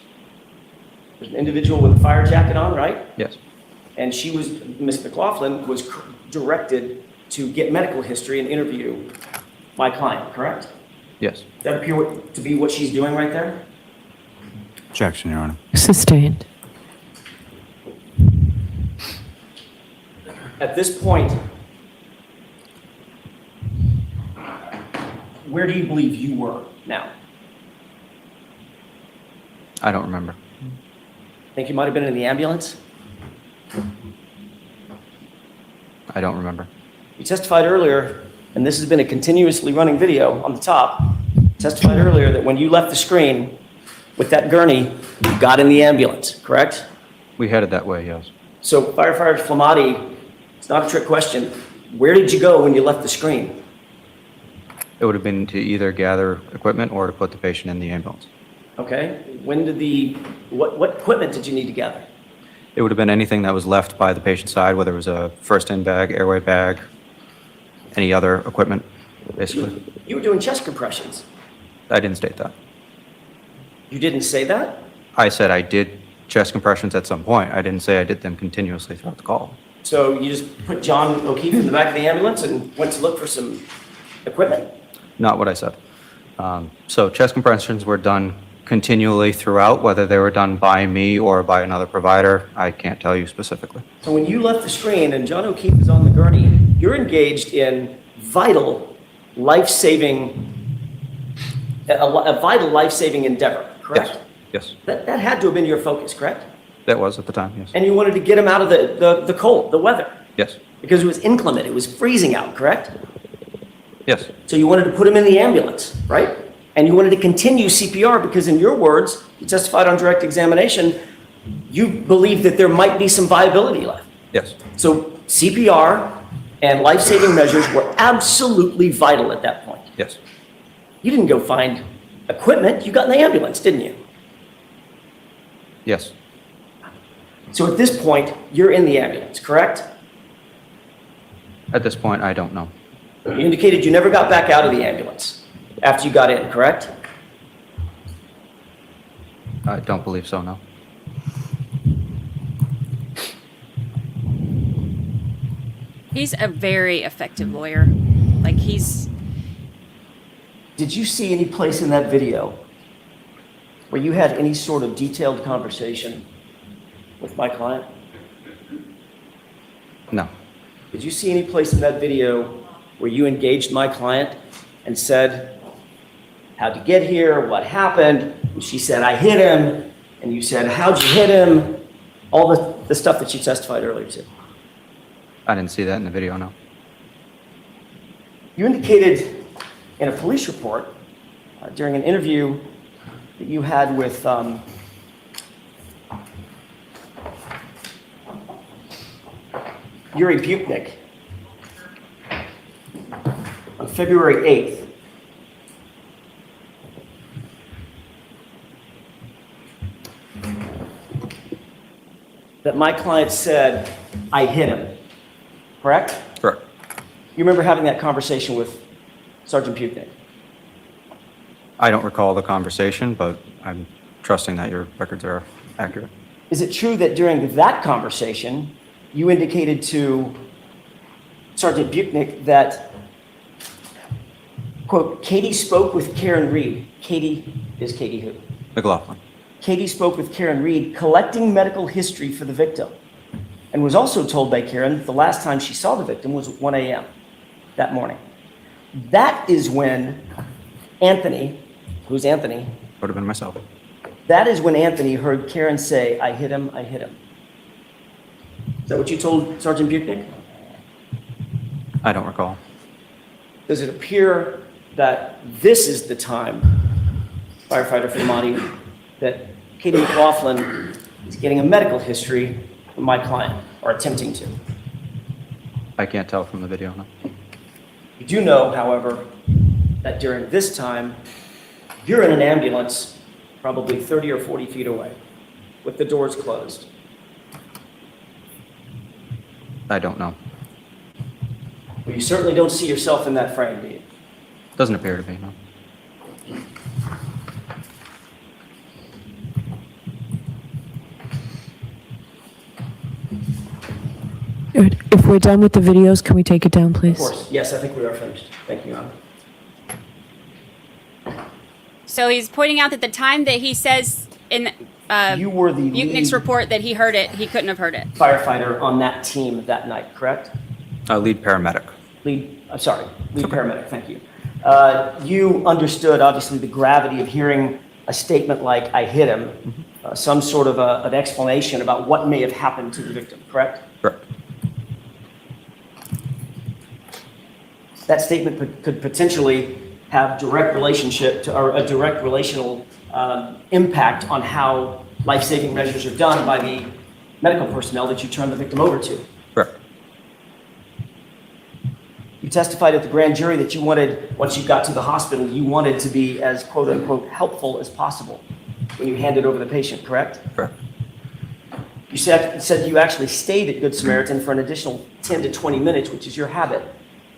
There's an individual with a fire jacket on, right? Yes. And she was, Miss McLaughlin was directed to get medical history and interview my client, correct? Yes. Does that appear to be what she's doing right there? Objection, Your Honor. Sustained. At this point, where do you believe you were now? I don't remember. Think you might have been in the ambulance? I don't remember. You testified earlier, and this has been a continuously running video on the top, testified earlier that when you left the screen with that gurney, you got in the ambulance, correct? We headed that way, yes. So firefighter Flamati, it's not a trick question. Where did you go when you left the screen? It would have been to either gather equipment or to put the patient in the ambulance. Okay, when did what equipment did you need to gather? It would have been anything that was left by the patient's side, whether it was a first-in bag, airway bag, any other equipment, basically. You were doing chest compressions. I didn't state that. You didn't say that? I said I did chest compressions at some point. I didn't say I did them continuously throughout the call. So you just put John O'Keefe in the back of the ambulance and went to look for some equipment? Not what I said. So chest compressions were done continually throughout, whether they were done by me or by another provider, I can't tell you specifically. So when you left the screen and John O'Keefe is on the gurney, you're engaged in vital, life-saving a vital life-saving endeavor, correct? Yes. That had to have been your focus, correct? That was at the time, yes. And you wanted to get him out of the cold, the weather, Yes. because it was inclement, it was freezing out, correct? Yes. So you wanted to put him in the ambulance, right? And you wanted to continue CPR because in your words, you testified on direct examination, you believed that there might be some viability left. Yes. So CPR and life-saving measures were absolutely vital at that point. Yes. You didn't go find equipment, you got in the ambulance, didn't you? Yes. So at this point, you're in the ambulance, correct? At this point, I don't know. You indicated you never got back out of the ambulance after you got in, correct? I don't believe so, no. He's a very effective lawyer. Like he's. Did you see any place in that video where you had any sort of detailed conversation with my client? No. Did you see any place in that video where you engaged my client and said, how'd you get here? What happened? And she said, I hit him. And you said, how'd you hit him? All the stuff that you testified earlier to. I didn't see that in the video, no. You indicated in a police report during an interview that you had with Yuri Butnik on February 8th. That my client said, I hit him, correct? Correct. You remember having that conversation with Sergeant Butnik? I don't recall the conversation, but I'm trusting that your records are accurate. Is it true that during that conversation, you indicated to Sergeant Butnik that, quote, Katie spoke with Karen Reed. Katie is Katie who? McLaughlin. Katie spoke with Karen Reed, collecting medical history for the victim, and was also told by Karen that the last time she saw the victim was 1 a.m. that morning. That is when Anthony, who's Anthony? Would have been myself. That is when Anthony heard Karen say, I hit him, I hit him. Is that what you told Sergeant Butnik? I don't recall. Does it appear that this is the time, firefighter Fumati, that Katie McLaughlin is getting a medical history from my client, or attempting to? I can't tell from the video, no. You do know, however, that during this time, you're in an ambulance probably 30 or 40 feet away with the doors closed. I don't know. Well, you certainly don't see yourself in that frame, do you? Doesn't appear to be, no. If we're done with the videos, can we take it down, please? Of course. Yes, I think we are finished. Thank you, Anna. So he's pointing out that the time that he says in You were the Butnik's lead report that he heard it, he couldn't have heard it. firefighter on that team that night, correct? Lead paramedic. Lead paramedic, thank you. You understood, obviously, the gravity of hearing a statement like, I hit him, some sort of an explanation about what may have happened to the victim, correct? Correct. That statement could potentially have direct relationship to, or a direct relational impact on how life-saving measures are done by the medical personnel that you turn the victim over to. Correct. You testified at the grand jury that you wanted, once you got to the hospital, you wanted to be as quote-unquote helpful as possible when you handed over the patient, correct? Correct. You said you actually stayed at Good Samaritan for an additional 10 to 20 minutes, which is your habit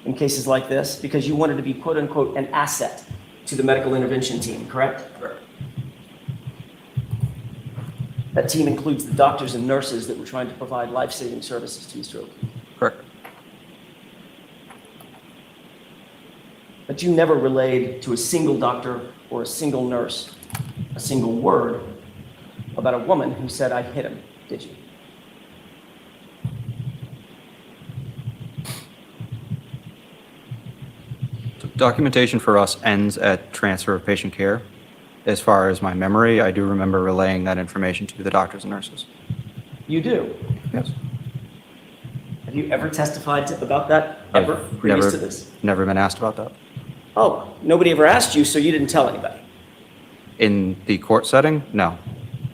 in cases like this, because you wanted to be quote-unquote an asset to the medical intervention team, correct? Correct. That team includes the doctors and nurses that were trying to provide life-saving services to Mr. Oakley. Correct. But you never relayed to a single doctor or a single nurse a single word about a woman who said, I hit him, did you? Documentation for us ends at transfer of patient care. As far as my memory, I do remember relaying that information to the doctors and nurses. You do? Yes. Have you ever testified about that, ever, previous to this? Never been asked about that. Oh, nobody ever asked you, so you didn't tell anybody? In the court setting, no.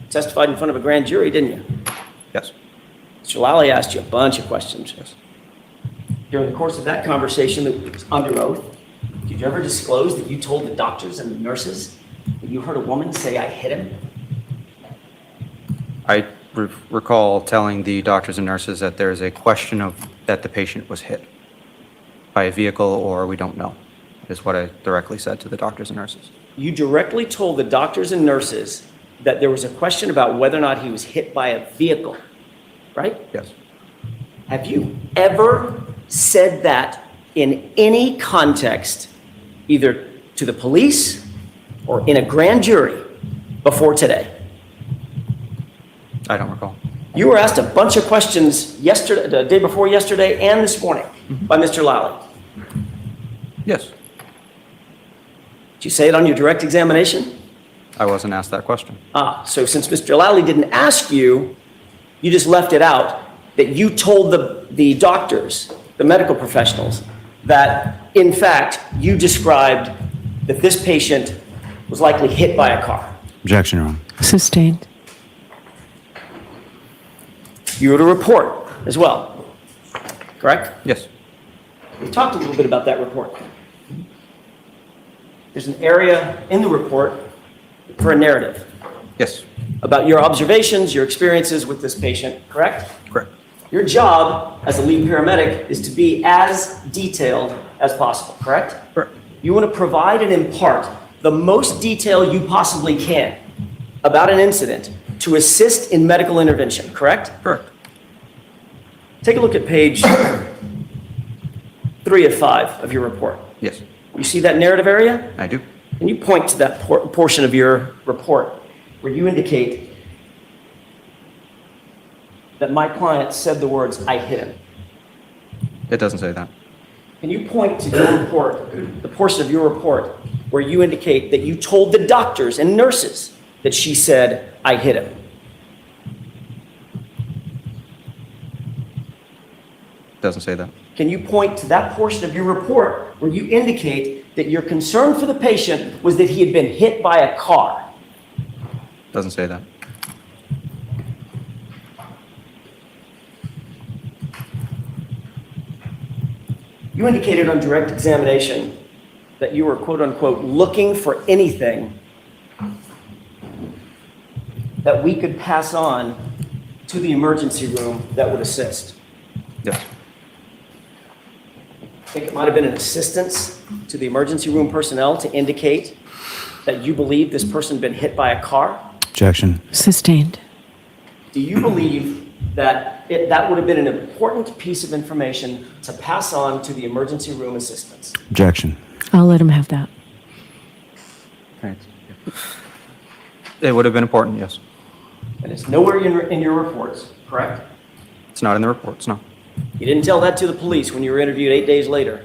Testified in front of a grand jury, didn't you? Yes. Mr. Lally asked you a bunch of questions. Yes. During the course of that conversation that was under oath, did you ever disclose that you told the doctors and the nurses that you heard a woman say, "I hit him"? I recall telling the doctors and nurses that there's a question of that the patient was hit by a vehicle or we don't know, is what I directly said to the doctors and nurses. You directly told the doctors and nurses that there was a question about whether or not he was hit by a vehicle, right? Yes. Have you ever said that in any context, either to the police or in a grand jury before today? I don't recall. You were asked a bunch of questions yesterday, the day before yesterday, and this morning by Mr. Lally. Yes. Did you say it on your direct examination? I wasn't asked that question. So since Mr. Lally didn't ask you, you just left it out, that you told the doctors, the medical professionals, that in fact you described that this patient was likely hit by a car. Objection, Your Honor. Sustained. You wrote a report as well, correct? Yes. We talked a little bit about that report. There's an area in the report for a narrative Yes. about your observations, your experiences with this patient, correct? Correct. Your job as a lead paramedic is to be as detailed as possible, correct? Correct. You want to provide and impart the most detail you possibly can about an incident to assist in medical intervention, correct? Correct. Take a look at page 3 of 5 of your report. Yes. You see that narrative area? I do. Can you point to that portion of your report where you indicate that my client said the words, "I hit him"? It doesn't say that. Can you point to your report, the portion of your report where you indicate that you told the doctors and nurses that she said, "I hit him"? It doesn't say that. Can you point to that portion of your report where you indicate that your concern for the patient was that he had been hit by a car? Doesn't say that. You indicated on direct examination that you were, quote unquote, looking for anything that we could pass on to the emergency room that would assist. Yes. I think it might have been an assistance to the emergency room personnel to indicate that you believe this person had been hit by a car. Objection. Sustained. Do you believe that that would have been an important piece of information to pass on to the emergency room assistants? Objection. I'll let him have that. Thanks. It would have been important, yes. And it's nowhere in your reports, correct? It's not in the reports, no. You didn't tell that to the police when you were interviewed 8 days later.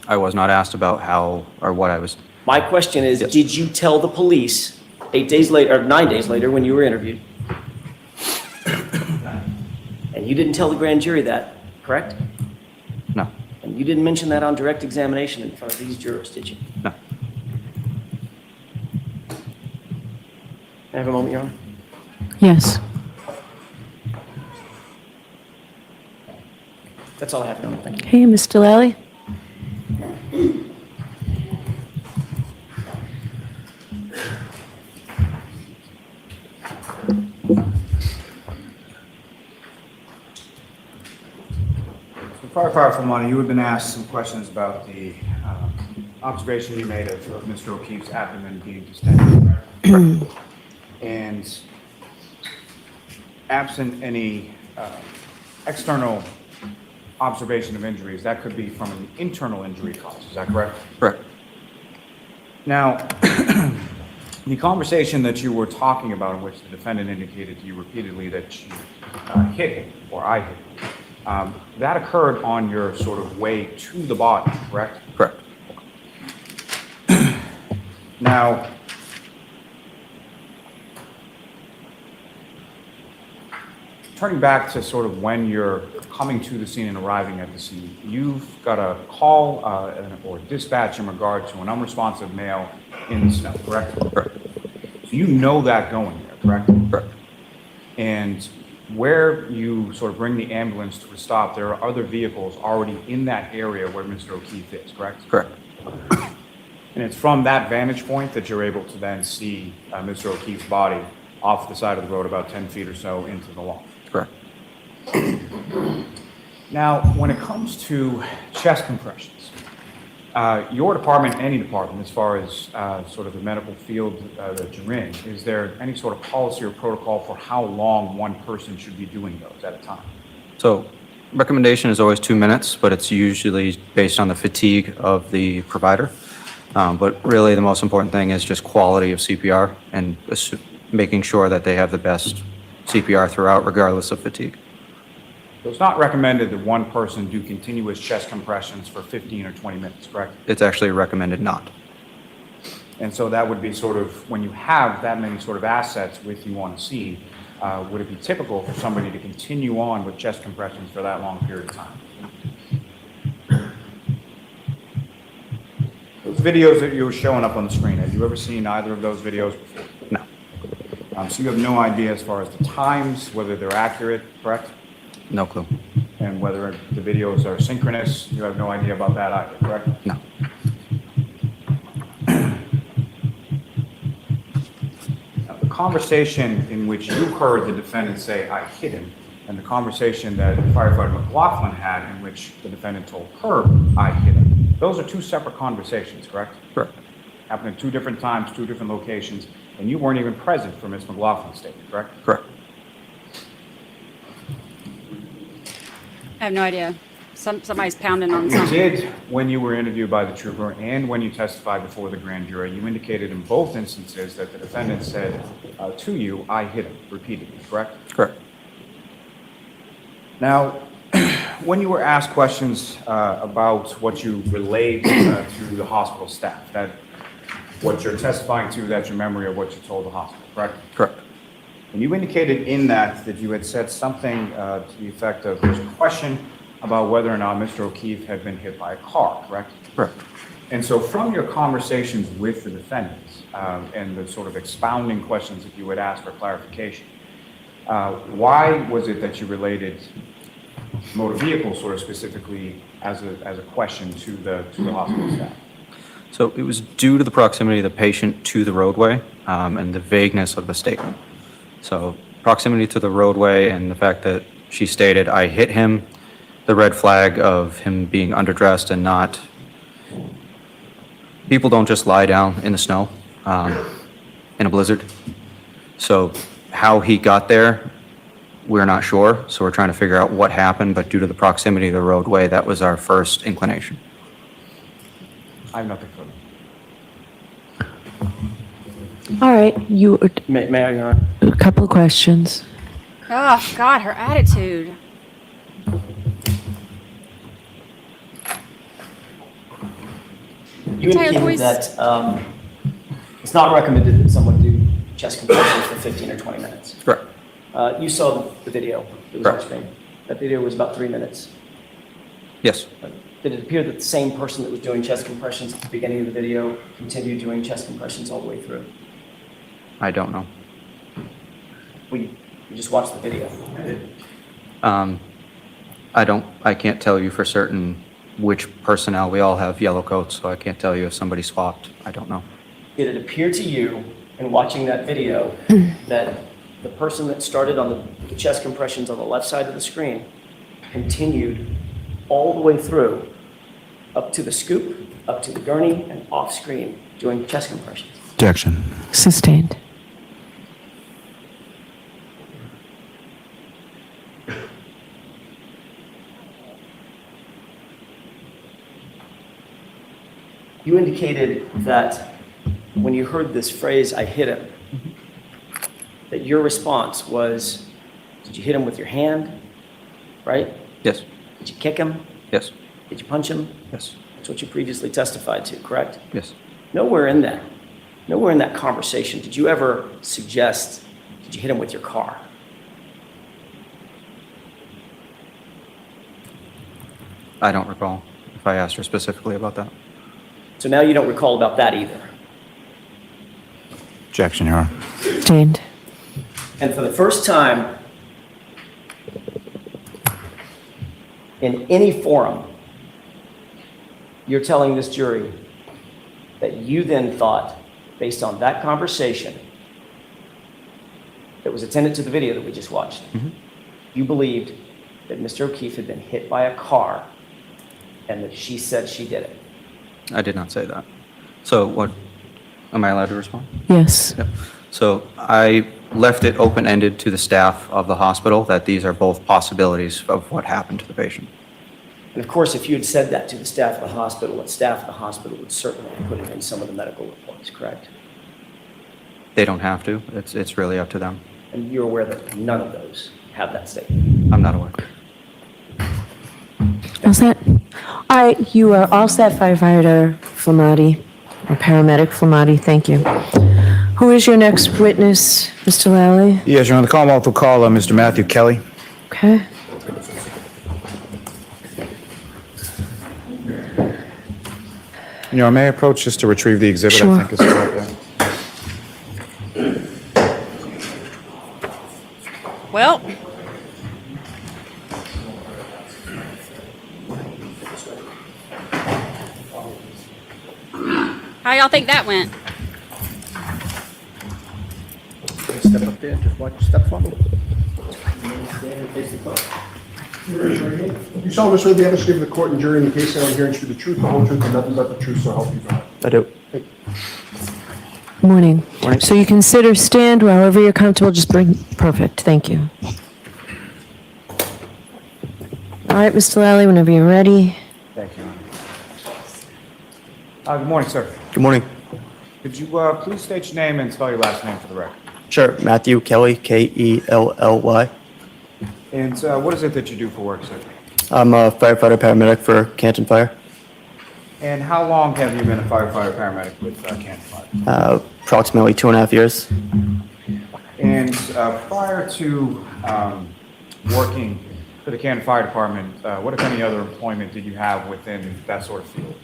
I was not asked about how or what I was. My question is, Yes. did you tell the police 8 days later, or 9 days later when you were interviewed? And you didn't tell the grand jury that, correct? No. And you didn't mention that on direct examination in front of these jurors, did you? No. Can I have a moment, Your Honor? Yes. That's all I have, Your Honor. Thank you. Hey, Mr. Lally. Firefighter Fulmani, you have been asked some questions about the observation you made of Mr. O'Keefe's abdomen being distended. And absent any external observation of injuries, that could be from an internal injury cause. Is that correct? Correct. Now, the conversation that you were talking about in which the defendant indicated to you repeatedly that she hit him, or I hit him, that occurred on your sort of way to the body, correct? Correct. Now, turning back to sort of when you're coming to the scene and arriving at the scene, you've got a call or dispatch in regard to an unresponsive male in the snow, correct? Correct. So you know that going there, correct? Correct. And where you sort of bring the ambulance to a stop, there are other vehicles already in that area where Mr. O'Keefe is, correct? Correct. And it's from that vantage point that you're able to then see Mr. O'Keefe's body off the side of the road about 10 feet or so into the lawn. Correct. Now, when it comes to chest compressions, your department, any department, as far as sort of the medical field that you're in, is there any sort of policy or protocol for how long one person should be doing those at a time? So recommendation is always 2 minutes, but it's usually based on the fatigue of the provider. But really the most important thing is just quality of CPR and making sure that they have the best CPR throughout, regardless of fatigue. So it's not recommended that one person do continuous chest compressions for 15 or 20 minutes, correct? It's actually recommended not. And so that would be sort of, when you have that many sort of assets with you on a scene, would it be typical for somebody to continue on with chest compressions for that long period of time? Those videos that you were showing up on the screen, have you ever seen either of those videos before? No. So you have no idea as far as the times, whether they're accurate, correct? No clue. And whether the videos are synchronous, you have no idea about that either, correct? No. Now, the conversation in which you heard the defendant say, "I hit him," and the conversation that firefighter McLaughlin had in which the defendant told her, "I hit him," those are two separate conversations, correct? Correct. Happened at two different times, two different locations, and you weren't even present for Ms. McLaughlin's statement, correct? Correct. I have no idea. Somebody's pounding on You something. did, when you were interviewed by the trooper and when you testified before the grand jury, you indicated in both instances that the defendant said to you, "I hit him," repeatedly, correct? Correct. Now, when you were asked questions about what you relayed to the hospital staff, that what you're testifying to, that's your memory of what you told the hospital, correct? Correct. And you indicated in that you had said something to the effect of, there's a question about whether or not Mr. O'Keefe had been hit by a car, correct? Correct. And so from your conversations with the defendants and the sort of expounding questions that you would ask for clarification, why was it that you related motor vehicle sort of specifically as a question to the hospital staff? So it was due to the proximity of the patient to the roadway and the vagueness of the statement. So proximity to the roadway and the fact that she stated, "I hit him," the red flag of him being underdressed and not, people don't just lie down in the snow in a blizzard. So how he got there, we're not sure. So we're trying to figure out what happened, but due to the proximity of the roadway, that was our first inclination. I have nothing further. All right, May I, Your Honor? a couple of questions. Oh, God, her attitude. You Taylor, indicated please. that it's not recommended that someone do chest compressions for 15 or 20 minutes. Correct. You saw the video that was on Correct. screen. That video was about 3 minutes. Yes. Did it appear that the same person that was doing chest compressions at the beginning of the video continued doing chest compressions all the way through? I don't know. We just watched the video. I can't tell you for certain which personnel. We all have yellow coats, so I can't tell you if somebody swapped. I don't know. Did it appear to you in watching that video that the person that started on the chest compressions on the left side of the screen continued all the way through, up to the scoop, up to the gurney, and off screen doing chest compressions? Objection. Sustained. You indicated that when you heard this phrase, "I hit him," that your response was, did you hit him with your hand, right? Yes. Did you kick him? Yes. Did you punch him? Yes. That's what you previously testified to, correct? Yes. Nowhere in that nowhere in that conversation did you ever suggest, did you hit him with your car? I don't recall if I asked her specifically about that. So now you don't recall about that either. Objection, Your Honor. Sustained. And for the first time in any forum, you're telling this jury that you then thought, based on that conversation that was attendant to the video that we just watched, you believed that Mr. O'Keefe had been hit by a car and that she said she did it. I did not say that. So what, am I allowed to respond? Yes. Yep. So I left it open-ended to the staff of the hospital that these are both possibilities of what happened to the patient. And of course, if you had said that to the staff of the hospital, the staff of the hospital would certainly have put it in some of the medical reports, correct? They don't have to. It's really up to them. And you're aware that none of those have that statement? I'm not aware. All set? All right, you are all set, firefighter Flamati, or paramedic Flamati, thank you. Who is your next witness, Mr. Lally? Yes, Your Honor. The Commonwealth will call Mr. Matthew Kelly. Okay. Your Honor, may I approach just to retrieve the exhibit? Sure. I think is right there. Well, how y'all think that went? Step up there, just watch, step forward. You solemnly swear the evidence given to the court and jury in the case on hearing should be the truth, the whole truth, and nothing but the truth, so help you God. I do. Morning. So you consider stand however you're comfortable, just bring, perfect, thank you. All right, Mr. Lally, whenever you're ready. Thank you. Good morning, sir. Good morning. Could you please state your name and spell your last name for the record? Sure. Matthew Kelly, Kelly. And what is it that you do for work, sir? I'm a firefighter paramedic for Canton Fire. And how long have you been a firefighter paramedic with Canton Fire? Approximately 2.5 years. And prior to working for the Canton Fire Department, what, if any, other employment did you have within that sort of field?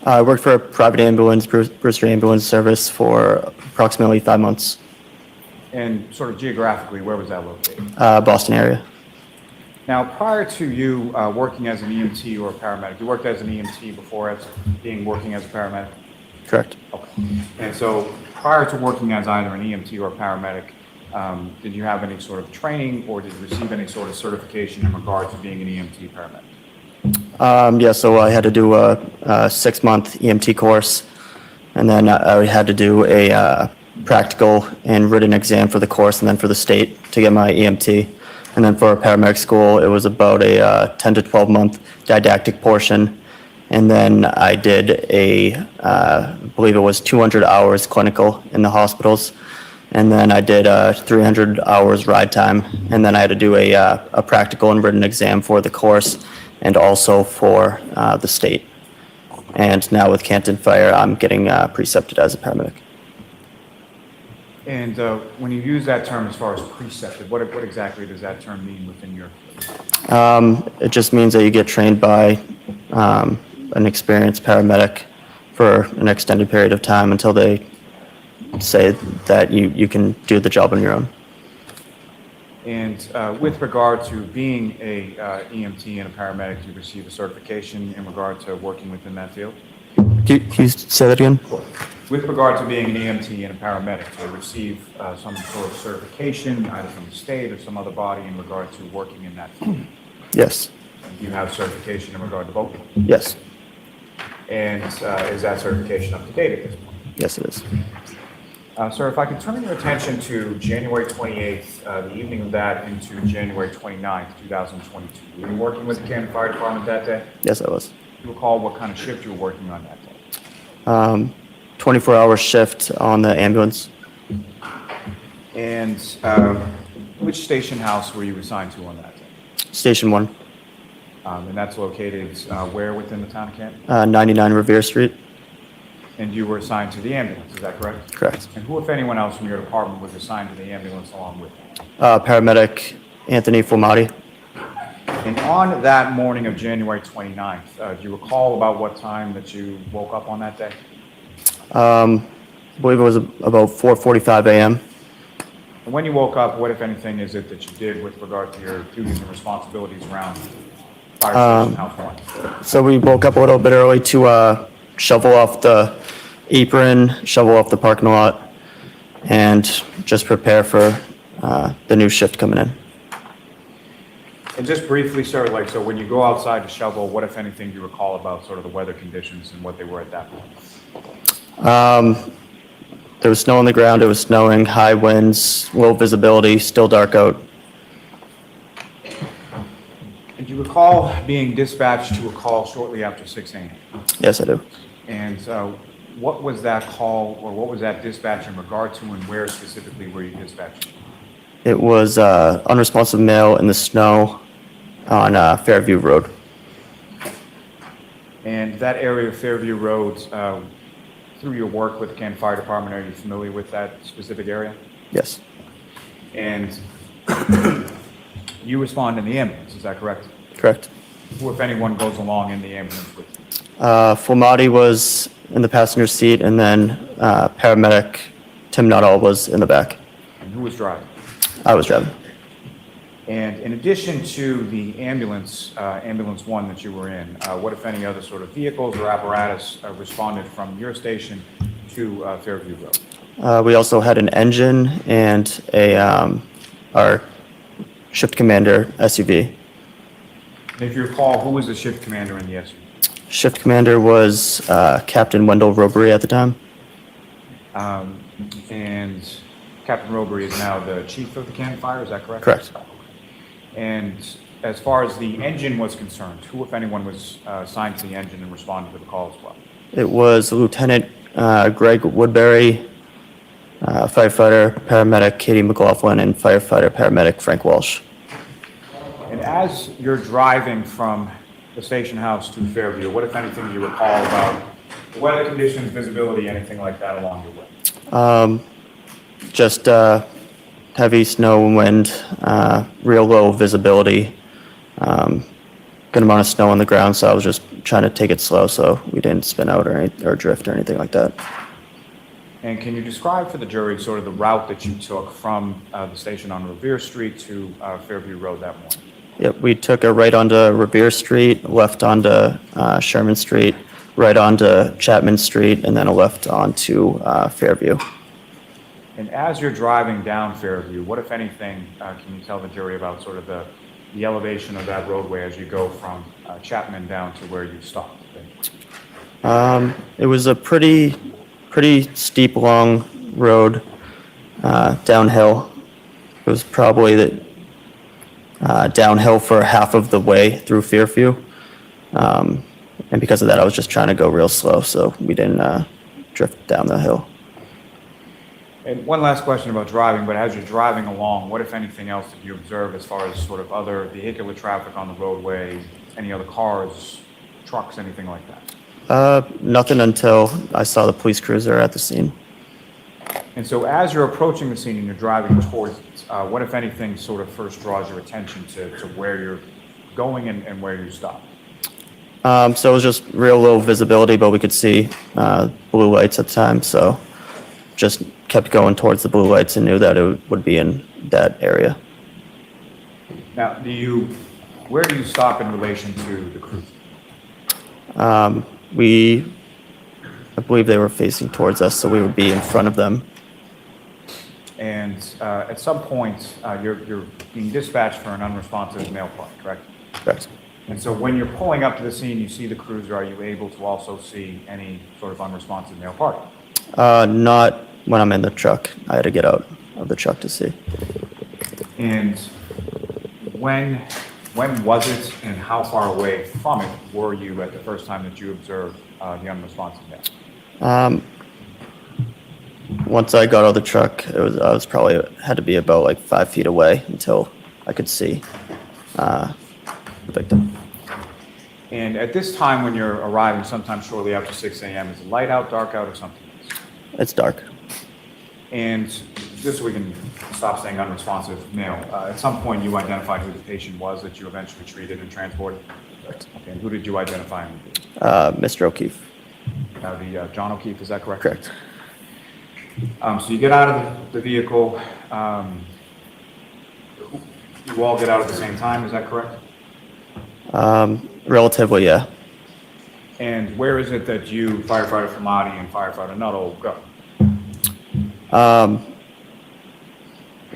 I worked for a private ambulance, Brewster Ambulance Service for approximately 5 months. And sort of geographically, where was that located? Boston area. Now, prior to you working as an EMT or a paramedic, you worked as an EMT before working as a paramedic? Correct. Okay. And so prior to working as either an EMT or a paramedic, did you have any sort of training or did you receive any sort of certification in regard to being an EMT paramedic? Yeah, so I had to do a 6-month EMT course, and then I had to do a practical and written exam for the course and then for the state to get my EMT. And then for paramedic school, it was about a 10 to 12 month didactic portion. And then I did I believe it was 200 hours clinical in the hospitals. And then I did 300 hours ride time. And then I had to do a practical and written exam for the course and also for the state. And now with Canton Fire, I'm getting precepted as a paramedic. And when you use that term as far as precepted, what exactly does that term mean within your field? It just means that you get trained by an experienced paramedic for an extended period of time until they say that you can do the job on your own. And with regard to being a EMT and a paramedic, you receive a certification in regard to working within that field? Can you say that again? With regard to being an EMT and a paramedic, do you receive some sort of certification, either from the state or some other body, in regard to working in that field? Yes. Do you have certification in regard to both? Yes. And is that certification up to date at this point? Yes, it is. Sir, if I could turn your attention to January 28th, the evening of that, into January 29th, 2022. Were you working with the Canton Fire Department that day? Yes, I was. Do you recall what kind of shift you were working on that day? 24-hour shift on the ambulance. And which station house were you assigned to on that day? Station 1. And that's located where within the town of Canton? 99 Revere Street. And you were assigned to the ambulance, is that correct? Correct. And who, if anyone else from your department, was assigned to the ambulance along with you? Paramedic Anthony Fulmati. And on that morning of January 29th, do you recall about what time that you woke up on that day? I believe it was about 4:45 a.m. And when you woke up, what, if anything, is it that you did with regard to your duties and responsibilities around Fire Station House 1? So we woke up a little bit early to shovel off the apron, shovel off the parking lot, and just prepare for the new shift coming in. And just briefly, sir, like, so when you go outside to shovel, what, if anything, do you recall about sort of the weather conditions and what they were at that point? There was snow on the ground, it was snowing, high winds, low visibility, still dark out. And do you recall being dispatched to a call shortly after 6 a.m.? Yes, I do. And what was that call, or what was that dispatch in regard to, and where specifically were you dispatched? It was unresponsive male in the snow on Fairview Road. And that area of Fairview Road, through your work with the Canton Fire Department, are you familiar with that specific area? Yes. And you respond in the ambulance, is that correct? Correct. Who, if anyone, goes along in the ambulance with you? Fulmati was in the passenger seat, and then paramedic Tim Nuttall was in the back. And who was driving? I was driving. And in addition to the ambulance, ambulance 1 that you were in, what, if any, other sort of vehicles or apparatus responded from your station to Fairview Road? We also had an engine and our shift commander SUV. And if you recall, who was the shift commander in the SUV? Shift commander was Captain Wendell Robery at the time. And Captain Robery is now the chief of the Canton Fire, is that correct? Correct. And as far as the engine was concerned, who, if anyone, was assigned to the engine and responded to the call as well? It was Lieutenant Greg Woodbury, firefighter, paramedic Katie McLaughlin, and firefighter, paramedic Frank Walsh. And as you're driving from the station house to Fairview, what, if anything, do you recall about the weather conditions, visibility, anything like that along your way? Just heavy snow and wind, real low visibility, good amount of snow on the ground, so I was just trying to take it slow so we didn't spin out or drift or anything like that. And can you describe for the jury sort of the route that you took from the station on Revere Street to Fairview Road that morning? Yep, we took a right onto Revere Street, left onto Sherman Street, right onto Chapman Street, and then a left onto Fairview. And as you're driving down Fairview, what, if anything, can you tell the jury about sort of the elevation of that roadway as you go from Chapman down to where you stopped? It was a pretty steep, long road downhill. It was probably downhill for half of the way through Fairview. And because of that, I was just trying to go real slow so we didn't drift down the hill. And one last question about driving, but as you're driving along, what, if anything else, did you observe as far as sort of other vehicular traffic on the roadway, any other cars, trucks, anything like that? Nothing until I saw the police cruiser at the scene. And so as you're approaching the scene and you're driving towards it, what, if anything, sort of first draws your attention to where you're going and where you stop? So it was just real low visibility, but we could see blue lights at the time, so just kept going towards the blue lights and knew that it would be in that area. Now, where do you stop in relation to the cruiser? I believe they were facing towards us, so we would be in front of them. And at some point, you're being dispatched for an unresponsive male party, correct? Correct. And so when you're pulling up to the scene, you see the cruiser, are you able to also see any sort of unresponsive male party? Not when I'm in the truck. I had to get out of the truck to see. And when was it and how far away from it were you at the first time that you observed the unresponsive male? Once I got out of the truck, I was probably had to be about like 5 feet away until I could see the victim. And at this time when you're arriving, sometime shortly after 6 a.m., is it light out, dark out, or something else? It's dark. And just so we can stop saying unresponsive male, at some point you identified who the patient was that you eventually treated and transported? Okay, and who did you identify him to be? Mr. O'Keefe. The John O'Keefe, is that correct? Correct. So you get out of the vehicle. You all get out at the same time, is that correct? Relatively, yeah. And where is it that you, firefighter Fermati and firefighter Nuttall, go?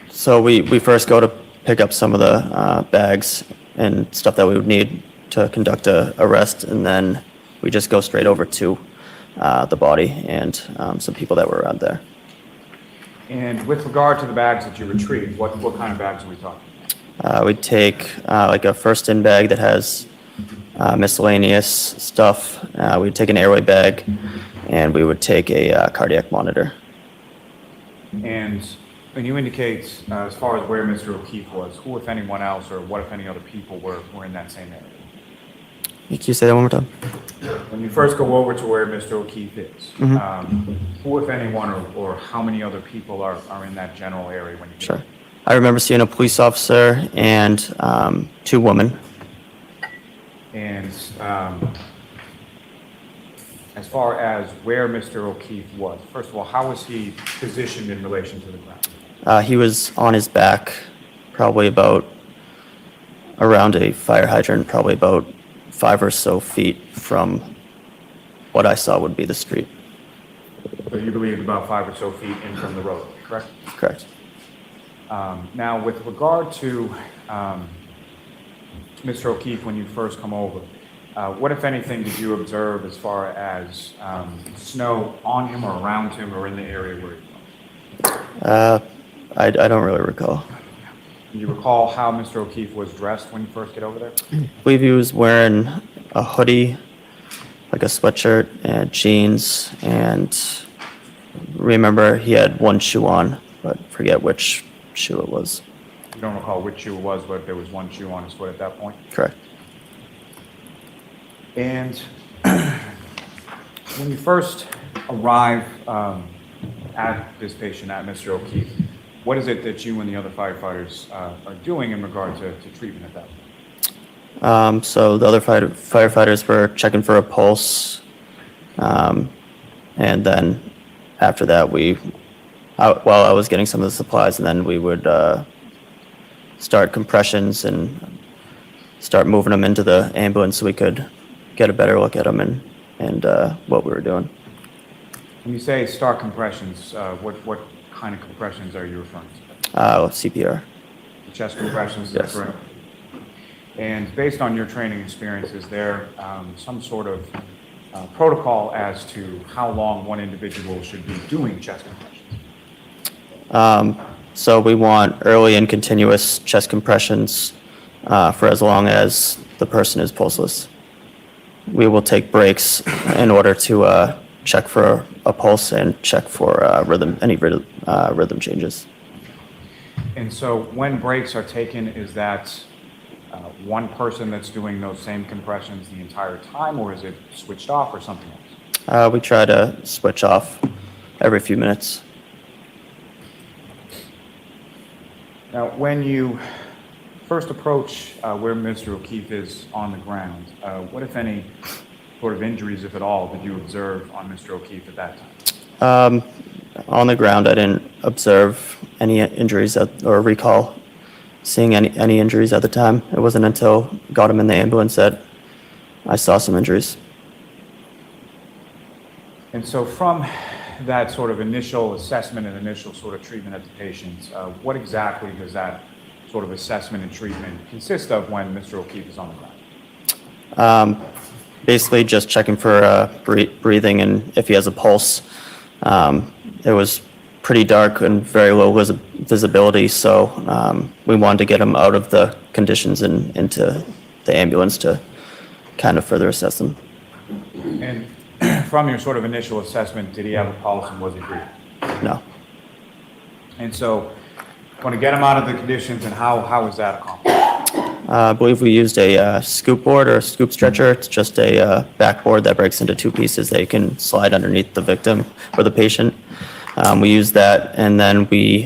So we first go to pick up some of the bags and stuff that we would need to conduct a arrest, and then we just go straight over to the body and some people that were around there. And with regard to the bags that you retrieved, what kind of bags are we talking? We'd take like a first in bag that has miscellaneous stuff. We'd take an airway bag, and we would take a cardiac monitor. And when you indicate as far as where Mr. O'Keefe was, who, if anyone else, or what, if any other people were in that same area? Can you say that one more time? When you first go over to where Mr. O'Keefe is, Mm-hmm. who, if anyone, or how many other people are in that general area when you get Sure. I remember seeing a police officer and 2 women. And as far as where Mr. O'Keefe was, first of all, how was he positioned in relation to the ground? He was on his back, probably about around a fire hydrant, probably about 5 or so feet from what I saw would be the street. So you believe about 5 or so feet in from the road, correct? Correct. Now, with regard to Mr. O'Keefe, when you first come over, what, if anything, did you observe as far as snow on him or around him or in the area where he was? I don't really recall. Do you recall how Mr. O'Keefe was dressed when you first get over there? I believe he was wearing a hoodie, like a sweatshirt, and jeans, and remember he had one shoe on, but forget which shoe it was. You don't recall which shoe it was, but there was one shoe on his foot at that point? Correct. And when you first arrive at this patient, at Mr. O'Keefe, what is it that you and the other firefighters are doing in regard to treatment at that point? So the other firefighters were checking for a pulse, and then after that while I was getting some of the supplies, and then we would start compressions and start moving them into the ambulance so we could get a better look at them and what we were doing. When you say start compressions, what kind of compressions are you referring to? CPR. Chest compressions, is Yes. that correct? And based on your training experience, is there some sort of protocol as to how long one individual should be doing chest compressions? So we want early and continuous chest compressions for as long as the person is pulseless. We will take breaks in order to check for a pulse and check for any rhythm changes. And so when breaks are taken, is that one person that's doing those same compressions the entire time, or is it switched off or something else? We try to switch off every few minutes. Now, when you first approach where Mr. O'Keefe is on the ground, what, if any, sort of injuries, if at all, did you observe on Mr. O'Keefe at that time? On the ground, I didn't observe any injuries or recall seeing any injuries at the time. It wasn't until got him in the ambulance that I saw some injuries. And so from that sort of initial assessment and initial sort of treatment of the patients, what exactly does that sort of assessment and treatment consist of when Mr. O'Keefe is on the ground? Basically just checking for breathing and if he has a pulse. It was pretty dark and very low visibility, so we wanted to get him out of the conditions and into the ambulance to kind of further assess him. And from your sort of initial assessment, did he have a pulse and was he breathing? No. And so, want to get him out of the conditions, and how is that accomplished? I believe we used a scoop board or a scoop stretcher. It's just a backboard that breaks into two pieces that you can slide underneath the victim or the patient. We used that, and then we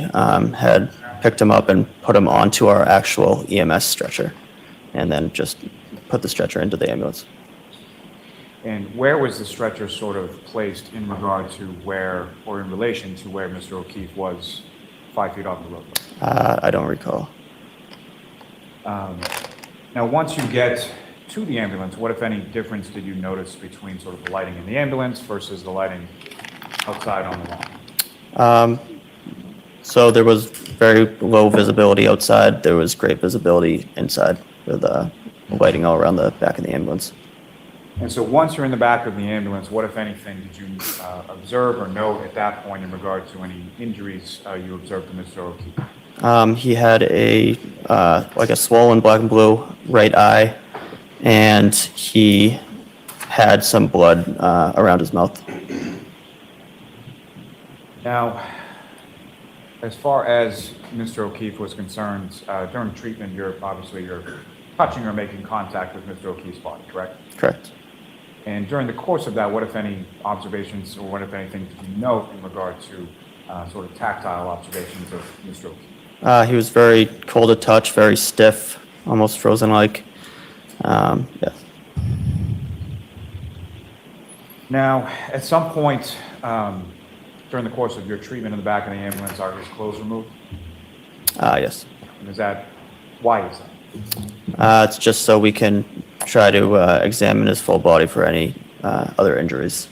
had picked him up and put him onto our actual EMS stretcher, and then just put the stretcher into the ambulance. And where was the stretcher sort of placed in regard to where, or in relation to where Mr. O'Keefe was 5 feet off the roadway? I don't recall. Now, once you get to the ambulance, what, if any, difference did you notice between sort of the lighting in the ambulance versus the lighting outside on the lawn? So there was very low visibility outside. There was great visibility inside with lighting all around the back of the ambulance. And so once you're in the back of the ambulance, what, if anything, did you observe or note at that point in regard to any injuries you observed to Mr. O'Keefe? He had like a swollen black and blue right eye, and he had some blood around his mouth. Now, as far as Mr. O'Keefe was concerned, during treatment, you're touching or making contact with Mr. O'Keefe's body, correct? Correct. And during the course of that, what, if any, observations or what, if anything, did you note in regard to sort of tactile observations of Mr. O'Keefe? He was very cold to touch, very stiff, almost frozen-like. Yeah. Now, at some point during the course of your treatment in the back of the ambulance, are his clothes removed? Yes. And why is that? It's just so we can try to examine his full body for any other injuries.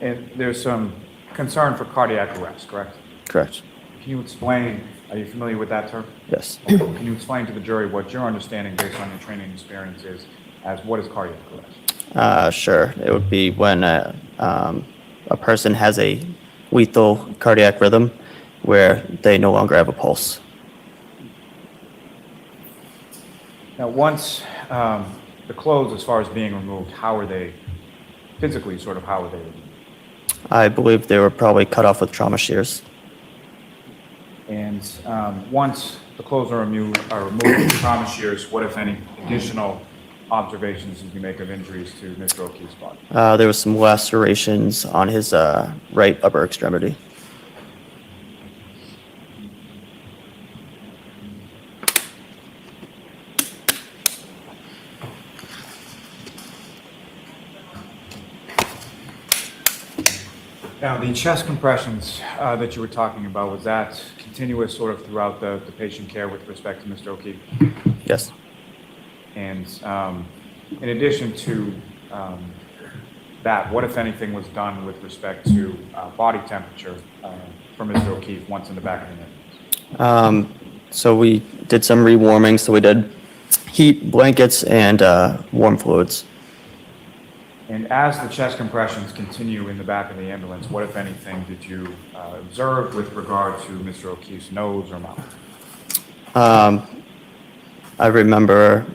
And there's some concern for cardiac arrest, correct? Correct. Can you explain, are you familiar with that term? Yes. Can you explain to the jury what your understanding based on your training experience is as what is cardiac arrest? Sure. It would be when a person has a lethal cardiac rhythm where they no longer have a pulse. Now, once the clothes, as far as being removed, how are they physically, how are they removed? I believe they were probably cut off with trauma shears. And once the clothes are removed with trauma shears, what, if any, additional observations did you make of injuries to Mr. O'Keefe's body? There was some lacerations on his right upper extremity. Now, the chest compressions that you were talking about, was that continuous throughout the patient care with respect to Mr. O'Keefe? Yes. And in addition to that, what, if anything, was done with respect to body temperature for Mr. O'Keefe once in the back of the ambulance? So we did some rewarming. So we did heat blankets and warm fluids. And as the chest compressions continue in the back of the ambulance, what, if anything, did you observe with regard to Mr. O'Keefe's nose or mouth? I remember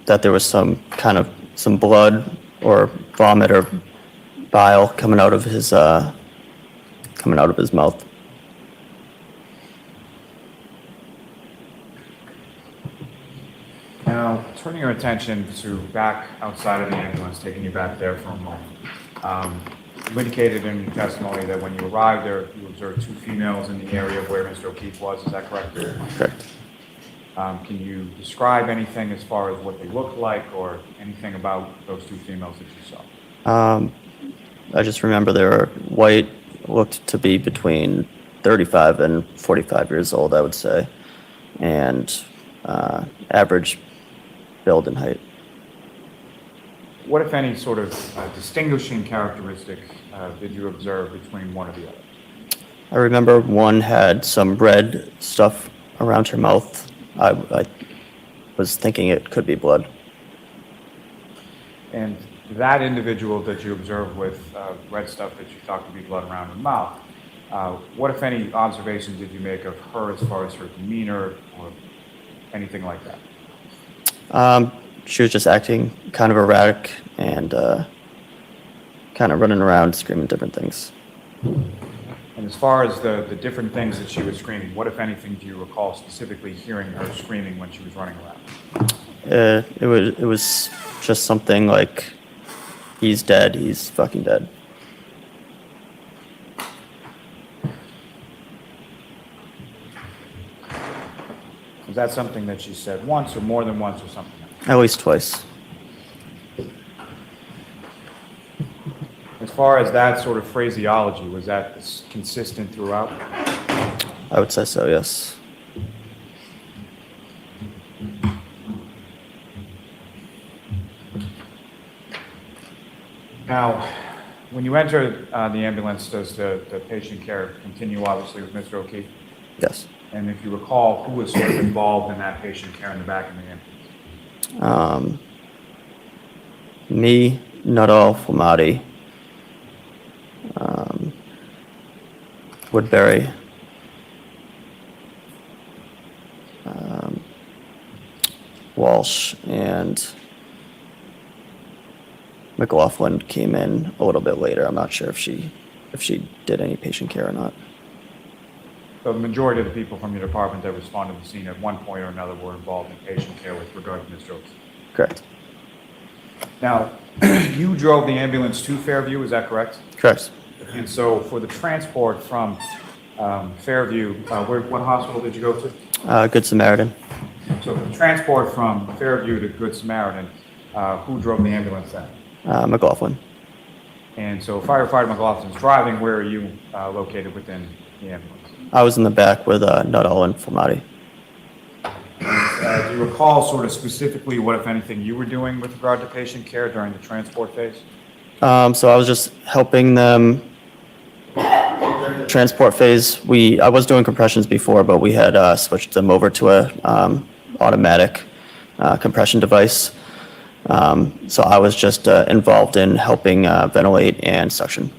that there was some blood or vomit or bile coming out of his mouth. Now, turning your attention to back outside of the ambulance, taking you back there for a moment. You indicated in your testimony that when you arrived there, you observed 2 females in the area where Mr. O'Keefe was. Is that correct? Correct. Can you describe anything as far as what they looked like or anything about those 2 females that you saw? I just remember they were white, looked to be between 35 and 45 years old, I would say, and average build and height. What, if any, sort of distinguishing characteristic did you observe between one or the other? I remember one had some red stuff around her mouth. I was thinking it could be blood. And that individual that you observed with red stuff that you thought could be blood around her mouth, what, if any, observations did you make of her as far as her demeanor or anything like that? She was just acting kind of erratic and kind of running around screaming different things. And as far as the different things that she was screaming, what, if anything, do you recall specifically hearing her screaming when she was running around? It was just something like, he's dead. He's fucking dead. Is that something that she said once or more than once or something else? At least twice. As far as that sort of phraseology, was that consistent throughout? I would say so, yes. Now, when you enter the ambulance, does the patient care continue, obviously, with Mr. O'Keefe? Yes. And if you recall, who was sort of involved in that patient care in the back of the ambulance? Me, Nuttall, Flamati, Woodbury, Walsh, and McLaughlin came in a little bit later. I'm not sure if she did any patient care or not. So the majority of the people from your department that responded to the scene at one point or another were involved in patient care with regard to Mr. O'Keefe? Correct. Now, you drove the ambulance to Fairview, is that correct? Correct. And so for the transport from Fairview, what hospital did you go to? Good Samaritan. So for the transport from Fairview to Good Samaritan, who drove the ambulance then? McLaughlin. And so firefighter McLaughlin's driving, where are you located within the ambulance? I was in the back with Nuttall and Flamati. Do you recall sort of specifically what, if anything, you were doing with regard to patient care during the transport phase? So I was just helping them. Transport phase, I was doing compressions before, but we had switched them over to a automatic compression device. So I was just involved in helping ventilate and suction.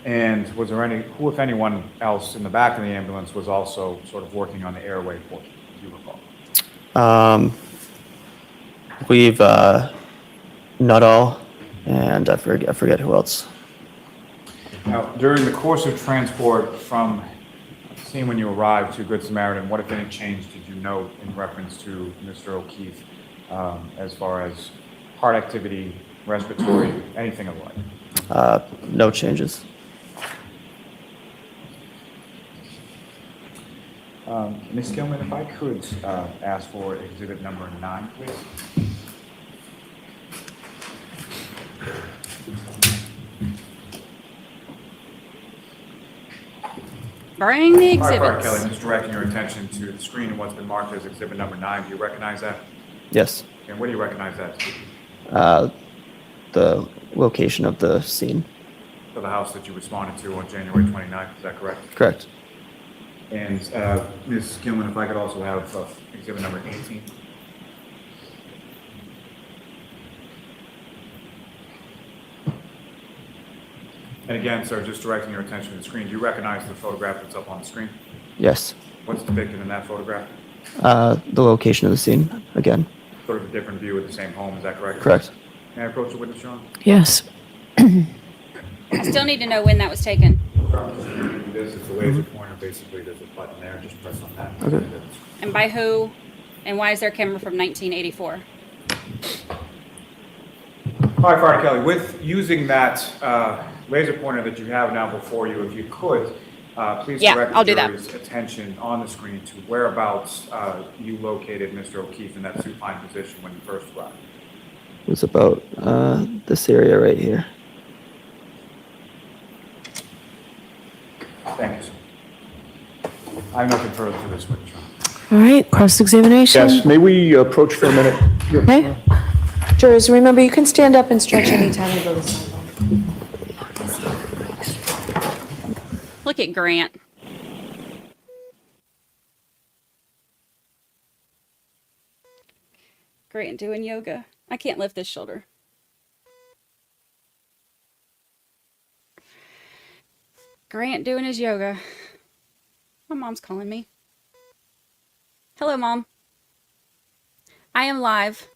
And was there who, if anyone else in the back of the ambulance was also sort of working on the airway portion, do you recall? We've Nuttall, and I forget who else. Now, during the course of transport from the scene when you arrived to Good Samaritan, what, if any, change did you note in reference to Mr. O'Keefe as far as heart activity, respiratory, anything of the like? No changes. Ms. Gilman, if I could ask for exhibit number 9, please. Bring the Firefighter exhibits. Kelly, I'm just directing your attention to the screen and what's been marked as exhibit number 9. Do you recognize that? Yes. And what do you recognize that to? The location of the scene. For the house that you responded to on January 29th, is that correct? Correct. And Ms. Gilman, if I could also have exhibit number 18. And again, sir, just directing your attention to the screen, do you recognize the photograph that's up on the screen? Yes. What's depicted in that photograph? The location of the scene, again. Sort of a different view of the same home, is that correct? Correct. May I approach the witness, John? Yes. I still need to know when that was taken. This is the laser pointer, basically there's a button there, just press on that. Okay. And by who? And why is there a camera from 1984? Firefighter Kelly, with using that laser pointer that you have now before you, if you could, please direct the jury's attention on the screen to whereabouts you located Mr. O'Keefe in that supine position when you first arrived. It was about this area right here. Thank you, sir. I have nothing further to this witness. All right, cross-examination. Yes, may we approach for a minute? Okay. Jurors, remember, you can stand up and stretch anytime you go to sleep. Look at Grant. Grant doing yoga. I can't lift this shoulder. Grant doing his yoga. My mom's calling me. Hello, Mom. I am live.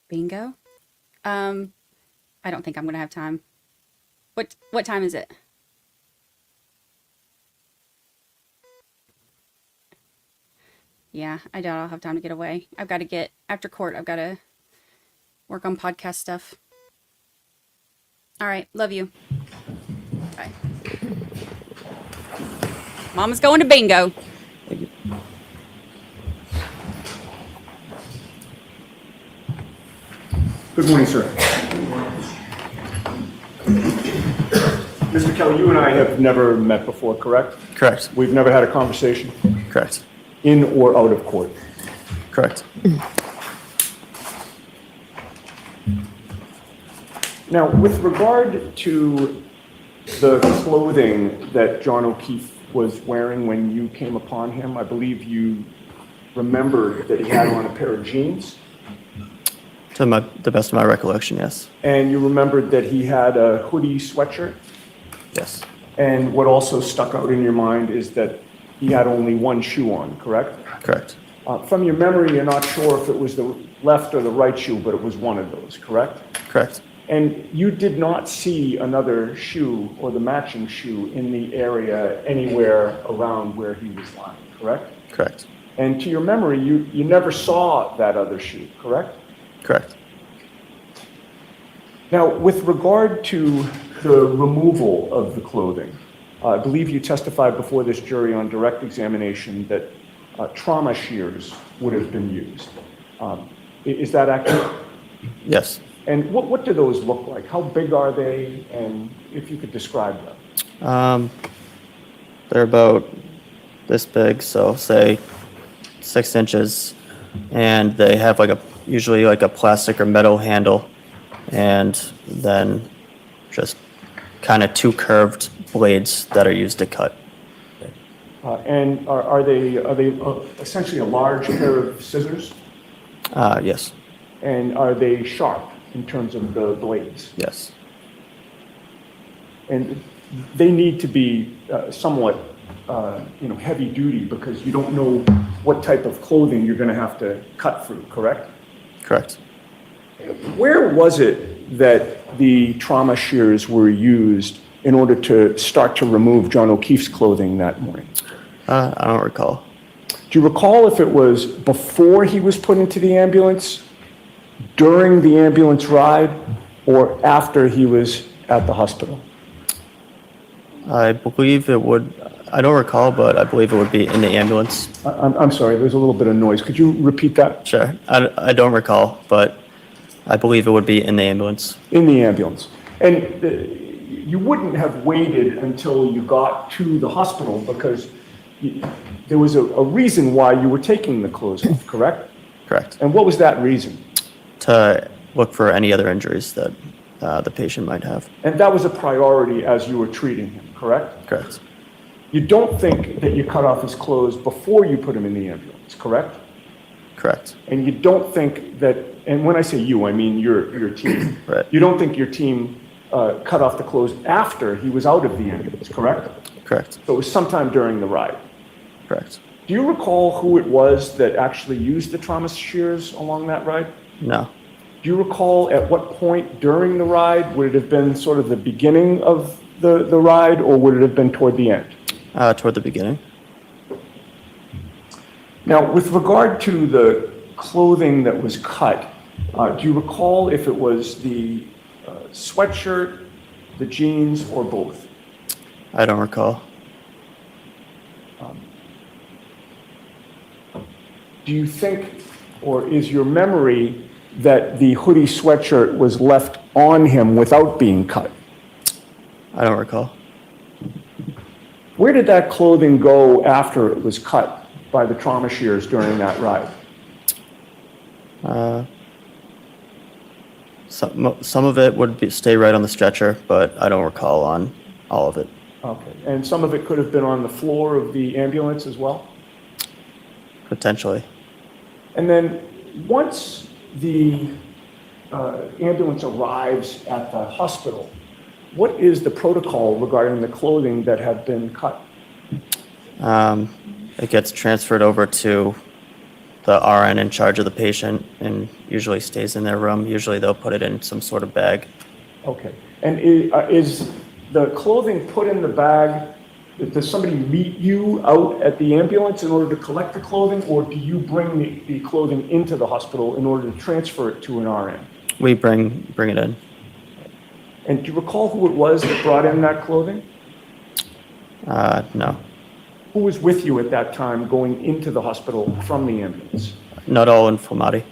Bingo. I don't think I'm going to have time. What time is it? Yeah, I doubt I'll have time to get away. I've got to get, after court, I've got to work on podcast stuff. All right, love you. Bye. Mama's going to bingo. Thank you. Good morning, sir. Mr. Kelly, you and I have never met before, correct? Correct. We've never had a conversation Correct. in or out of court. Correct. Now, with regard to the clothing that John O'Keefe was wearing when you came upon him, I believe you remembered that he had on a pair of jeans. To the best of my recollection, yes. And you remembered that he had a hoodie sweatshirt. Yes. And what also stuck out in your mind is that he had only one shoe on, correct? Correct. From your memory, you're not sure if it was the left or the right shoe, but it was one of those, correct? Correct. And you did not see another shoe or the matching shoe in the area anywhere around where he was lying, correct? Correct. And to your memory, you never saw that other shoe, correct? Correct. Now, with regard to the removal of the clothing, I believe you testified before this jury on direct examination that trauma shears would have been used. Is that accurate? Yes. And what do those look like? How big are they? And if you could describe them. They're about this big, so say 6 inches, and they have usually like a plastic or metal handle, and then just kind of 2 curved blades that are used to cut. And are they essentially a large pair of scissors? Yes. And are they sharp in terms of the blades? Yes. And they need to be somewhat, heavy duty because you don't know what type of clothing you're going to have to cut through, correct? Correct. Where was it that the trauma shears were used in order to start to remove John O'Keefe's clothing that morning? I don't recall. Do you recall if it was before he was put into the ambulance, during the ambulance ride, or after he was at the hospital? I believe it would, I don't recall, but I believe it would be in the ambulance. I'm sorry, there's a little bit of noise. Could you repeat that? Sure. I don't recall, but I believe it would be in the ambulance. In the ambulance. And you wouldn't have waited until you got to the hospital because there was a reason why you were taking the clothes off, correct? Correct. And what was that reason? To look for any other injuries that the patient might have. And that was a priority as you were treating him, correct? Correct. You don't think that you cut off his clothes before you put him in the ambulance, correct? Correct. And you don't think that, and when I say you, I mean your team. Right. You don't think your team cut off the clothes after he was out of the ambulance, correct? Correct. So it was sometime during the ride. Correct. Do you recall who it was that actually used the trauma shears along that ride? No. Do you recall at what point during the ride? Would it have been sort of the beginning of the ride, or would it have been toward the end? Toward the beginning. Now, with regard to the clothing that was cut, do you recall if it was the sweatshirt, the jeans, or both? I don't recall. Do you think, or is your memory that the hoodie sweatshirt was left on him without being cut? I don't recall. Where did that clothing go after it was cut by the trauma shears during that ride? Some of it would stay right on the stretcher, but I don't recall on all of it. Okay, and some of it could have been on the floor of the ambulance as well? Potentially. And then once the ambulance arrives at the hospital, what is the protocol regarding the clothing that had been cut? It gets transferred over to the RN in charge of the patient and usually stays in their room. Usually they'll put it in some sort of bag. Okay. And is the clothing put in the bag, does somebody meet you out at the ambulance in order to collect the clothing, or do you bring the clothing into the hospital in order to transfer it to an RN? We bring it in. And do you recall who it was that brought in that clothing? No. Who was with you at that time going into the hospital from the ambulance? Nuttall and Flamati.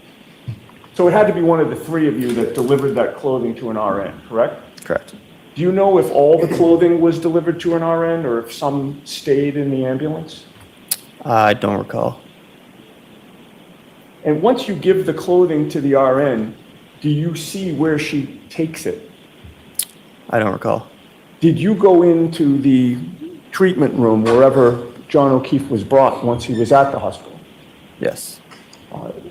So it had to be one of the three of you that delivered that clothing to an RN, correct? Correct. Do you know if all the clothing was delivered to an RN or if some stayed in the ambulance? I don't recall. And once you give the clothing to the RN, do you see where she takes it? I don't recall. Did you go into the treatment room wherever John O'Keefe was brought once he was at the hospital? Yes.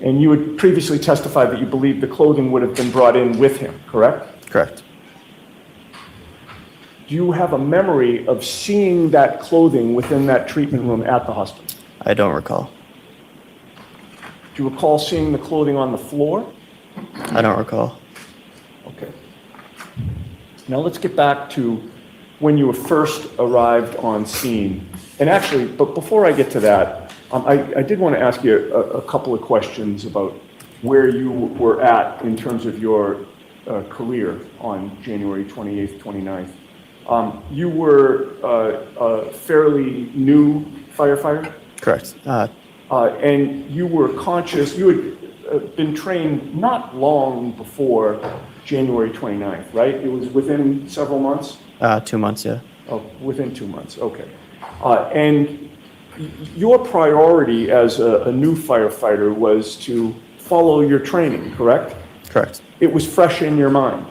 And you had previously testified that you believed the clothing would have been brought in with him, correct? Correct. Do you have a memory of seeing that clothing within that treatment room at the hospital? I don't recall. Do you recall seeing the clothing on the floor? I don't recall. Okay. Now let's get back to when you first arrived on scene. And actually, but before I get to that, I did want to ask you a couple of questions about where you were at in terms of your career on January 28th, 29th. You were a fairly new firefighter? Correct. And you were conscious, you had been trained not long before January 29th, right? It was within several months? 2 months, yeah. Oh, within 2 months, okay. And your priority as a new firefighter was to follow your training, correct? Correct. It was fresh in your mind.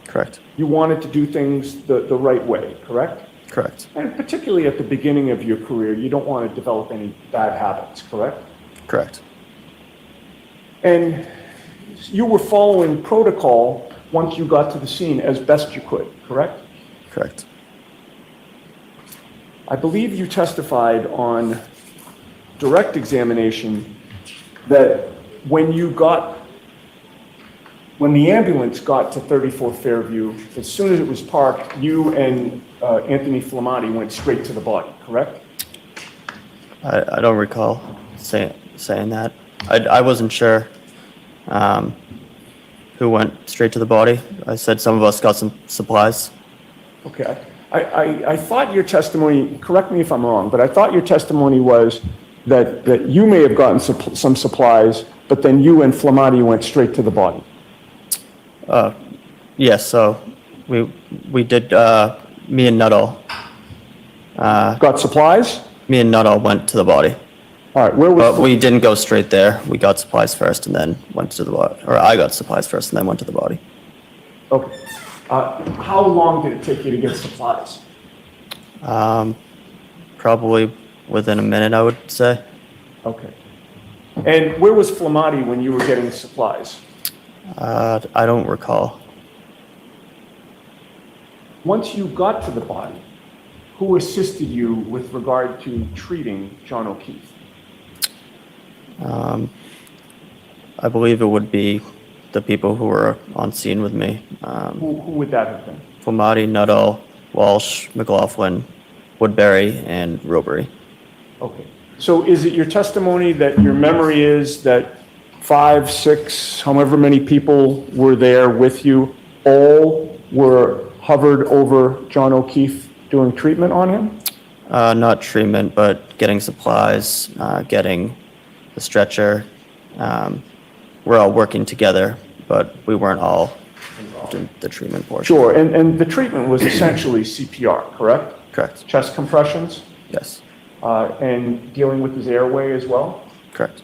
Correct. You wanted to do things the right way, correct? Correct. And particularly at the beginning of your career, you don't want to develop any bad habits, correct? Correct. And you were following protocol once you got to the scene as best you could, correct? Correct. I believe you testified on direct examination that when the ambulance got to 34 Fairview, as soon as it was parked, you and Anthony Flamati went straight to the body, correct? I don't recall saying that. I wasn't sure who went straight to the body. I said some of us got some supplies. Okay. I thought your testimony, correct me if I'm wrong, but I thought your testimony was that you may have gotten some supplies, but then you and Flamati went straight to the body. Yes, so we did, me and Nuttall. Got supplies? Me and Nuttall went to the body. All right, where was... But we didn't go straight there. We got supplies first and then went to the body. Or I got supplies first and then went to the body. Okay. How long did it take you to get supplies? Probably within a minute, I would say. Okay. And where was Flamati when you were getting supplies? I don't recall. Once you got to the body, who assisted you with regard to treating John O'Keefe? I believe it would be the people who were on scene with me. Who would that have been? Flamati, Nuttall, Walsh, McLaughlin, Woodbury, and Robery. Okay. So is it your testimony that your memory is that 5, 6, however many people were there with you, all were hovered over John O'Keefe doing treatment on him? Not treatment, but getting supplies, getting the stretcher. We're all working together, but we weren't all doing the treatment portion. Sure, and the treatment was essentially CPR, correct? Correct. Chest compressions? Yes. And dealing with his airway as well? Correct.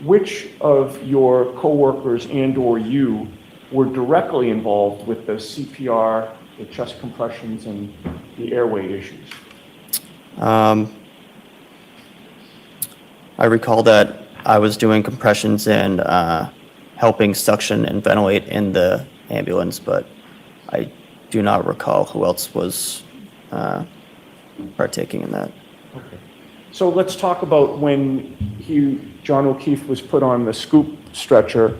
Which of your coworkers and/or you were directly involved with the CPR, the chest compressions, and the airway issues? I recall that I was doing compressions and helping suction and ventilate in the ambulance, but I do not recall who else was partaking in that. Okay. So let's talk about when John O'Keefe was put on the scoop stretcher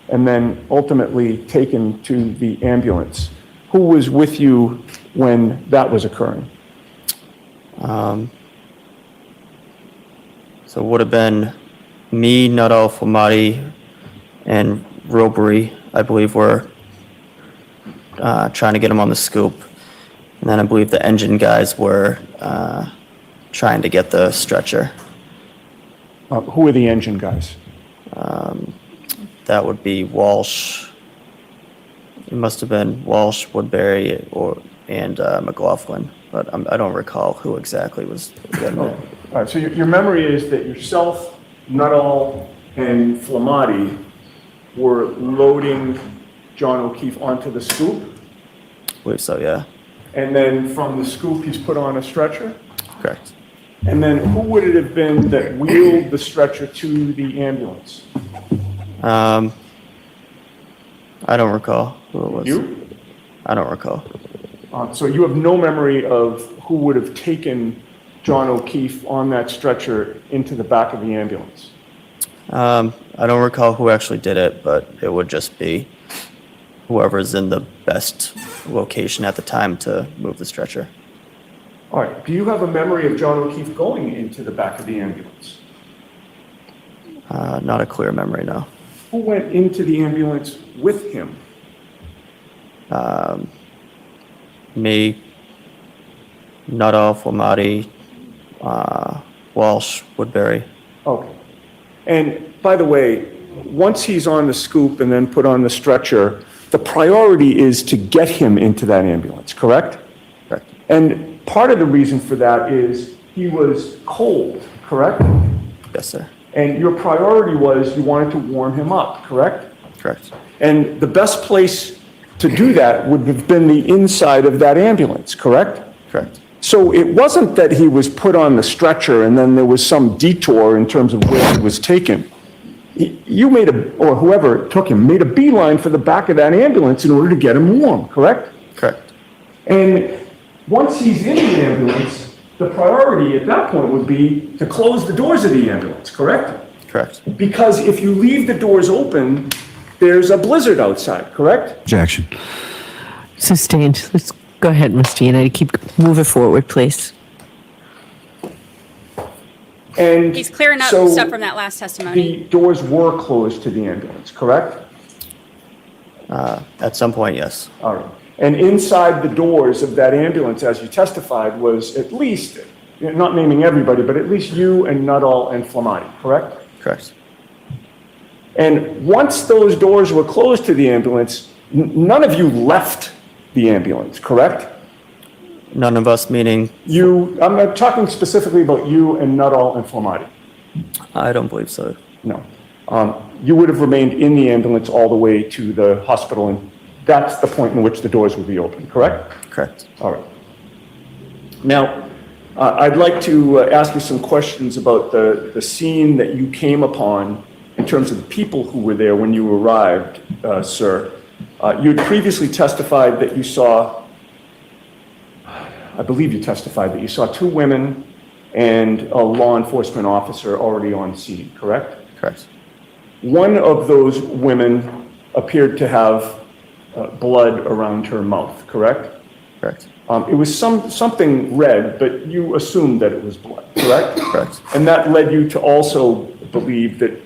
and then ultimately taken to the ambulance. who was with you when that was occurring? So it would have been me, Nuttall, Flamati, and Robery, I believe, were trying to get him on the scoop. And then I believe the engine guys were trying to get the stretcher. Who are the engine guys? That would be Walsh. It must have been Walsh, Woodbury, and McLaughlin, but I don't recall who exactly was getting it. All right, so your memory is that yourself, Nuttall, and Flamati were loading John O'Keefe onto the scoop, I believe so, yeah. and then from the scoop, he's put on a stretcher? Correct. And then who would it have been that wheeled the stretcher to the ambulance? I don't recall who it was. You? I don't recall. So you have no memory of who would have taken John O'Keefe on that stretcher into the back of the ambulance? I don't recall who actually did it, but it would just be whoever's in the best location at the time to move the stretcher. All right, do you have a memory of John O'Keefe going into the back of the ambulance? Not a clear memory, no. Who went into the ambulance with him? Me, Nuttall, Flamati, Walsh, Woodbury. Okay. And by the way, once he's on the scoop and then put on the stretcher, the priority is to get him into that ambulance, correct? Correct. And part of the reason for that is he was cold, correct? Yes, sir. And your priority was you wanted to warm him up, correct? Correct. And the best place to do that would have been the inside of that ambulance, correct? Correct. So it wasn't that he was put on the stretcher and then there was some detour in terms of where he was taken. You made or whoever took him, made a beeline for the back of that ambulance in order to get him warm, correct? Correct. And once he's in the ambulance, the priority at that point would be to close the doors of the ambulance, correct? Correct. Because if you leave the doors open, there's a blizzard outside, correct? Objection. Sustained. Let's go ahead, Ms. Giannetti. Keep moving forward, please. And He's clearing up so stuff from that last testimony. the doors were closed to the ambulance, correct? At some point, yes. All right. And inside the doors of that ambulance, as you testified, was at least, not naming everybody, but at least you and Nuttall and Flamati, correct? Correct. And once those doors were closed to the ambulance, none of you left the ambulance, correct? None of us, meaning? I'm not talking specifically about you and Nuttall and Flamati. I don't believe so. No. You would have remained in the ambulance all the way to the hospital, and that's the point in which the doors would be open, correct? Correct. All right. Now, I'd like to ask you some questions about the scene that you came upon in terms of the people who were there when you arrived, sir. You had previously testified that you saw, I believe you testified that you saw two women and a law enforcement officer already on scene, correct? Correct. One of those women appeared to have blood around her mouth, correct? Correct. It was something red, but you assumed that it was blood, correct? Correct. And that led you to also believe that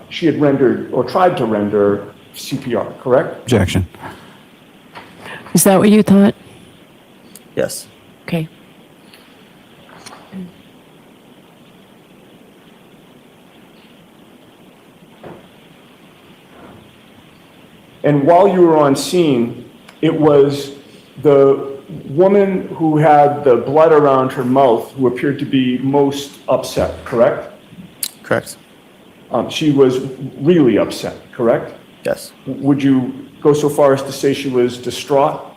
she had rendered or tried to render CPR, correct? Objection. Is that what you thought? Yes. Okay. And while you were on scene, it was the woman who had the blood around her mouth who appeared to be most upset, correct? Correct. She was really upset, correct? Yes. Would you go so far as to say she was distraught,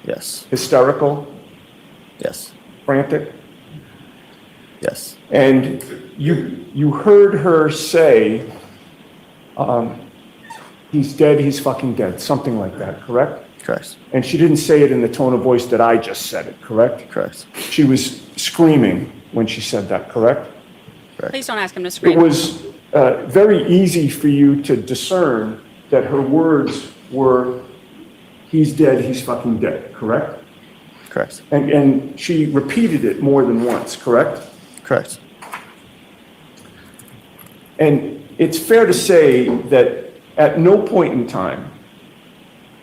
Yes. hysterical, Yes. frantic? Yes. And you heard her say, he's dead, he's fucking dead, something like that, correct? Correct. And she didn't say it in the tone of voice that I just said it, correct? Correct. She was screaming when she said that, correct? Please don't ask him to It scream. was very easy for you to discern that her words were he's dead, he's fucking dead, correct? Correct. And she repeated it more than once, correct? Correct. And it's fair to say that at no point in time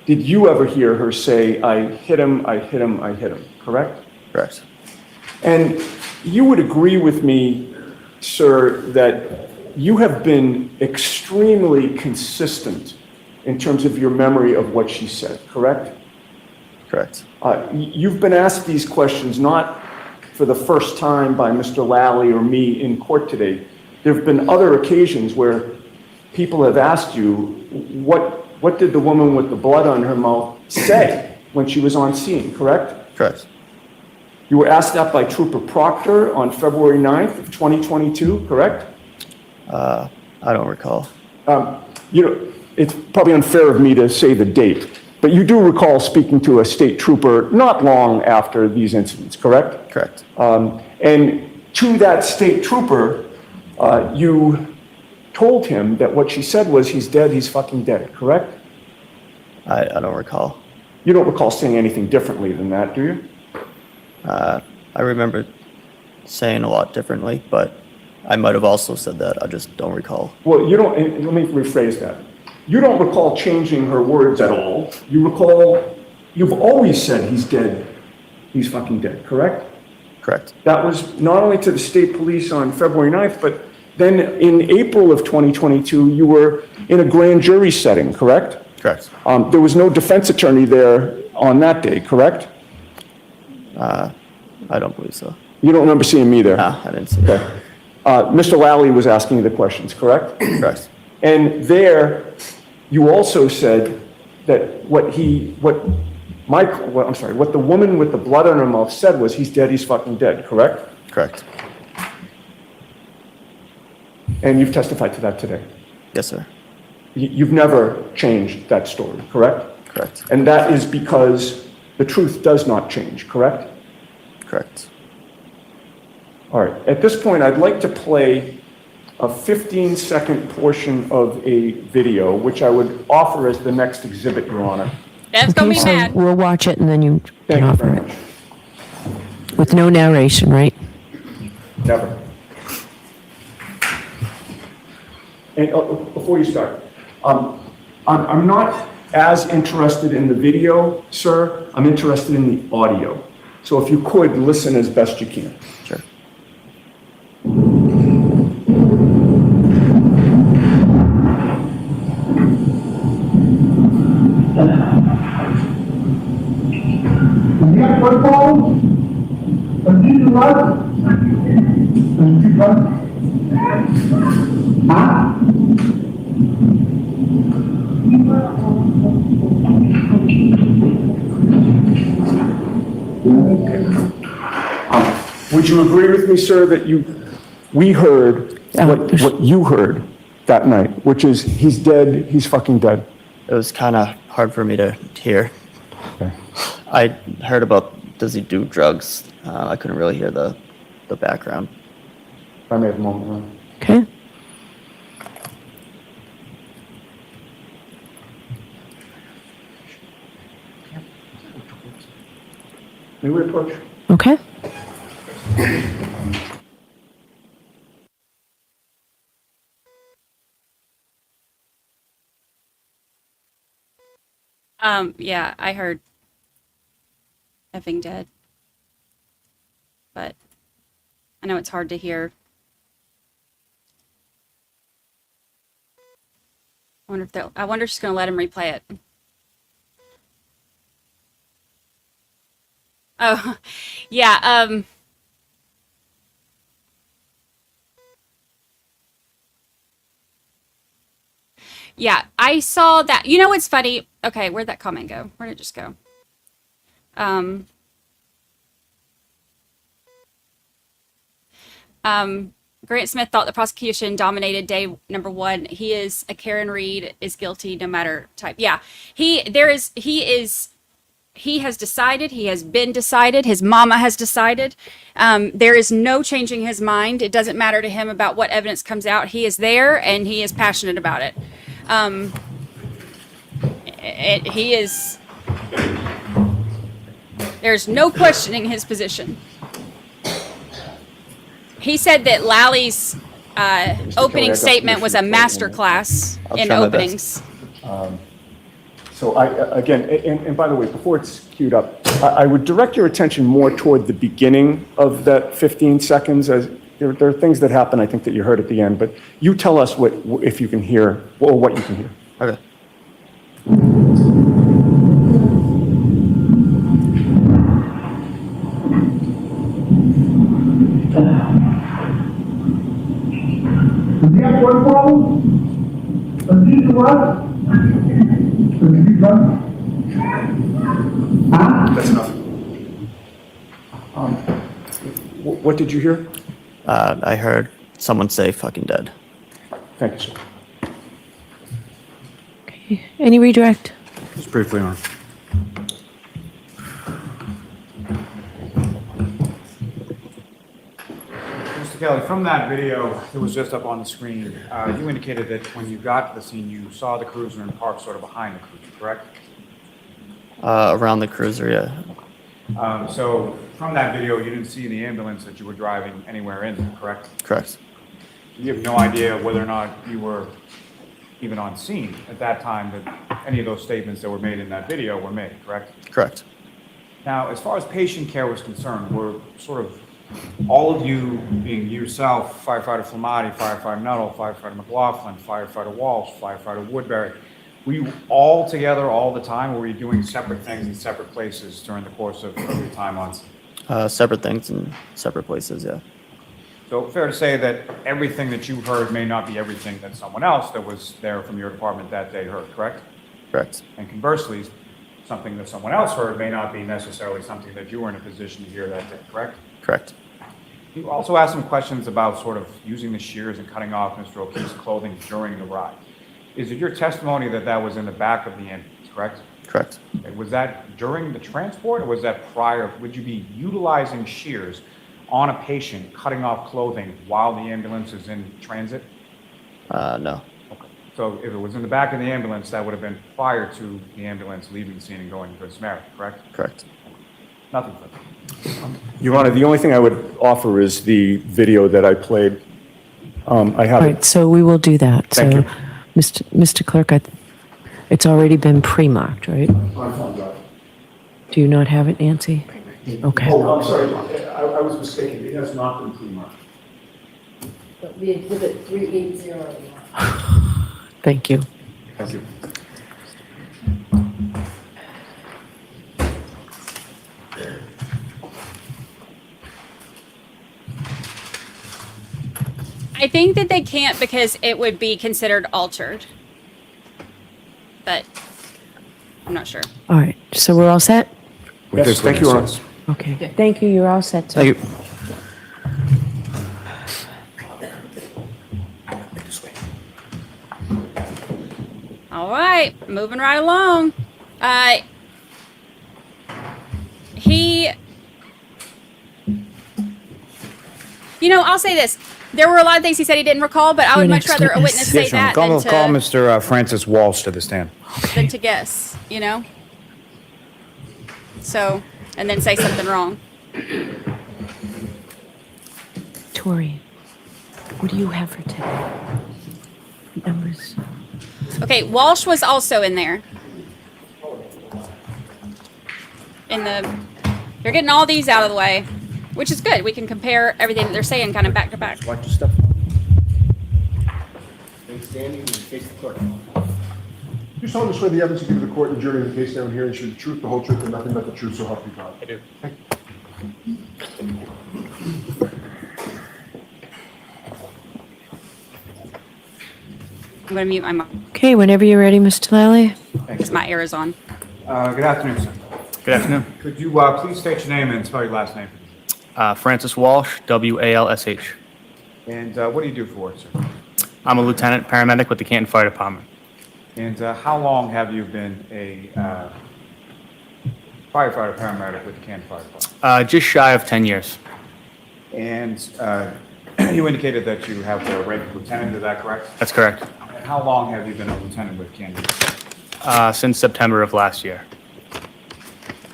did you ever hear her say, I hit him, I hit him, I hit him, correct? Correct. And you would agree with me, sir, that you have been extremely consistent in terms of your memory of what she said, correct? Correct. You've been asked these questions not for the first time by Mr. Lally or me in court today. There have been other occasions where people have asked you, what did the woman with the blood on her mouth say when she was on scene, correct? Correct. You were asked that by Trooper Proctor on February 9th of 2022, correct? I don't recall. It's probably unfair of me to say the date, but you do recall speaking to a state trooper not long after these incidents, correct? Correct. And to that state trooper, you told him that what she said was, he's dead, he's fucking dead, correct? I don't recall. You don't recall saying anything differently than that, do you? I remember saying a lot differently, but I might have also said that. I just don't recall. Well, you don't, let me rephrase that. You don't recall changing her words at all. You recall, you've always said he's dead, he's fucking dead, correct? Correct. That was not only to the state police on February 9th, but then in April of 2022, you were in a grand jury setting, correct? Correct. There was no defense attorney there on that day, correct? I don't believe so. You don't remember seeing me there? No, I didn't see it. Mr. Lally was asking you the questions, correct? Correct. And there, you also said that what the woman with the blood on her mouth said was, he's dead, he's fucking dead, correct? Correct. And you've testified to that today? Yes, sir. You've never changed that story, correct? Correct. And that is because the truth does not change, correct? Correct. All right. At this point, I'd like to play a 15-second portion of a video, which I would offer as the next exhibit, Your Honor. That's gonna be mad. We'll watch it and then you Thank can you offer very it. much. With no narration, right? Never. And before you start, I'm not as interested in the video, sir. I'm interested in the audio. So if you could, listen as best you can. Sure. Would you agree with me, sir, that we heard what you heard that night, which is, he's dead, he's fucking dead? It was kind of hard for me to hear. Okay. I heard about, does he do drugs? I couldn't really hear the background. If I may have a moment, Your Honor. Okay. May we approach? Okay. Yeah, I heard effing dead. But I know it's hard to hear. I wonder if she's gonna let him replay it. Oh, yeah, yeah, I saw that. You know what's funny? Okay, where'd that comment go? Where'd it just go? Grant Smith thought the prosecution dominated day number one. He is a Karen Reed is guilty no matter type. Yeah, he has decided, he has been decided, his mama has decided. There is no changing his mind. It doesn't matter to him about what evidence comes out. He is there and he is passionate about it. He is There's no questioning his position. He said that Lally's opening statement was a master class in openings. So and by the way, before it's queued up, I would direct your attention more toward the beginning of that 15 seconds. As there are things that happen, I think, that you heard at the end, but you tell us if you can hear, or what you can hear. Okay. Do you have one problem? Need to what? That's enough. What did you hear? I heard someone say fucking dead. Thank you, sir. Okay. Any redirect? Just briefly on. Mr. Kelly, from that video that was just up on the screen, you indicated that when you got to the scene, you saw the cruiser and parked sort of behind the cruiser, correct? Around the cruiser, yeah. So from that video, you didn't see the ambulance that you were driving anywhere in, correct? Correct. You have no idea whether or not you were even on scene at that time that any of those statements that were made in that video were made, correct? Correct. Now, as far as patient care was concerned, were sort of all of you, being yourself, firefighter Flamati, firefighter Nuttall, firefighter McLaughlin, firefighter Walsh, firefighter Woodbury, were you all together all the time, or were you doing separate things in separate places during the course of your time on scene? Separate things in separate places, yeah. So fair to say that everything that you heard may not be everything that someone else that was there from your department that day heard, correct? Correct. And conversely, something that someone else heard may not be necessarily something that you were in a position to hear that day, correct? Correct. You also asked some questions about sort of using the shears and cutting off Mr. O'Keefe's clothing during the ride. Is it your testimony that that was in the back of the ambulance, correct? Correct. Okay, was that during the transport, or was that prior? Would you be utilizing shears on a patient, cutting off clothing while the ambulance is in transit? No. Okay. So if it was in the back of the ambulance, that would have been prior to the ambulance leaving the scene and going to Good Samaritan, correct? Correct. Nothing further. Your Honor, the only thing I would offer is the video that I played. I have All it. right, so we will do that. Thank So, you. Mr. Clerk, it's already been pre-marked, right? Do you not have it, Nancy? Okay. Oh, I'm sorry, I was mistaken, it has not been pre-marked. The exhibit 380. Thank you. Thank you. I think that they can't because it would be considered altered. But I'm not sure. All right, so we're all set? Yes, thank you, Your Honor. Okay, thank you, you're all set, sir. Thank you. All right, moving right along. I'll say this. There were a lot of things he said he didn't recall, but I would much rather a witness say that Call than Mr. Francis Walsh to the stand. than to guess, So, and then say something wrong. Tori, what do you have for today? Numbers. Okay, Walsh was also in there. You're getting all these out of the way, which is good. We can compare everything that they're saying kind of back to back. Watch your step. Remain standing and face the clerk. You solemnly swear the evidence you give to the court and jury in the case down here is the truth, the whole truth, and nothing but the truth, so help you God. I do. I'm going to mute my mic Okay, whenever you're ready, Mr. Lally. because my air is on. Good afternoon, sir. Good afternoon. Could you please state your name and spell your last name? Francis Walsh, W-A-L-S-H. And what do you do for work, sir? I'm a lieutenant paramedic with the Canton Fire Department. And how long have you been a firefighter paramedic with the Canton Fire Department? Just shy of 10 years. And you indicated that you have the rank of lieutenant, is that correct? That's correct. And how long have you been a lieutenant with Canton? Since September of last year.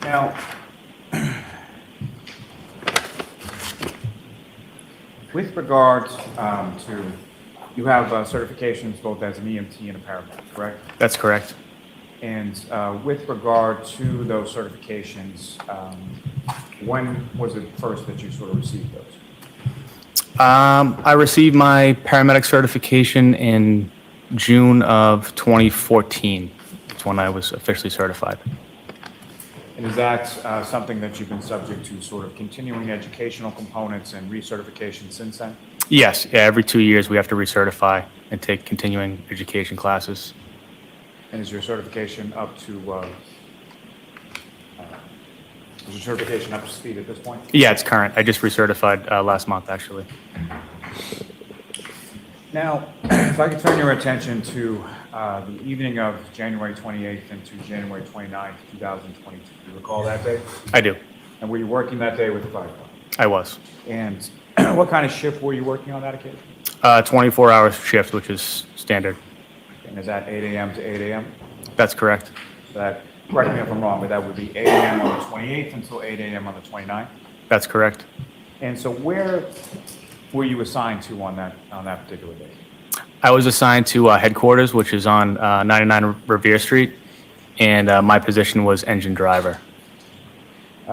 Now, with regard to, you have certifications both as an EMT and a paramedic, correct? That's correct. And with regard to those certifications, when was it first that you sort of received those? I received my paramedic certification in June of 2014. That's when I was officially certified. And is that something that you've been subject to sort of continuing educational components and recertification since then? Yes, yeah, every 2 years we have to recertify and take continuing education classes. And is your certification up to speed at this point? Yeah, it's current. I just recertified last month, actually. Now, if I could turn your attention to the evening of January 28th into January 29th, 2022. Do you recall that day? I do. And were you working that day with the fire department? I was. And what kind of shift were you working on that occasion? 24-hour shift, which is standard. And is that 8 a.m. to 8 a.m.? That's correct. So that, correct me if I'm wrong, but that would be 8 a.m. on the 28th until 8 a.m. on the 29th? That's correct. And so where were you assigned to on that particular day? I was assigned to headquarters, which is on 99 Revere Street, and my position was engine driver.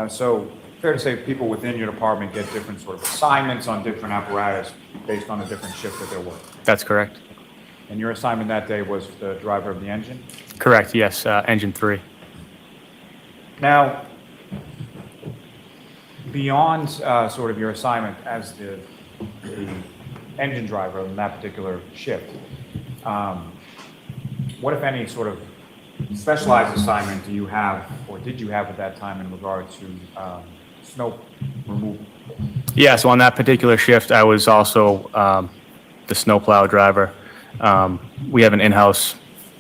So fair to say people within your department get different sort of assignments on different apparatus based on the different shift that they're working? That's correct. And your assignment that day was the driver of the engine? Correct, yes, engine 3. Now, beyond sort of your assignment as the engine driver in that particular shift, what, if any, sort of specialized assignment do you have, or did you have at that time in regard to snow removal? Yeah, so on that particular shift, I was also the snowplow driver. We have an in-house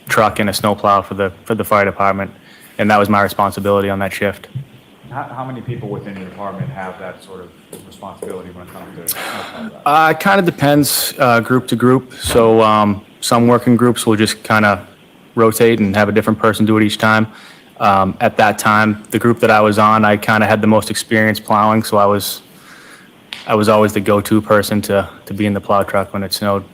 truck and a snowplow for the fire department, and that was my responsibility on that shift. How many people within your department have that sort of responsibility when it comes to snowplow driving? It kind of depends group to group. So some working groups will just kind of rotate and have a different person do it each time. At that time, the group that I was on, I kind of had the most experience plowing, so I was always the go-to person to be in the plow truck when it snowed.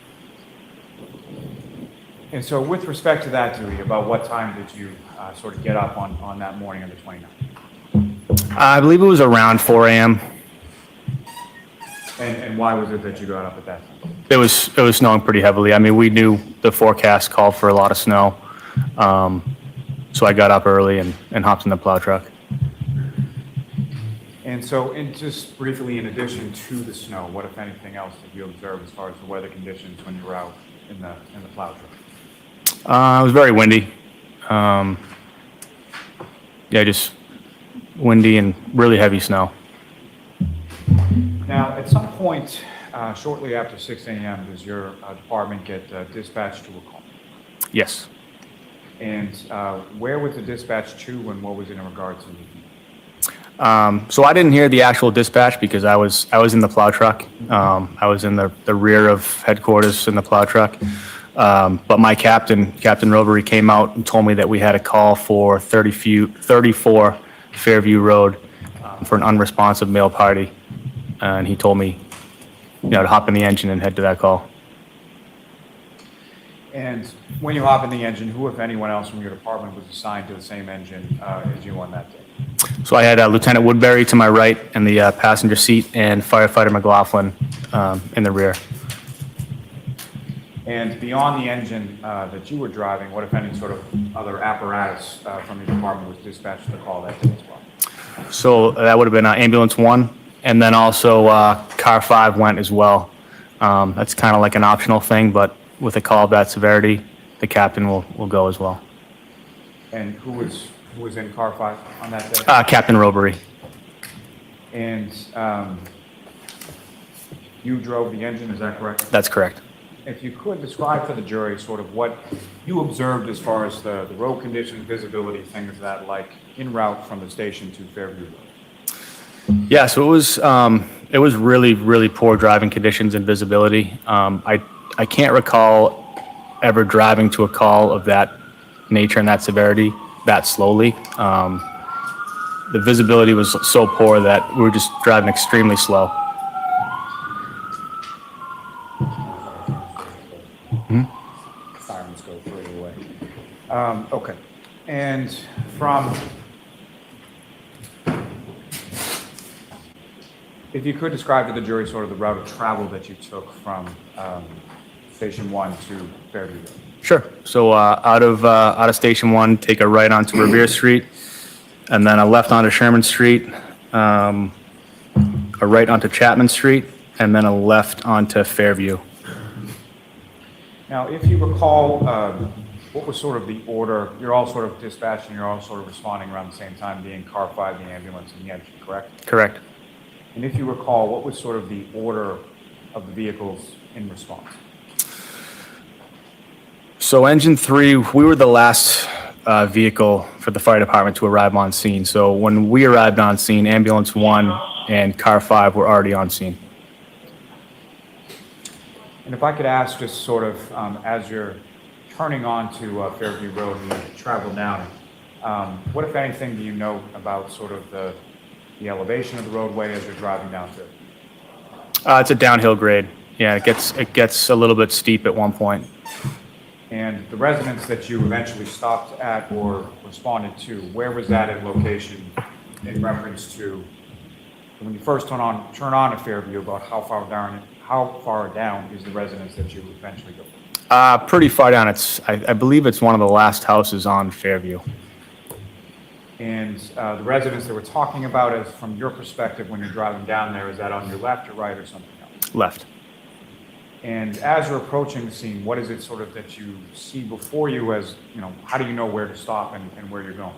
And so with respect to that duty, about what time did you sort of get up on that morning of the 29th? I believe it was around 4 a.m. And why was it that you got up at that time? It was snowing pretty heavily. I mean, we knew the forecast called for a lot of snow. So I got up early and hopped in the plow truck. And so, just briefly, in addition to the snow, what, if anything else, did you observe as far as the weather conditions when you were out in the plow truck? It was very windy. Yeah, just windy and really heavy snow. Now, at some point, shortly after 6 a.m., does your department get dispatched to a call? Yes. And where was the dispatch to, and what was it in regard to? So I didn't hear the actual dispatch because I was in the plow truck. I was in the rear of headquarters in the plow truck. But my Captain Robery, came out and told me that we had a call for 34 Fairview Road for an unresponsive male party. And he told me, to hop in the engine and head to that call. And when you hop in the engine, who, if anyone else from your department, was assigned to the same engine as you on that day? So I had Lieutenant Woodbury to my right in the passenger seat and Firefighter McLaughlin in the rear. And beyond the engine that you were driving, what, if any, sort of other apparatus from your department was dispatched to the call that day as well? So that would have been Ambulance 1, and then also Car 5 went as well. That's kind of like an optional thing, but with a call of that severity, the captain will go as well. And who was in Car 5 on that day? Captain Robery. And you drove the engine, is that correct? That's correct. If you could describe for the jury sort of what you observed as far as the road conditions, visibility, things that like en route from the station to Fairview Road. Yeah, so it was really, really poor driving conditions and visibility. I can't recall ever driving to a call of that nature and that severity that slowly. the visibility was so poor that we were just driving extremely slow. Sirens go further away. Okay. And from, if you could describe to the jury sort of the route of travel that you took from Station 1 to Fairview Road. Sure. So out of Station 1, take a right onto Revere Street, and then a left onto Sherman Street, a right onto Chapman Street, and then a left onto Fairview. Now, if you recall, what was sort of the order? You're all sort of dispatching, you're all sort of responding around the same time, being car 5, the ambulance, and the engine, correct? Correct. And if you recall, what was sort of the order of the vehicles in response? So Engine 3, we were the last vehicle for the fire department to arrive on scene. So when we arrived on scene, Ambulance 1 and Car 5 were already on scene. And if I could ask, just sort of as you're turning onto Fairview Road and you travel down, what, if anything, do you know about sort of the elevation of the roadway as you're driving down through? It's a downhill grade. Yeah, it gets a little bit steep at one point. And the residence that you eventually stopped at or responded to, where was that in location in reference to when you first turn on to Fairview, about how far down is the residence that you eventually go? Pretty far down. I believe it's one of the last houses on Fairview. And the residence that we're talking about, is from your perspective when you're driving down there, is that on your left or right or something else? Left. And as you're approaching the scene, what is it sort of that you see before you as, how do you know where to stop and where you're going?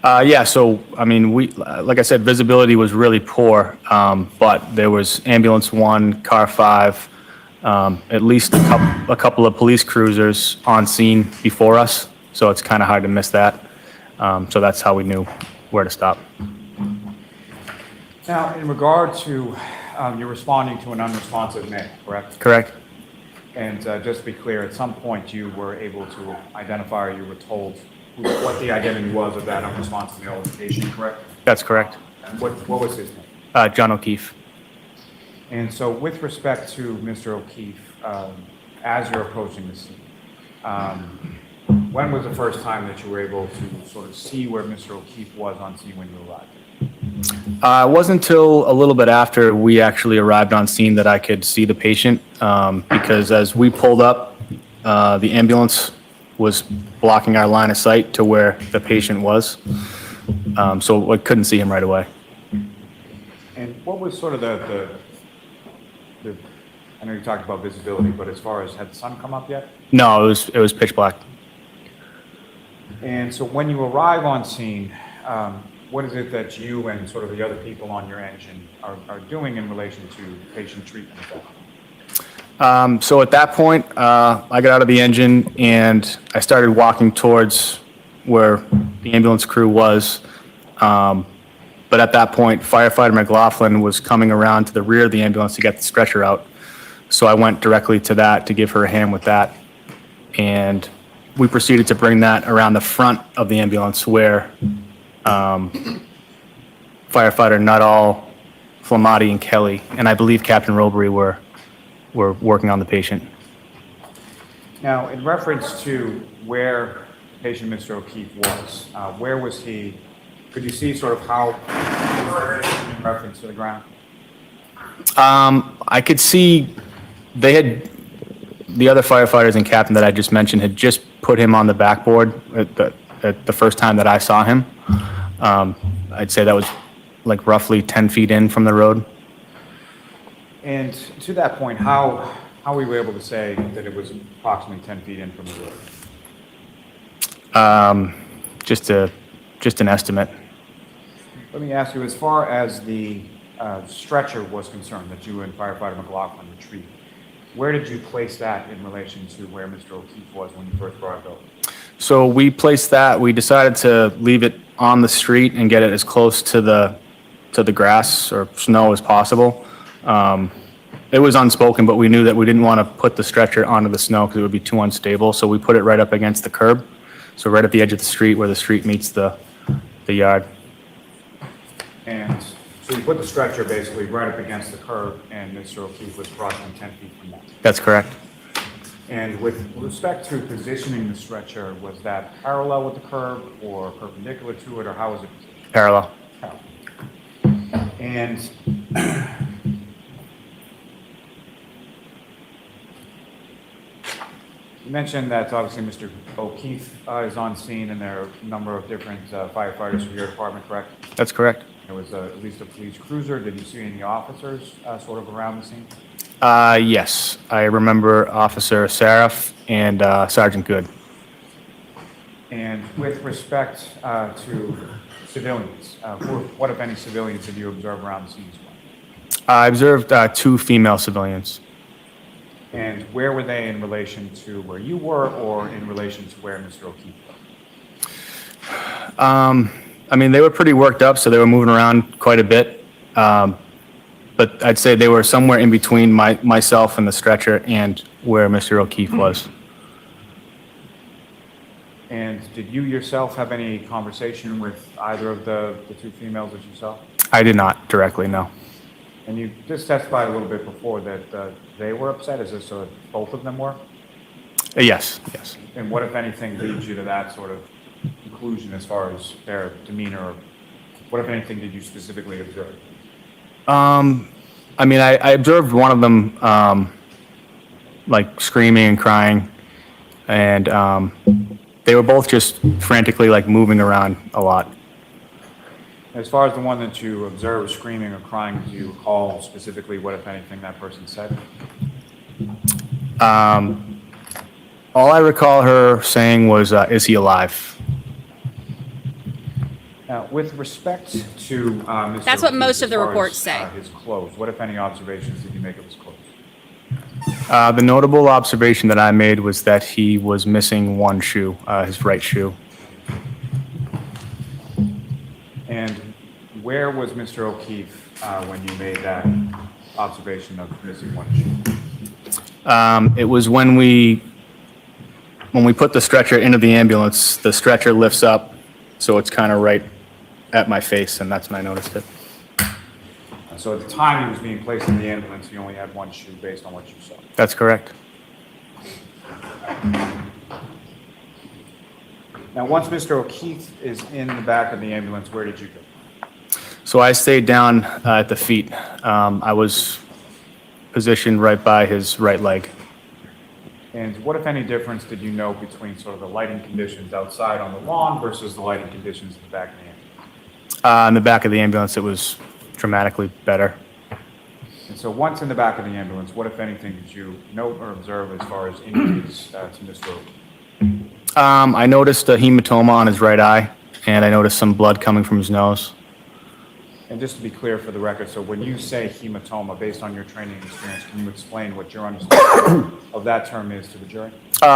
Yeah, so, I mean, like I said, visibility was really poor, but there was Ambulance 1, Car 5, at least a couple of police cruisers on scene before us, so it's kind of hard to miss that. So that's how we knew where to stop. Now, in regard to, you're responding to an unresponsive male, correct? Correct. And just to be clear, at some point you were able to identify, or you were told what the identity was of that unresponsive male location, correct? That's correct. And what was his name? John O'Keefe. And so with respect to Mr. O'Keefe, as you're approaching the scene, when was the first time that you were able to sort of see where Mr. O'Keefe was on scene when you arrived? It wasn't until a little bit after we actually arrived on scene that I could see the patient, because as we pulled up, the ambulance was blocking our line of sight to where the patient was, so I couldn't see him right away. And what was sort of the I know you talked about visibility, but as far as, had the sun come up yet? No, it was pitch black. And so when you arrive on scene, what is it that you and sort of the other people on your engine are doing in relation to patient treatment? So at that point, I got out of the engine and I started walking towards where the ambulance crew was. But at that point, firefighter McLaughlin was coming around to the rear of the ambulance to get the stretcher out. So I went directly to that to give her a hand with that. And we proceeded to bring that around the front of the ambulance where firefighter Nuttall, Flamati, and Kelly, and I believe Captain Robery were working on the patient. Now, in reference to where patient Mr. O'Keefe was, where was he? Could you see sort of how in reference to the ground? I could see the other firefighters and captain that I just mentioned had just put him on the backboard at the first time that I saw him. I'd say that was like roughly 10 feet in from the road. And to that point, how were you able to say that it was approximately 10 feet in from the road? Just an estimate. Let me ask you, as far as the stretcher was concerned that you and firefighter McLaughlin retrieved, where did you place that in relation to where Mr. O'Keefe was when you first arrived over? So we placed that, we decided to leave it on the street and get it as close to the grass or snow as possible. It was unspoken, but we knew that we didn't want to put the stretcher onto the snow because it would be too unstable. So we put it right up against the curb. So right at the edge of the street where the street meets the yard. And so you put the stretcher basically right up against the curb, and Mr. O'Keefe was approximately 10 feet from that. That's correct. And with respect to positioning the stretcher, was that parallel with the curb or perpendicular to it, or how was it positioned? Parallel. And you mentioned that obviously Mr. O'Keefe is on scene, and there are a number of different firefighters from your department, correct? That's correct. There was at least a police cruiser. Did you see any officers sort of around the scene? Yes, I remember Officer Saraf and Sergeant Good. And with respect to civilians, what, if any, civilians did you observe around the scene as well? I observed 2 female civilians. And where were they in relation to where you were, or in relation to where Mr. O'Keefe was? I mean, they were pretty worked up, so they were moving around quite a bit. But I'd say they were somewhere in between myself and the stretcher and where Mr. O'Keefe was. And did you yourself have any conversation with either of the 2 females that you saw? I did not directly, no. And you just testified a little bit before that they were upset. Is this so that both of them were? Yes, yes. And what, if anything, leads you to that sort of conclusion as far as their demeanor? Or what, if anything, did you specifically observe? I mean, I observed one of them, like screaming and crying, and they were both just frantically like moving around a lot. As far as the one that you observed screaming or crying, do you recall specifically what, if anything, that person said? All I recall her saying was, "Is he alive?" Now, with respect to Mr. That's what most O'Keefe, of the as far reports as, say. His clothes, what, if any, observations did you make of his clothes? The notable observation that I made was that he was missing one shoe, his right shoe. And where was Mr. O'Keefe when you made that observation of missing one shoe? It was when we put the stretcher into the ambulance, the stretcher lifts up, so it's kind of right at my face, and that's when I noticed it. So at the time he was being placed in the ambulance, he only had one shoe based on what you saw? That's correct. Now, once Mr. O'Keefe is in the back of the ambulance, where did you go? So I stayed down at the feet. I was positioned right by his right leg. And what, if any, difference did you know between sort of the lighting conditions outside on the lawn versus the lighting conditions in the back of the ambulance? In the back of the ambulance, it was dramatically better. And so once in the back of the ambulance, what, if anything, did you note or observe as far as injuries to Mr. O'Keefe? I noticed a hematoma on his right eye, and I noticed some blood coming from his nose. And just to be clear for the record, so when you say hematoma, based on your training and experience, can you explain what your understanding of that term is to the jury?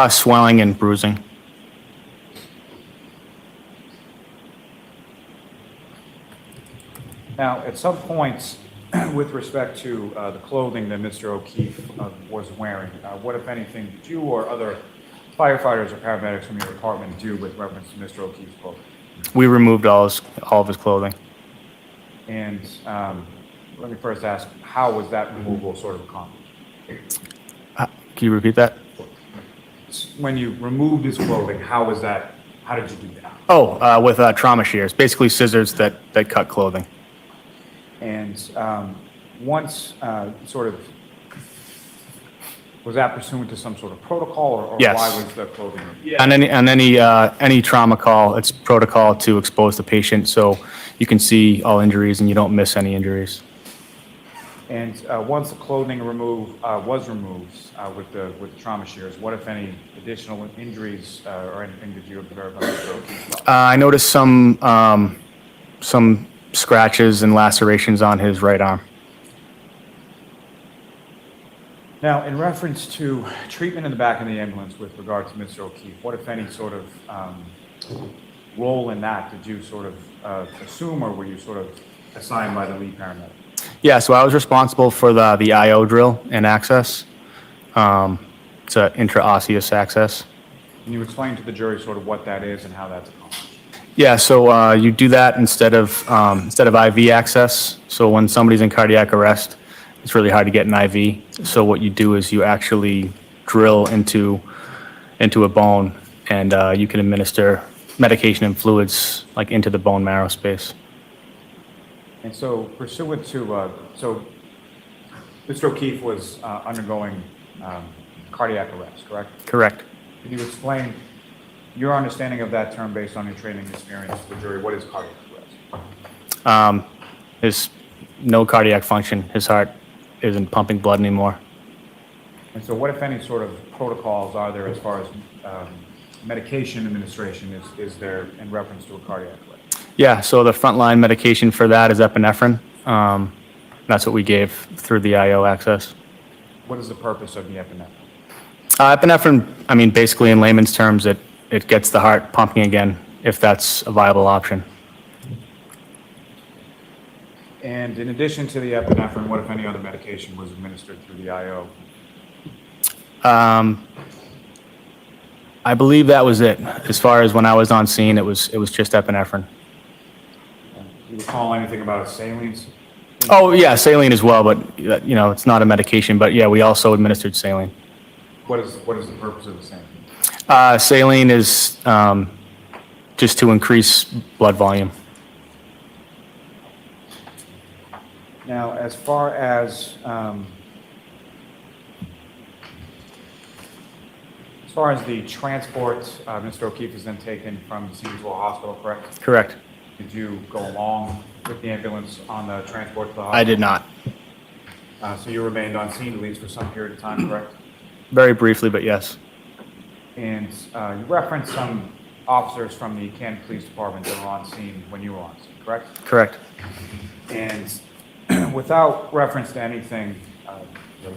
Swelling and bruising. Now, at some points, with respect to the clothing that Mr. O'Keefe was wearing, what, if anything, did you or other firefighters or paramedics from your department do with reference to Mr. O'Keefe's clothing? We removed all of his clothing. And let me first ask, how was that removal sort of accomplished? Can you repeat that? When you removed his clothing, how did you do that? Oh, with trauma shears, basically scissors that cut clothing. And once sort of, was that pursuant to some sort of protocol, or Yes. why was the clothing removed? Yeah. On any trauma call, it's protocol to expose the patient so you can see all injuries and you don't miss any injuries. And once the clothing was removed with the trauma shears, what, if any, additional injuries or anything did you observe on Mr. O'Keefe's body? I noticed some scratches and lacerations on his right arm. Now, in reference to treatment in the back of the ambulance with regard to Mr. O'Keefe, what, if any, sort of role in that did you sort of assume, or were you sort of assigned by the lead paramedic? Yeah, so I was responsible for the IO drill and access. It's an intraosseous access. Can you explain to the jury sort of what that is and how that's accomplished? Yeah, so you do that instead of IV access. So when somebody's in cardiac arrest, it's really hard to get an IV. So what you do is you actually drill into a bone, and you can administer medication and fluids like into the bone marrow space. And so pursuant to, so Mr. O'Keefe was undergoing cardiac arrest, correct? Correct. Can you explain your understanding of that term based on your training experience to the jury? What is cardiac arrest? There's no cardiac function. His heart isn't pumping blood anymore. And so what, if any, sort of protocols are there as far as medication administration is there in reference to a cardiac arrest? Yeah, so the frontline medication for that is epinephrine. That's what we gave through the IO access. What is the purpose of the epinephrine? Epinephrine, I mean, basically in layman's terms, it gets the heart pumping again, if that's a viable option. And in addition to the epinephrine, what, if any, other medication was administered through the IO? I believe that was it. As far as when I was on scene, it was just epinephrine. Do you recall anything about salines? Oh yeah, saline as well, but it's not a medication. But yeah, we also administered saline. What is the purpose of the saline? Saline is just to increase blood volume. Now, as far as the transport, Mr. O'Keefe is then taken from the scene to a hospital, correct? Correct. Did you go along with the ambulance on the transport to the hospital? I did not. So you remained on scene at least for some period of time, correct? Very briefly, but yes. And you referenced some officers from the Canton Police Department that were on scene when you were on scene, correct? Correct. And without reference to anything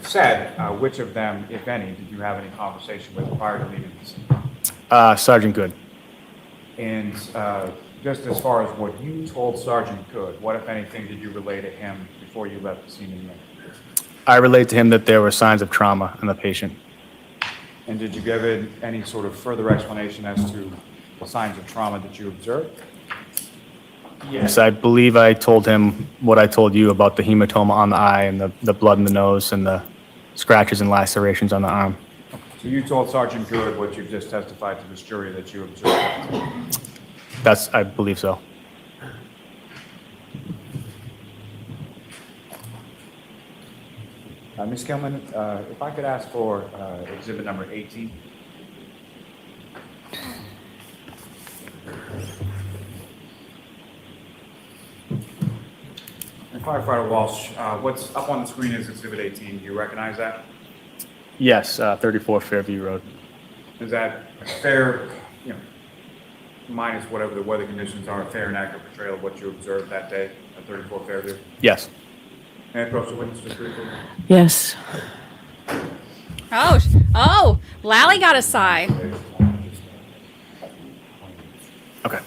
said, which of them, if any, did you have any conversation with prior to leaving the scene? Sergeant Good. And just as far as what you told Sergeant Good, what, if anything, did you relay to him before you left the scene in May? I relayed to him that there were signs of trauma in the patient. And did you give it any sort of further explanation as to the signs of trauma that you observed? Yes, I believe I told him what I told you about the hematoma on the eye and the blood in the nose and the scratches and lacerations on the arm. So you told Sergeant Good what you've just testified to this jury that you observed? I believe so. Ms. Gilman, if I could ask for exhibit number 18. And Firefighter Walsh, what's up on the screen is exhibit 18. Do you recognize that? Yes, 34 Fairview Road. Is that a fair, minus whatever the weather conditions are, a fair and accurate portrayal of what you observed that day at 34 Fairview? Yes. And approach the witness to agree. Yes. Oh, Lally got a sigh. Okay.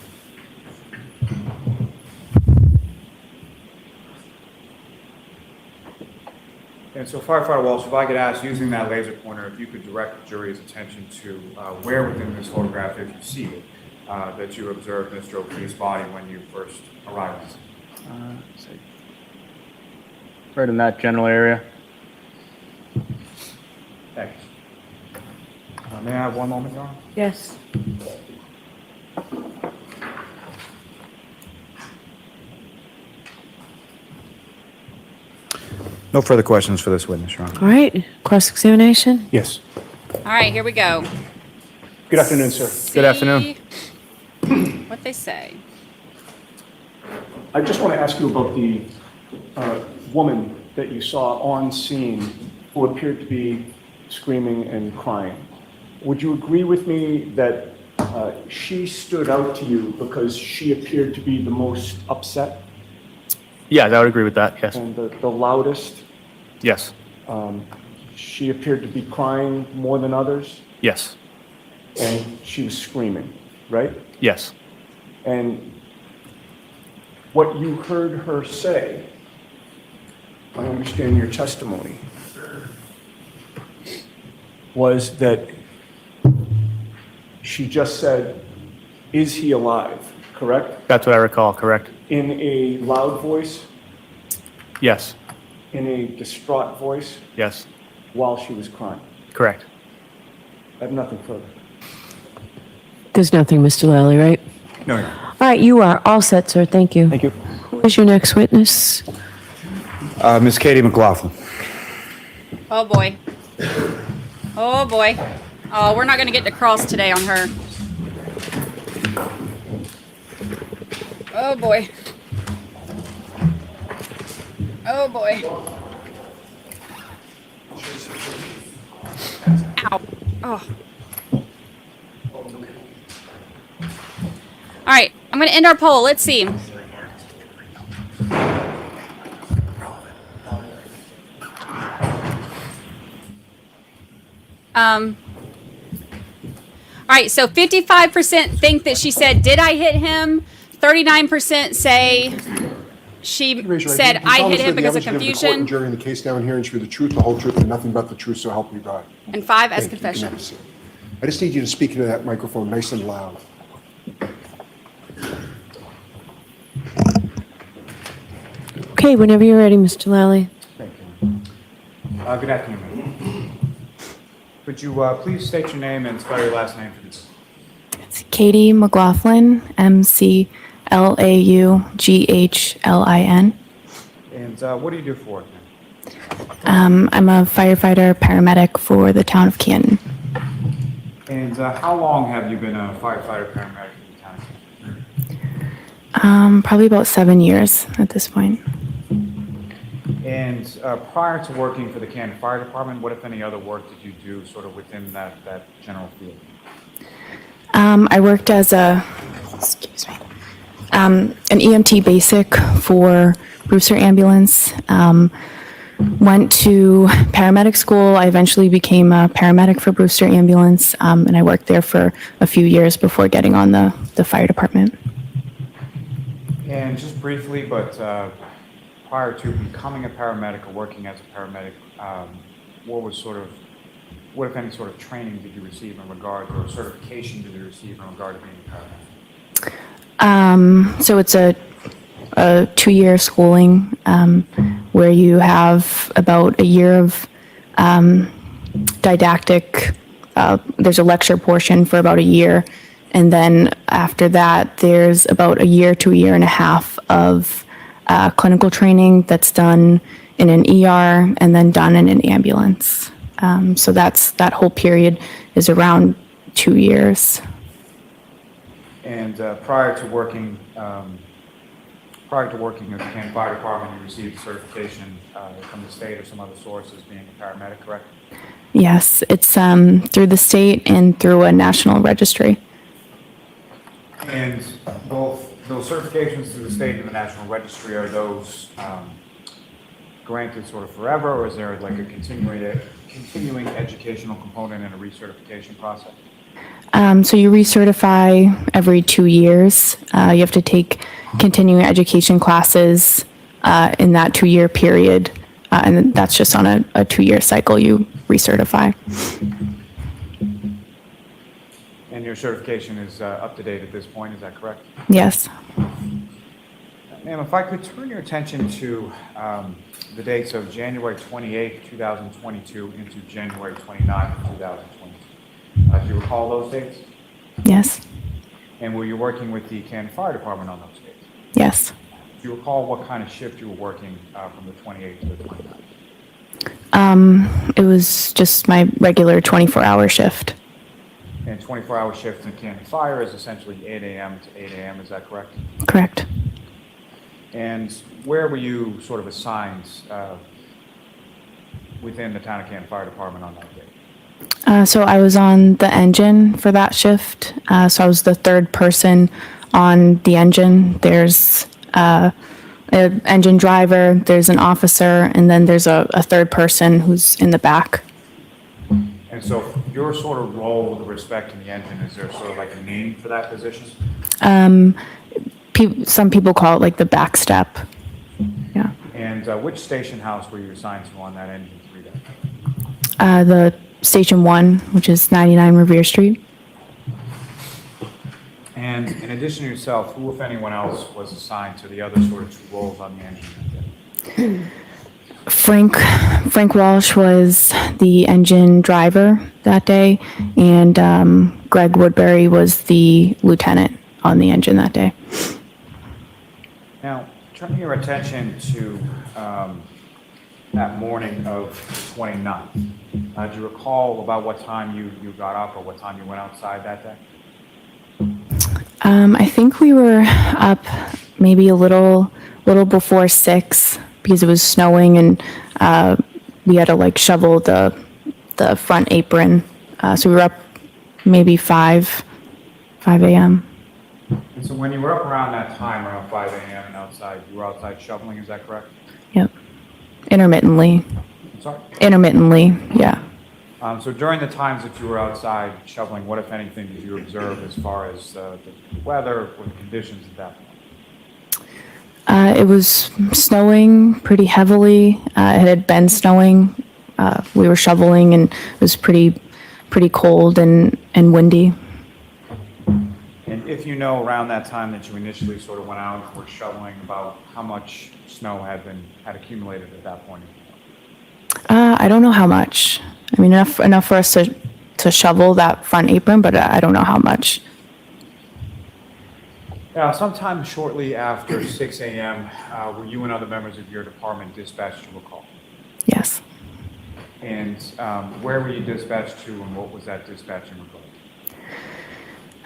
And so Firefighter Walsh, if I could ask, using that laser pointer, if you could direct the jury's attention to where within this photograph, if you see it, that you observed Mr. O'Keefe's body when you first arrived. Let's see. Right in that general area. Thanks. May I have one moment, Your Honor? Yes. No further questions for this witness, Your Honor. All right. Cross-examination? Yes. All right, here we go. Good afternoon, sir. Good afternoon. What they say. I just want to ask you about the woman that you saw on scene who appeared to be screaming and crying. Would you agree with me that she stood out to you because she appeared to be the most upset? Yeah, I would agree with that, yes. And the loudest? Yes. She appeared to be crying more than others? Yes. And she was screaming, right? Yes. And what you heard her say, I understand your testimony, was that she just said, "Is he alive?" correct? That's what I recall, correct? In a loud voice, Yes, in a distraught voice, yes, while she was crying. correct. I have nothing further. There's nothing, Mr. Lally, right? No. All right, you are all set, sir. Thank you. Thank you. Who is your next witness? Ms. Katie McLaughlin. Oh boy. Oh boy. Oh, we're not going to get to cross today on her. Oh boy. Oh boy. Ow. Oh. All right, I'm going to end our poll. Let's see. All right, so 55% think that she said, "Did I hit him?" 39% say she said, "I hit him because of confusion." During the case now and here, and swear the truth, the whole truth, and nothing but the truth, so help me God. And 5 as Thank you. You can confession. have a seat. I just need you to speak into that microphone nice and loud. Okay, whenever you're ready, Mr. Lally. Thank you. Good afternoon. Could you please state your name and spell your last name for me? It's Katie McLaughlin, McLaughlin. And what do you do for work? I'm a firefighter paramedic for the town of Canton. And how long have you been a firefighter paramedic in the town? Probably about 7 years at this point. And prior to working for the Canton Fire Department, what, if any, other work did you do sort of within that general field? I worked as an EMT basic for Brewster Ambulance. Went to paramedic school. I eventually became a paramedic for Brewster Ambulance, and I worked there for a few years before getting on the fire department. And just briefly, but prior to becoming a paramedic or working as a paramedic, what if any sort of training did you receive in regard, or certification did you receive in regard to being a paramedic? So it's a 2-year schooling where you have about a year of didactic. There's a lecture portion for about a year, and then after that, there's about a year to a year and a half of clinical training that's done in an ER and then done in an ambulance. So that whole period is around 2 years. And prior to working at the Canton Fire Department, you received certification from the state or some other source as being a paramedic, correct? Yes, it's through the state and through a national registry. And both those certifications through the state and the national registry, are those granted sort of forever, or is there like a continuing educational component in a recertification process? So you recertify every 2 years. You have to take continuing education classes in that 2-year period, and that's just on a 2-year cycle you recertify. And your certification is up to date at this point, is that correct? Yes. Ma'am, if I could turn your attention to the dates of January 28th, 2022 into January 29th, 2022. Do you recall those dates? Yes. And were you working with the Canton Fire Department on those dates? Yes. Do you recall what kind of shift you were working from the 28th to the 29th? It was just my regular 24-hour shift. And 24-hour shift in Canton Fire is essentially 8 a.m. to 8 a.m., is that correct? Correct. And where were you sort of assigned within the town of Canton Fire Department on that day? So I was on the engine for that shift. So I was the third person on the engine. There's an engine driver, there's an officer, and then there's a third person who's in the back. And so your sort of role with respect to the engine, is there sort of like a name for that position? Some people call it like the back step. Yeah. And which station house were you assigned to on that engine 3 day? The Station 1, which is 99 Revere Street. And in addition to yourself, who, if anyone else, was assigned to the other sort of two roles on the engine that day? Frank Walsh was the engine driver that day, and Greg Woodbury was the lieutenant on the engine that day. Now, turning your attention to that morning of the 29th, do you recall about what time you got up or what time you went outside that day? I think we were up maybe a little before 6 because it was snowing, and we had to like shovel the front apron. So we were up maybe 5 a.m. And so when you were up around that time, around 5 a.m. and outside, you were outside shoveling, is that correct? Yep. Intermittently. Sorry? Intermittently, yeah. So during the times that you were outside shoveling, what, if anything, did you observe as far as the weather or the conditions at that point? It was snowing pretty heavily. It had been snowing. We were shoveling, and it was pretty cold and windy. And if you know around that time that you initially sort of went out and were shoveling, about how much snow had accumulated at that point? I don't know how much. I mean, enough for us to shovel that front apron, but I don't know how much. Now, sometime shortly after 6 a.m., were you and other members of your department dispatched to a call? Yes. And where were you dispatched to, and what was that dispatch in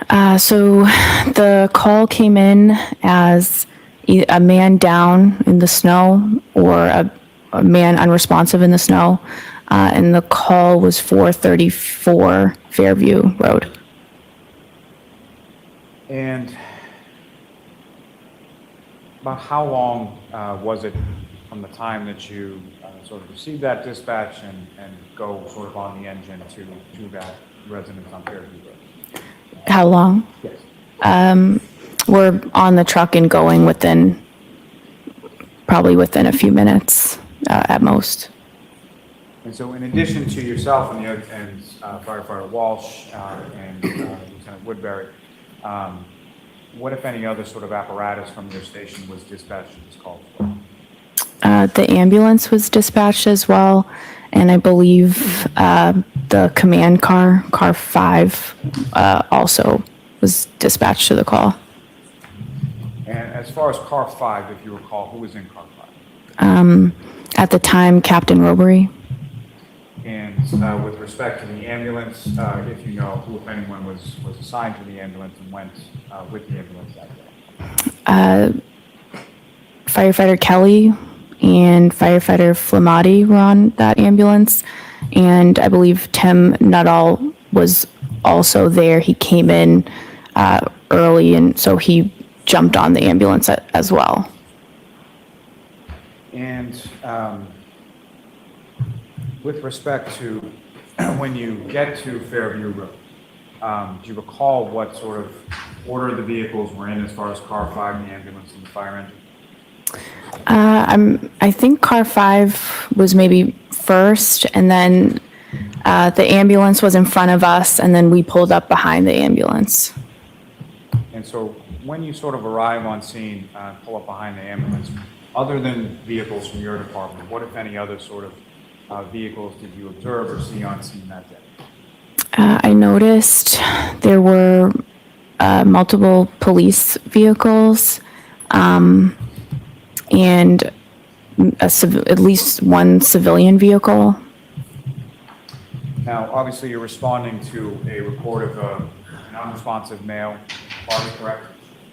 regard? So the call came in as a man down in the snow or a man unresponsive in the snow, and the call was 434 Fairview Road. And about how long was it from the time that you sort of received that dispatch and go sort of on the engine to that residence on Fairview Road? How long? Yes. We're on the truck and going probably within a few minutes at most. And so in addition to yourself and Firefighter Walsh and Lieutenant Woodbury, what, if any, other sort of apparatus from your station was dispatched to this call for? The ambulance was dispatched as well, and I believe the command car 5, also was dispatched to the call. And as far as car 5, if you recall, who was in car 5? At the time, Captain Robery. And with respect to the ambulance, if you know who, if anyone, was assigned to the ambulance and went with the ambulance that day? Firefighter Kelly and Firefighter Flamati were on that ambulance, and I believe Tim Nuttall was also there. He came in early, and so he jumped on the ambulance as well. And with respect to when you get to Fairview Road, do you recall what sort of order the vehicles were in as far as car 5, the ambulance, and the fire engine? I think car 5 was maybe first, and then the ambulance was in front of us, and then we pulled up behind the ambulance. And so when you sort of arrive on scene, pull up behind the ambulance, other than vehicles from your department, what, if any, other sort of vehicles did you observe or see on scene that day? I noticed there were multiple police vehicles, and at least one civilian vehicle. Now, obviously, you're responding to a report of an unresponsive male party, correct?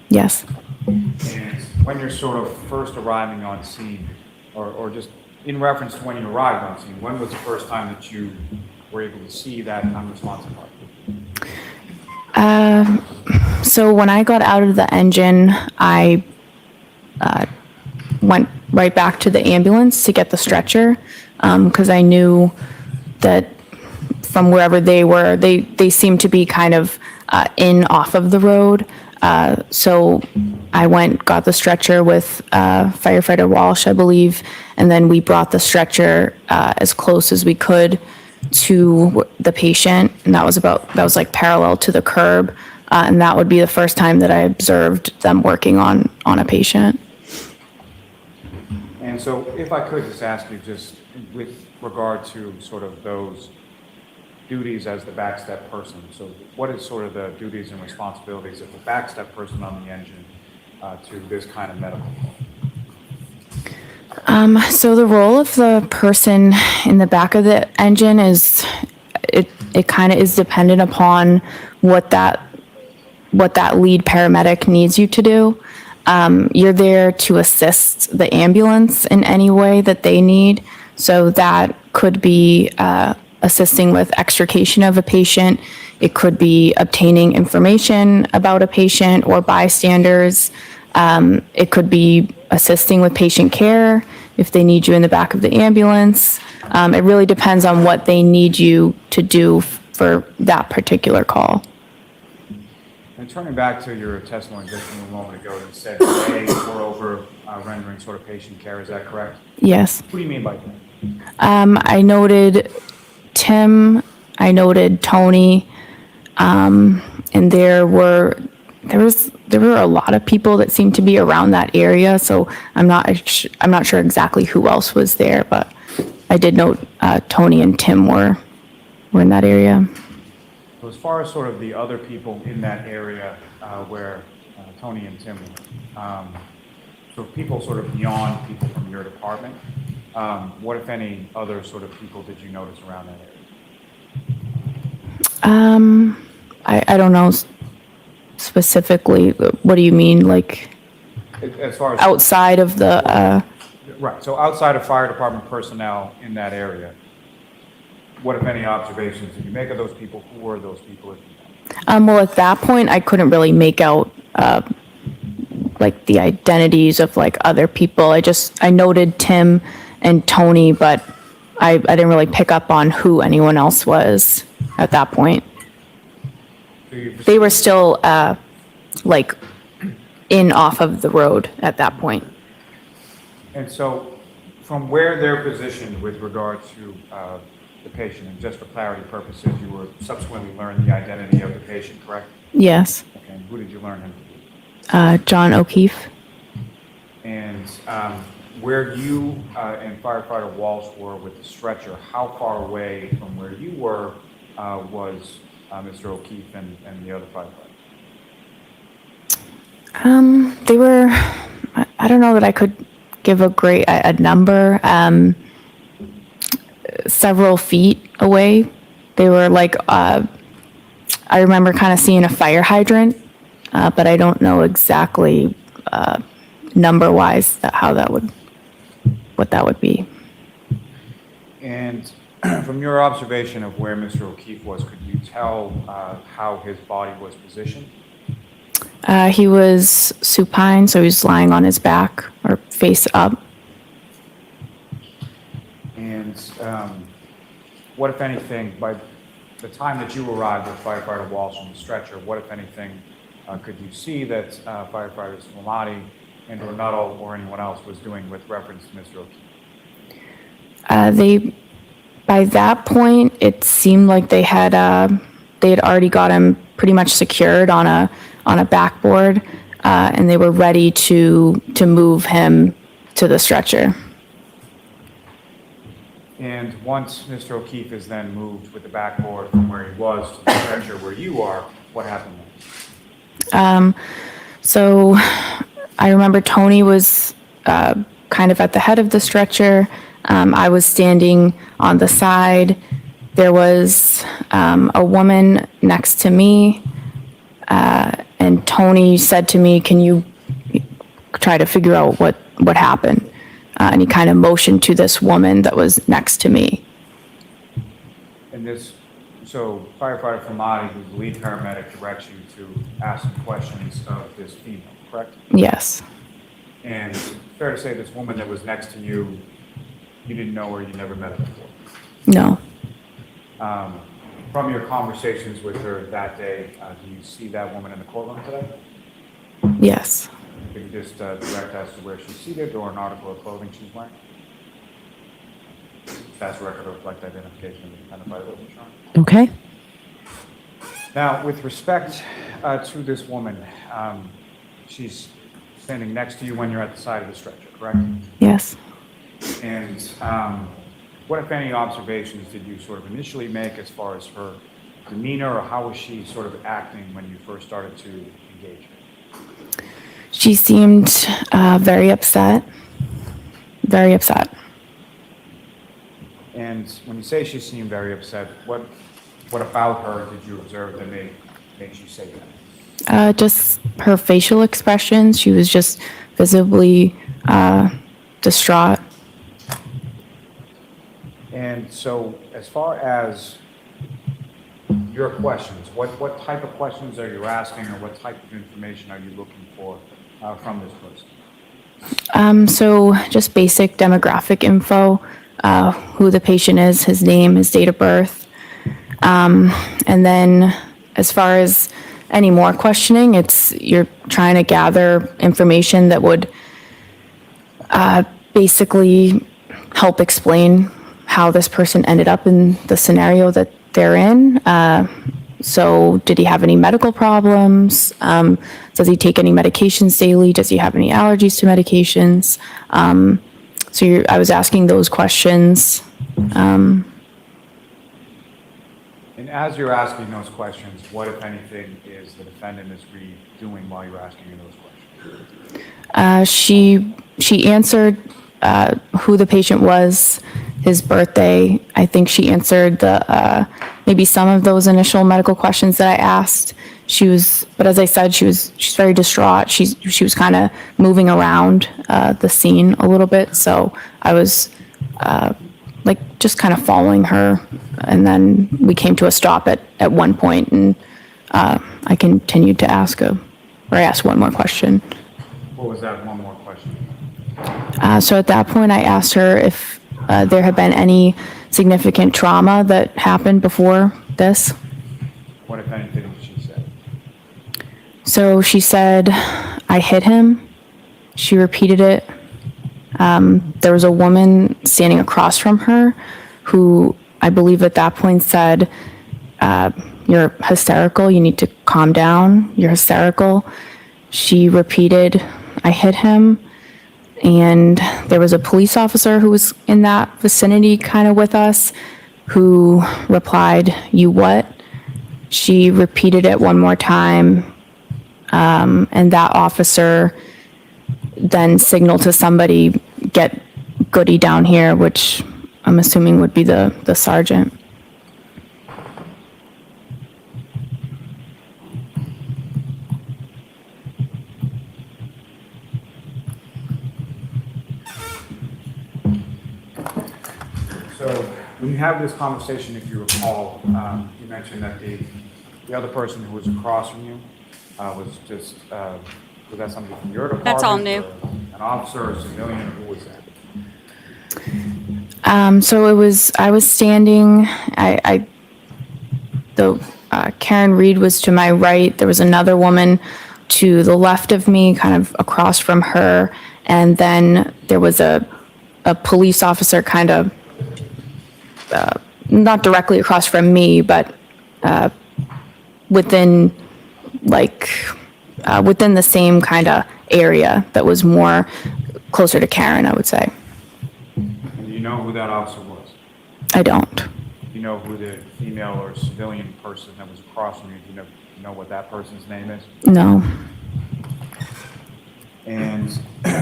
Yes. And when you're sort of first arriving on scene, or just in reference to when you arrived on scene, when was the first time that you were able to see that unresponsive party? So when I got out of the engine, I went right back to the ambulance to get the stretcher, because I knew that from wherever they were, they seemed to be kind of off of the road. So I got the stretcher with Firefighter Walsh, I believe, and then we brought the stretcher as close as we could to the patient, and that was like parallel to the curb. and that would be the first time that I observed them working on a patient. And so if I could just ask you, just with regard to sort of those duties as the backstep person, so what is sort of the duties and responsibilities of the backstep person on the engine to this kind of medical? So the role of the person in the back of the engine is, it kind of is dependent upon what that lead paramedic needs you to do. You're there to assist the ambulance in any way that they need. So that could be assisting with extrication of a patient. It could be obtaining information about a patient or bystanders. It could be assisting with patient care if they need you in the back of the ambulance. It really depends on what they need you to do for that particular call. And turning back to your testimony just a moment ago, you said they were over rendering sort of patient care. Is that correct? Yes. What do you mean by that? I noted Tim, I noted Tony, and there were a lot of people that seemed to be around that area. So I'm not sure exactly who else was there, but I did note Tony and Tim were in that area. So as far as sort of the other people in that area where Tony and Tim, so people sort of beyond people from your department, what, if any, other sort of people did you notice around that area? I don't know specifically. What do you mean, like as far as outside of the? Right. So outside of fire department personnel in that area, what, if any, observations did you make of those people? Who were those people? Well, at that point, I couldn't really make out like the identities of like other people. I noted Tim and Tony, but I didn't really pick up on who anyone else was at that point. They were still like in off of the road at that point. And so from where they're positioned with regard to the patient, and just for clarity purposes, you were subsequently learned the identity of the patient, correct? Yes. Okay. And who did you learn him to be? John O'Keefe. And where you and firefighter Walsh were with the stretcher, how far away from where you were was Mr. O'Keefe and the other firefighter? They were, I don't know that I could give a number, several feet away. They were like, I remember kind of seeing a fire hydrant, but I don't know exactly number-wise what that would be. And from your observation of where Mr. O'Keefe was, could you tell how his body was positioned? He was supine, so he was lying on his back or face up. And what, if anything, by the time that you arrived with firefighter Walsh on the stretcher, what, if anything, could you see that firefighters Malati and or Nuttall or anyone else was doing with reference to Mr. O'Keefe? By that point, it seemed like they had already got him pretty much secured on a backboard, and they were ready to move him to the stretcher. And once Mr. O'Keefe is then moved with the backboard from where he was to the stretcher where you are, what happened then? So I remember Tony was kind of at the head of the stretcher. I was standing on the side. There was a woman next to me, and Tony said to me, "Can you try to figure out what happened?" And he kind of motioned to this woman that was next to me. And so firefighter Famati, who's the lead paramedic, directs you to ask some questions of this female, correct? Yes. And fair to say this woman that was next to you, you didn't know her, you never met her before? No. From your conversations with her that day, do you see that woman in the courtroom today? Yes. Could you just direct us to where she's seated or an article of clothing she's wearing? That's record reflect identification and identify the witness. Okay. Now, with respect to this woman, she's standing next to you when you're at the side of the stretcher, correct? Yes. And what, if any, observations did you sort of initially make as far as her demeanor, or how was she sort of acting when you first started to engage her? She seemed very upset. Very upset. And when you say she seemed very upset, what about her did you observe that made you say that? Just her facial expressions. She was just visibly distraught. And so, as far as your questions, what type of questions are you asking, or what type of information are you looking for from this person? So just basic demographic info, who the patient is, his name, his date of birth. And then as far as any more questioning, you're trying to gather information that would basically help explain how this person ended up in the scenario that they're in. So did he have any medical problems? Does he take any medications daily? Does he have any allergies to medications? I was asking those questions. And as you're asking those questions, what, if anything, is the defendant, Ms. Reed, doing while you're asking her those questions? She answered who the patient was, his birthday. I think she answered maybe some of those initial medical questions that I asked. But as I said, she's very distraught. She was kind of moving around the scene a little bit. So I was just kind of following her, and then we came to a stop at one point, and I continued to ask her, or I asked one more question. What was that one more question? So at that point, I asked her if there had been any significant trauma that happened before this. What, if anything, did she say? So she said, I hit him. She repeated it. There was a woman standing across from her who I believe at that point said, you're hysterical. You need to calm down. You're hysterical. She repeated, I hit him. And there was a police officer who was in that vicinity kind of with us who replied, you what? She repeated it one more time. And that officer then signaled to somebody, get Goody down here, which I'm assuming would be the sergeant. So when you have this conversation, if you recall, you mentioned that the other person who was across from you was just, was that somebody from your department? That's all new. Or an officer or a civilian, or who was that? So I was standing, Karen Reed was to my right. There was another woman to the left of me, kind of across from her. And then there was a police officer kind of, not directly across from me, but within the same kind of area that was more closer to Karen, I would say. And do you know who that officer was? I don't. Do you know who the female or civilian person that was across from you? Do you know what that person's name is? No. And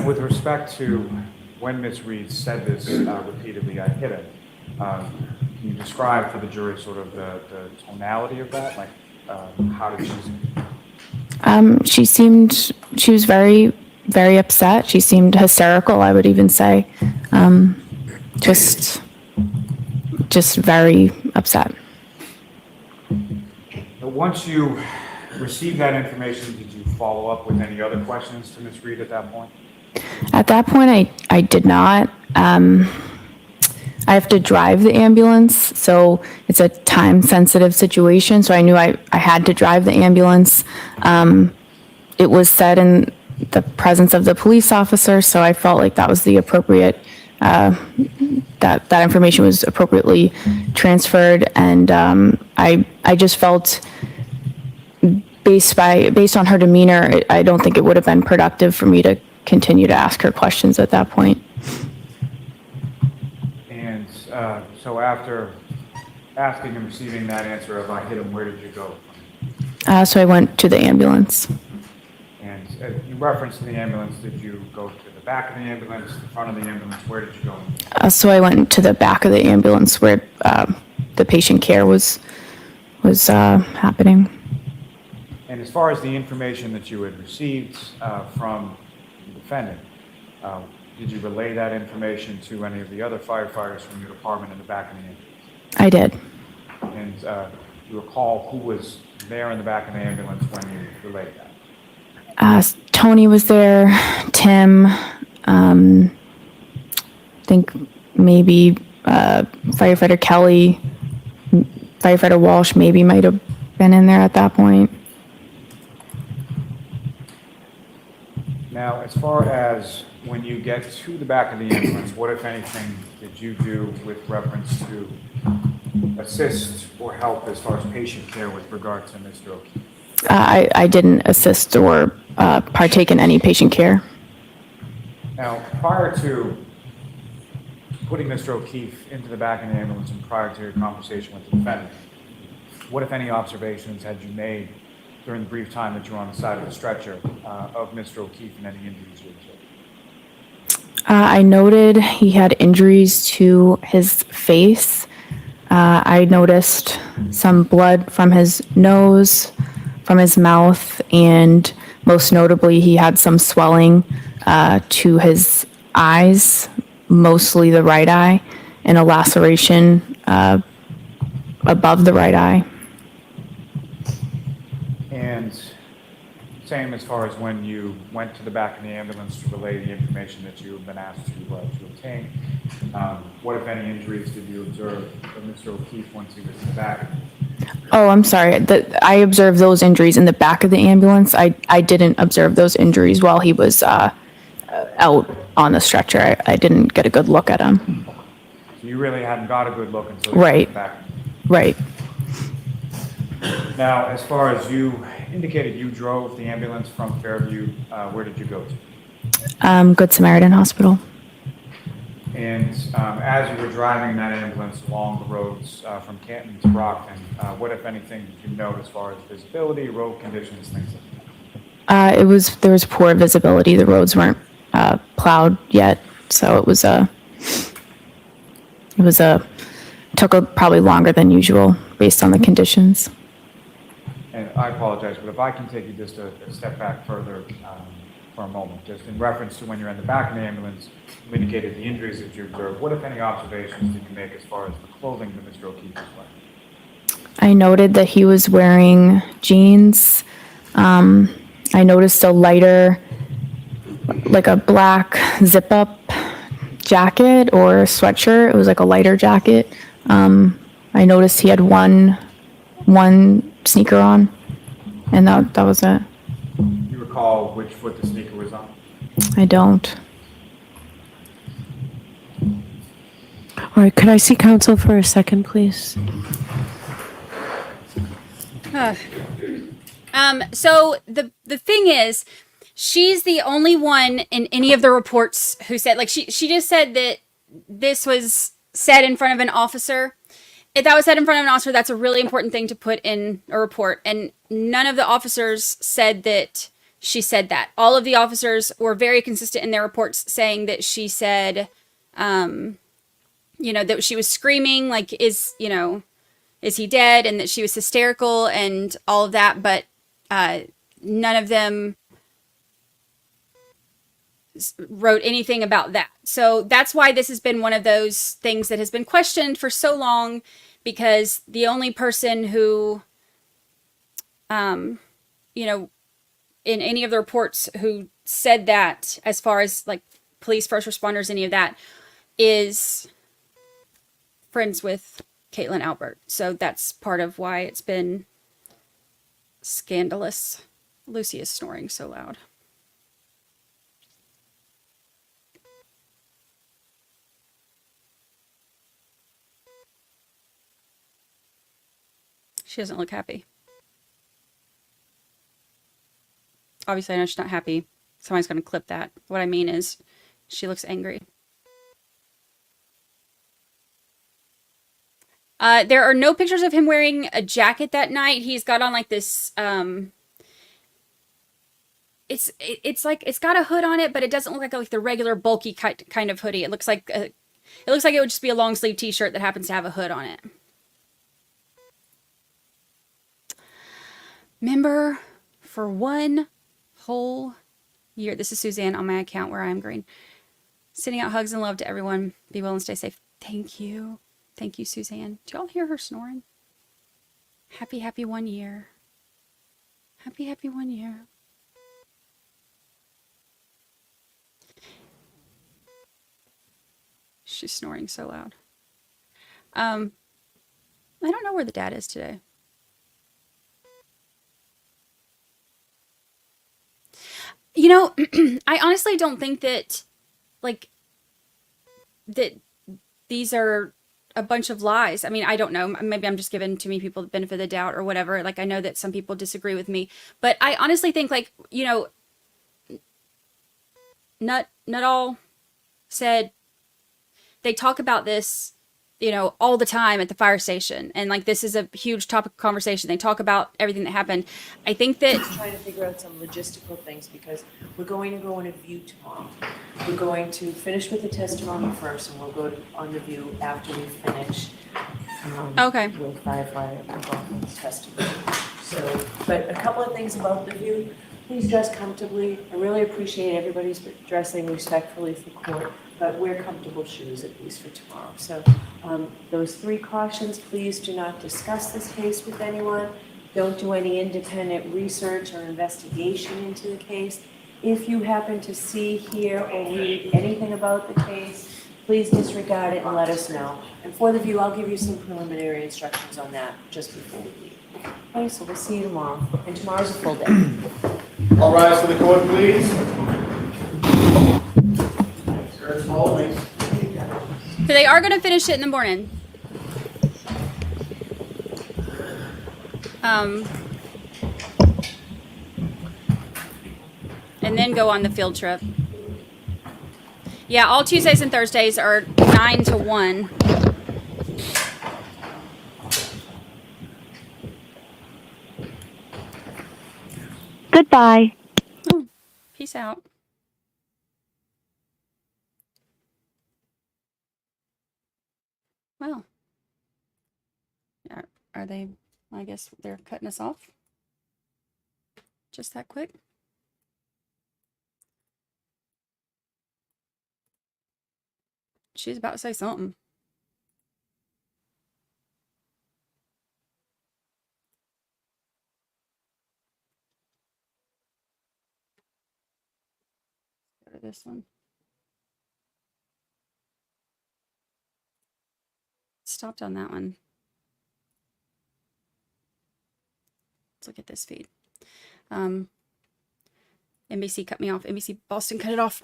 with respect to when Ms. Reed said this repeatedly, I hit it. Can you describe for the jury sort of the tonality of that? Like, how did she seem? She was very, very upset. She seemed hysterical, I would even say. Just very upset. Once you received that information, did you follow up with any other questions to Ms. Reed at that point? At that point, I did not. I have to drive the ambulance, so it's a time-sensitive situation, so I knew I had to drive the ambulance. It was said in the presence of the police officer, so I felt like that was the appropriate, that information was appropriately transferred, and I just felt based on her demeanor, I don't think it would have been productive for me to continue to ask her questions at that point. And so after asking and receiving that answer of I hit him, where did you go? So I went to the ambulance. And you referenced the ambulance. Did you go to the back of the ambulance, the front of the ambulance? Where did you go? So I went to the back of the ambulance where the patient care was happening. And as far as the information that you had received from the defendant, did you relay that information to any of the other firefighters from your department in the back of the ambulance? I did. And you recall who was there in the back of the ambulance when you relayed that? Tony was there, Tim, I think maybe firefighter Kelly, firefighter Walsh maybe might have been in there at that point. Now, as far as when you get to the back of the ambulance, what, if anything, did you do with reference to assist or help as far as patient care with regard to Mr. O'Keefe? I didn't assist or partake in any patient care. Now, prior to putting Mr. O'Keefe into the back of the ambulance and prior to your conversation with the defendant, what, if any, observations had you made during the brief time that you were on the side of the stretcher of Mr. O'Keefe and any injuries you observed? I noted he had injuries to his face. I noticed some blood from his nose, from his mouth, and most notably, he had some swelling to his eyes, mostly the right eye, and a laceration above the right eye. And same as far as when you went to the back of the ambulance to relay the information that you have been asked to obtain. What, if any, injuries did you observe of Mr. O'Keefe once he was in the back? Oh, I'm sorry. I observed those injuries in the back of the ambulance. I didn't observe those injuries while he was out on the stretcher. I didn't get a good look at him. So you really hadn't got a good look until you went Right. back. Right. Now, as far as you indicated, you drove the ambulance from Fairview. Where did you go to? Good Samaritan Hospital. And as you were driving that ambulance along the roads from Canton to Brockton, what, if anything, did you note as far as visibility, road conditions, things like that? There was poor visibility. The roads weren't plowed yet, so it took probably longer than usual based on the conditions. And I apologize, but if I can take you just a step back further for a moment, just in reference to when you're in the back of the ambulance, you indicated the injuries that you observed. What, if any, observations did you make as far as the clothing that Mr. O'Keefe was wearing? I noted that he was wearing jeans. I noticed a lighter, like a black zip-up jacket or sweatshirt. It was like a lighter jacket. I noticed he had one sneaker on, and that was it. Do you recall which foot the sneaker was on? I don't. All right, could I see counsel for a second, please? So the thing is, she's the only one in any of the reports who said, like, she just said that this was said in front of an officer. If that was said in front of an officer, that's a really important thing to put in a report. And none of the officers said that she said that. All of the officers were very consistent in their reports saying that she said, that she was screaming, like, is he dead? And that she was hysterical and all of that. But none of them wrote anything about that. So that's why this has been one of those things that has been questioned for so long, because the only person who, in any of the reports who said that, as far as like police, first responders, any of that, is friends with Caitlin Albert. So that's part of why it's been scandalous. Lucy is snoring so loud. She doesn't look happy. Obviously, I know she's not happy. Somebody's going to clip that. What I mean is, she looks angry. There are no pictures of him wearing a jacket that night. He's got on like this, it's like, it's got a hood on it, but it doesn't look like the regular bulky kind of hoodie. It looks like it would just be a long sleeve t-shirt that happens to have a hood on it. Member for 1 whole year. This is Suzanne on my account where I am green. Sending out hugs and love to everyone. Be well and stay safe. Thank you. Thank you, Suzanne. Do y'all hear her snoring? Happy, happy 1 year. Happy, happy 1 year. She's snoring so loud. I don't know where the dad is today. You know, I honestly don't think that, like, that these are a bunch of lies. I mean, I don't know. Maybe I'm just giving too many people the benefit of the doubt or whatever. Like, I know that some people disagree with me. But I honestly think, like, you know, Nuttall said they talk about this, you know, all the time at the fire station. And, like, this is a huge topic of conversation. They talk about everything that happened. I think that... trying to figure out some logistical things because we're going to go on a view tomorrow. We're going to finish with the testimony first, and we'll go on the view after we finish okay. with firefighter involvement's testimony. So, but a couple of things about the view. Please dress comfortably. I really appreciate everybody's dressing respectfully for court, but wear comfortable shoes at least for tomorrow. So those 3 cautions, please do not discuss this case with anyone. Don't do any independent research or investigation into the case. If you happen to see, hear, or read anything about the case, please disregard it and let us know. And for the view, I'll give you some preliminary instructions on that just before we leave. Okay, so we'll see you tomorrow. And tomorrow's a full day. All rise for the court, please. So they are going to finish it in the morning. And then go on the field trip. Yeah, all Tuesdays and Thursdays are 9 to 1. Goodbye. Oh, peace out. Well, are they, I guess they're cutting us off just that quick. She's about to say something. Go to this one. Stopped on that one. Let's look at this feed. NBC cut me off. NBC Boston cut it off.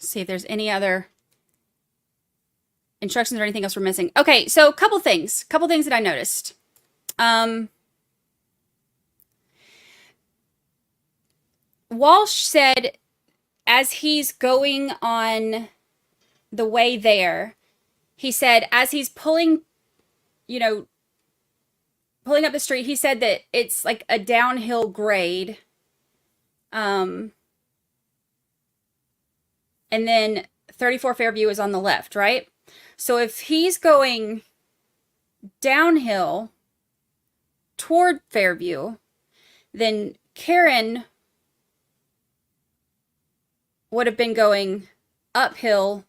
See if there's any other instructions or anything else we're missing. Okay, so couple things that I noticed. Walsh said as he's going on the way there, he said as he's pulling, you know, pulling up the street, he said that it's like a downhill grade. And then 34 Fairview is on the left, right? So if he's going downhill toward Fairview, then Karen would have been going uphill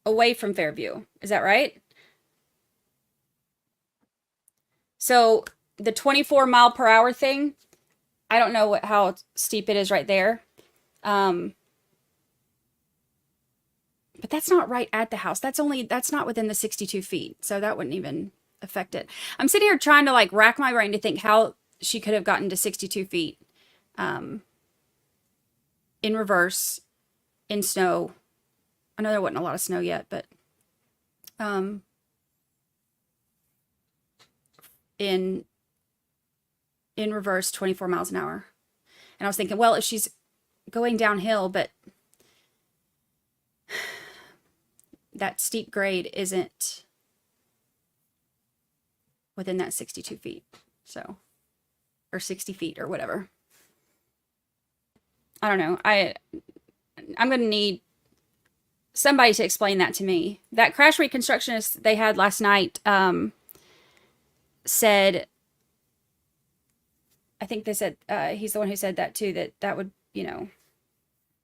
away from Fairview. Is that right? So the 24 mile per hour thing, I don't know how steep it is right there. But that's not right at the house. That's not within the 62 feet. So that wouldn't even affect it. I'm sitting here trying to like rack my brain to think how she could have gotten to 62 feet in reverse, in snow, I know there wasn't a lot of snow yet, but in reverse, 24 miles an hour. And I was thinking, well, if she's going downhill, but that steep grade isn't within that 62 feet. So, or 60 feet or whatever. I don't know. I'm going to need somebody to explain that to me. That crash reconstructionist they had last night said, I think they said, he's the one who said that too, that would, you know,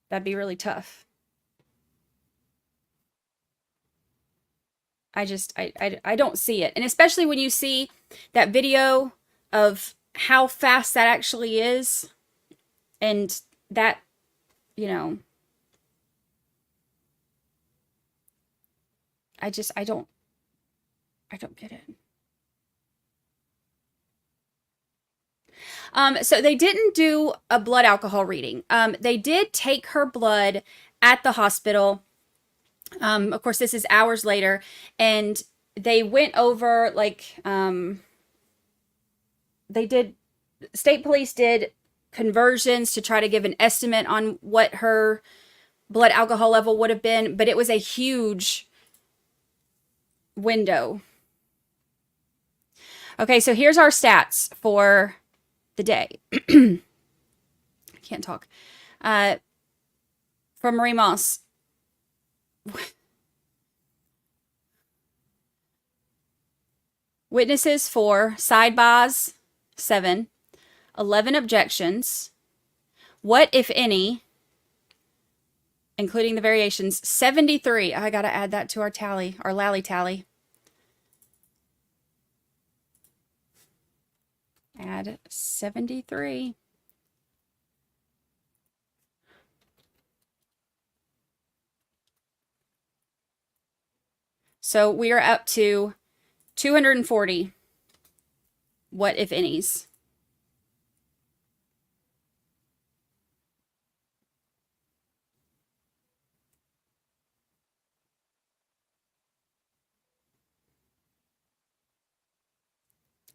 that'd be really tough. I don't see it. And especially when you see that video of how fast that actually is, and that, you know, I don't get it. So they didn't do a blood alcohol reading. They did take her blood at the hospital. Of course, this is hours later, and they went over, like, state police did conversions to try to give an estimate on what her blood alcohol level would have been, but it was a huge window. Okay, so here's our stats for the day. I can't talk. From Marie Moss. Witnesses 4, side bars 7, 11 objections. What, if any, including the variations, 73. I got to add that to our tally, our Lally tally. Add 73. So we are up to 240 what if any's.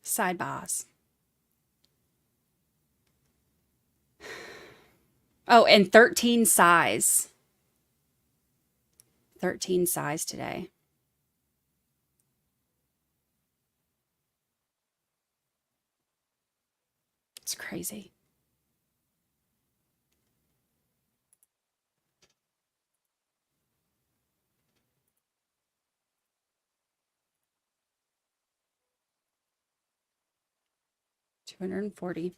Sidebars. Oh, and 13 size. 13 size today. It's crazy. $240.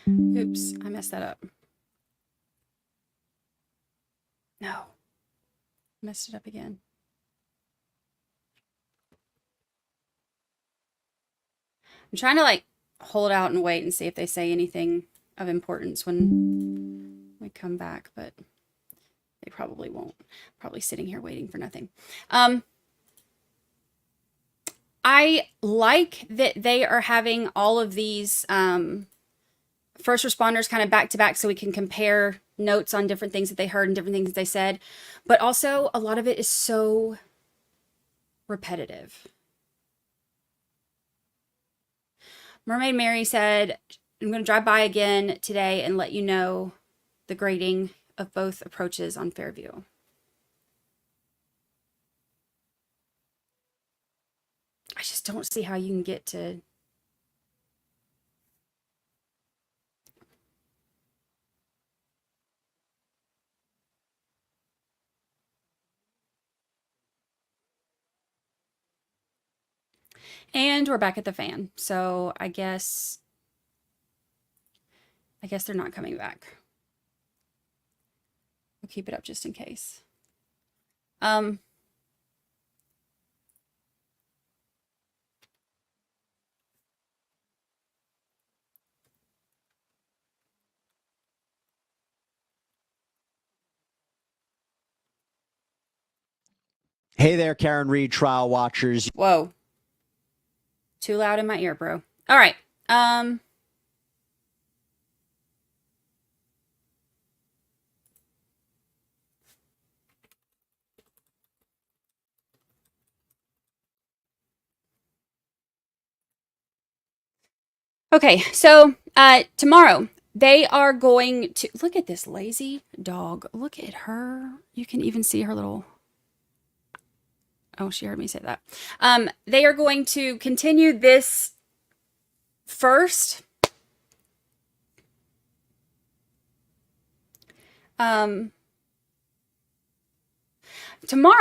Oops, I messed that up. No. Messed it up again. I'm trying to like hold out and wait and see if they say anything of importance when we come back, but they probably won't. Probably sitting here waiting for nothing. I like that they are having all of these first responders kind of back to back so we can compare notes on different things that they heard and different things that they said. But also a lot of it is so repetitive. Mermaid Mary said, I'm going to drive by again today and let you know the grading of both approaches on Fairview. I just don't see how you can get to and we're back at the fan. So I guess they're not coming back. We'll keep it up just in case. Hey there, Karen Reed, trial watchers. Whoa. Too loud in my ear, bro. All right. Okay, so tomorrow they are going to look at this lazy dog. Look at her. You can even see her little. Oh, she heard me say that. They are going to continue this first. Tomorrow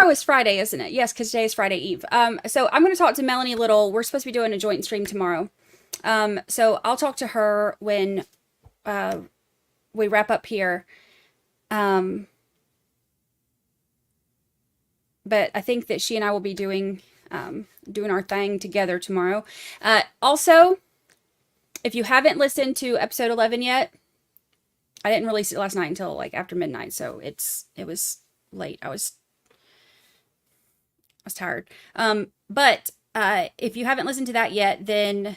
is Friday, isn't it? Yes, because today is Friday Eve. So I'm going to talk to Melanie Little. We're supposed to be doing a joint stream tomorrow. So I'll talk to her when we wrap up here. But I think that she and I will be doing our thing together tomorrow. Also, if you haven't listened to episode 11 yet, I didn't release it last night until like after midnight, so it was late. I was tired. But if you haven't listened to that yet, then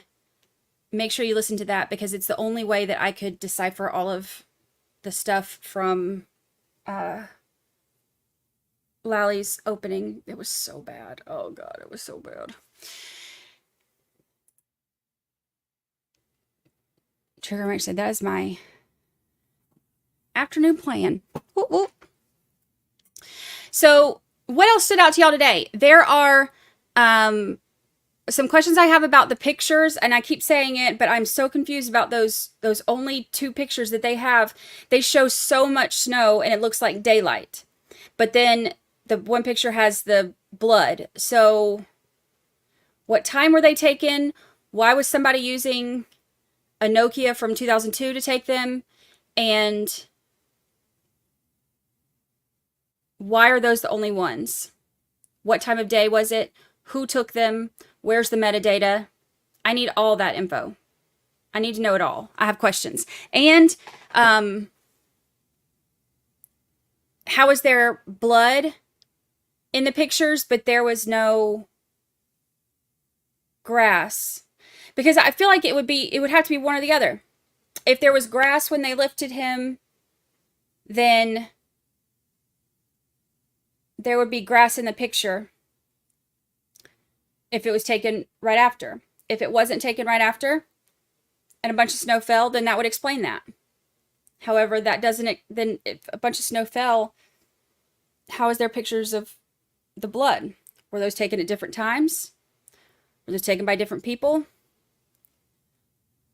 make sure you listen to that, because it's the only way that I could decipher all of the stuff from Lally's opening. It was so bad. Oh God, it was so bad. Trigger Mike said, that is my afternoon plan. Whoop, whoop. So what else stood out to y'all today? There are some questions I have about the pictures, and I keep saying it, but I'm so confused about those only 2 pictures that they have. They show so much snow and it looks like daylight. But then the one picture has the blood. So what time were they taken? Why was somebody using a Nokia from 2002 to take them? And why are those the only ones? What time of day was it? Who took them? Where's the metadata? I need all that info. I need to know it all. I have questions. And how is there blood in the pictures, but there was no grass? Because I feel like it would have to be one or the other. If there was grass when they lifted him, then there would be grass in the picture if it was taken right after. If it wasn't taken right after and a bunch of snow fell, then that would explain that. However, that doesn't, then if a bunch of snow fell, how is there pictures of the blood? Were those taken at different times? Were those taken by different people?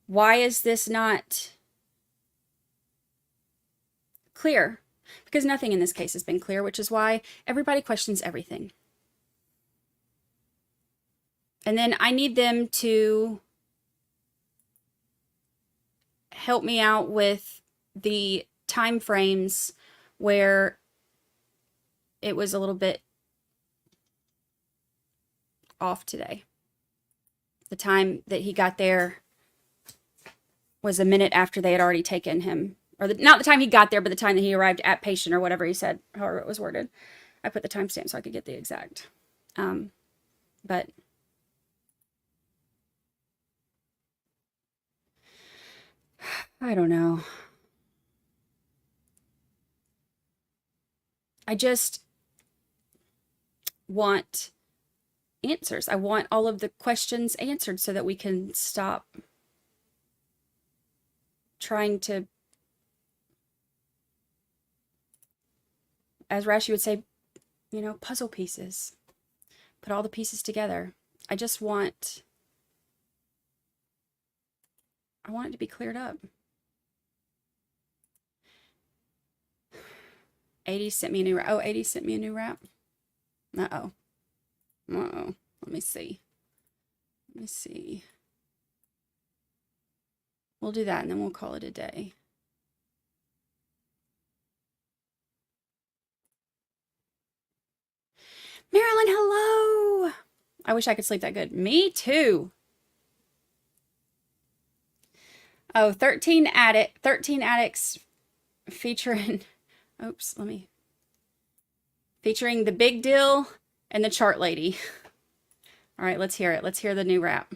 Why is this not clear? Because nothing in this case has been clear, which is why everybody questions everything. And then I need them to help me out with the time frames where it was a little bit off today. The time that he got there was a minute after they had already taken him. Or not the time he got there, but the time that he arrived at patient, or whatever he said, however it was worded. I put the timestamp so I could get the exact. But I don't know. I just want answers. I want all of the questions answered so that we can stop trying to, as Rashi would say, puzzle pieces. Put all the pieces together. I want it to be cleared up. 80 sent me a new rap. Oh, 80 sent me a new rap. Uh-oh. Uh-oh. Let me see. We'll do that and then we'll call it a day. Marilyn, hello. I wish I could sleep that good. Me too. Oh, 13 addicts featuring, featuring the big deal and the chart lady. All right, let's hear it. Let's hear the new rap.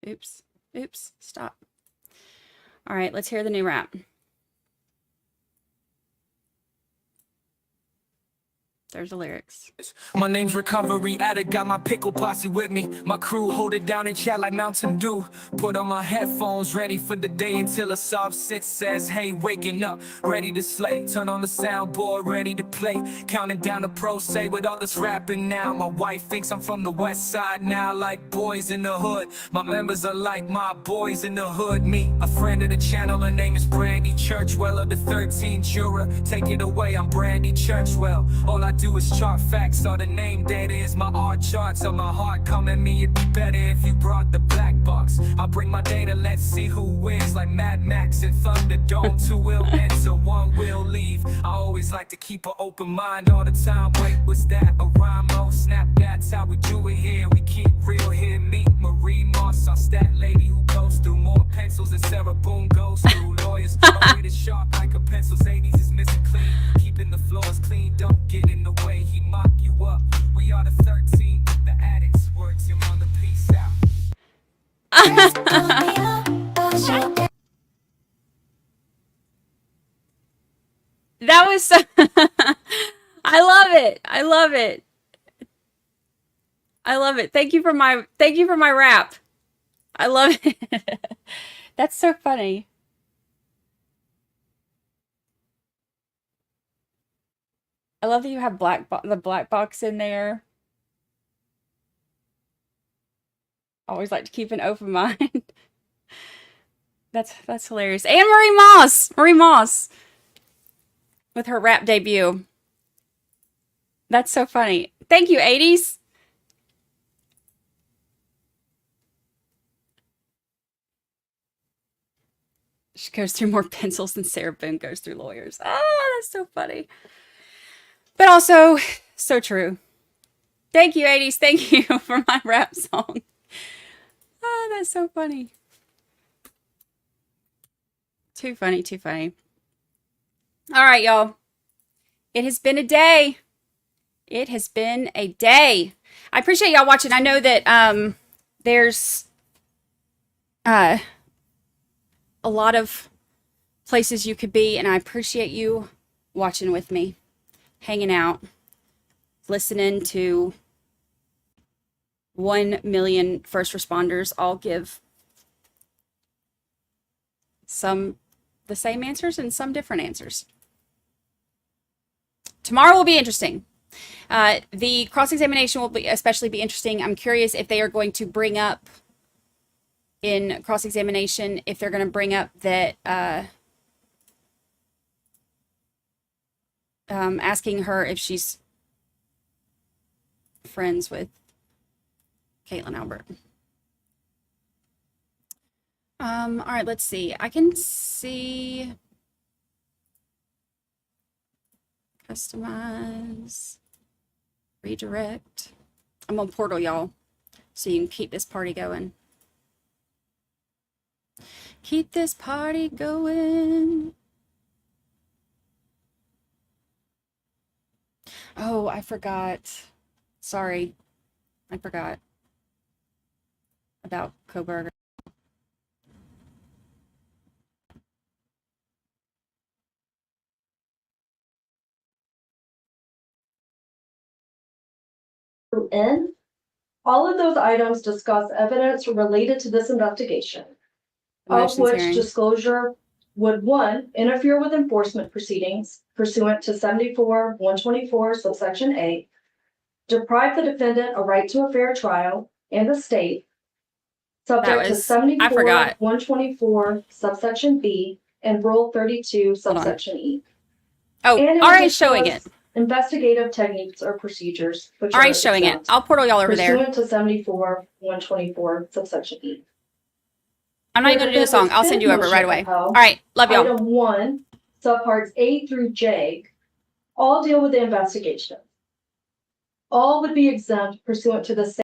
Oops. Oops. Stop. All right, let's hear the new rap. There's the lyrics. My name's Recovery Addict, got my pickle posse with me. My crew hold it down and chat like Mountain Dew. Put on my headphones, ready for the day until a soft six says, hey, waking up, ready to slay. Turn on the soundboard, ready to play. Counting down the pro say with all this rapping now. My wife thinks I'm from the west side now, like boys in the hood. My members are like my boys in the hood. Me, a friend of the channel, her name is Brandi Churchwell of the 13th juror. Take it away, I'm Brandi Churchwell. All I do is chart facts, or the name that is my art charts of my heart. Come at me, it'd be better if you brought the black box. I'll bring my data, let's see who wins, like Mad Max and Thunderdome. Two will enter, one will leave. I always like to keep an open mind all the time. Wait, was that a rhyme? Oh snap, that's how we do it here. We keep real here. Meet Marie Moss, our stat lady who goes through more pencils than Sarah Boone goes through. Lawyers, my read is sharp like a pencil. 80s is missing clean, keeping the floors clean. Don't get in the way, he mock you up. We are the 13, the addicts. Words, your mother, peace out. That was so I love it. I love it. I love it. Thank you for my rap. I love it. That's so funny. I love that you have the black box in there. Always like to keep an open mind. That's hilarious. And Marie Moss with her rap debut. That's so funny. Thank you, 80s. She goes through more pencils than Sarah Boone goes through lawyers. Oh, that's so funny. But also, so true. Thank you, 80s. Thank you for my rap song. Oh, that's so funny. Too funny, too funny. All right, y'all. It has been a day. It has been a day. I appreciate y'all watching. I know that there's a lot of places you could be, and I appreciate you watching with me, hanging out, listening to 1 million first responders all give some the same answers and some different answers. Tomorrow will be interesting. The cross-examination will especially be interesting. I'm curious if they are going to bring up in cross-examination, if they're going to bring up that asking her if she's friends with Caitlin Albert. All right, let's see. I can see customize, redirect. I'm on Portal, y'all, so you can keep this party going. Keep this party going. Oh, I forgot. Sorry. I forgot about Coburger. N. All of those items discuss evidence related to this investigation, of which disclosure would, 1, interfere with enforcement proceedings pursuant to 74-124 subsection A, deprive the defendant a right to a fair trial and the state, subject to 74-124 subsection B and Rule 32 subsection E. Oh, already showing it. Investigative techniques or procedures. Which already showing it. I'll portal y'all over there. Pursuant to 74-124 subsection E. I'm not even going to do the song. I'll send you over right away. All right. Love y'all. Item 1, subparts A through J, all deal with the investigation. All would be exempt pursuant to the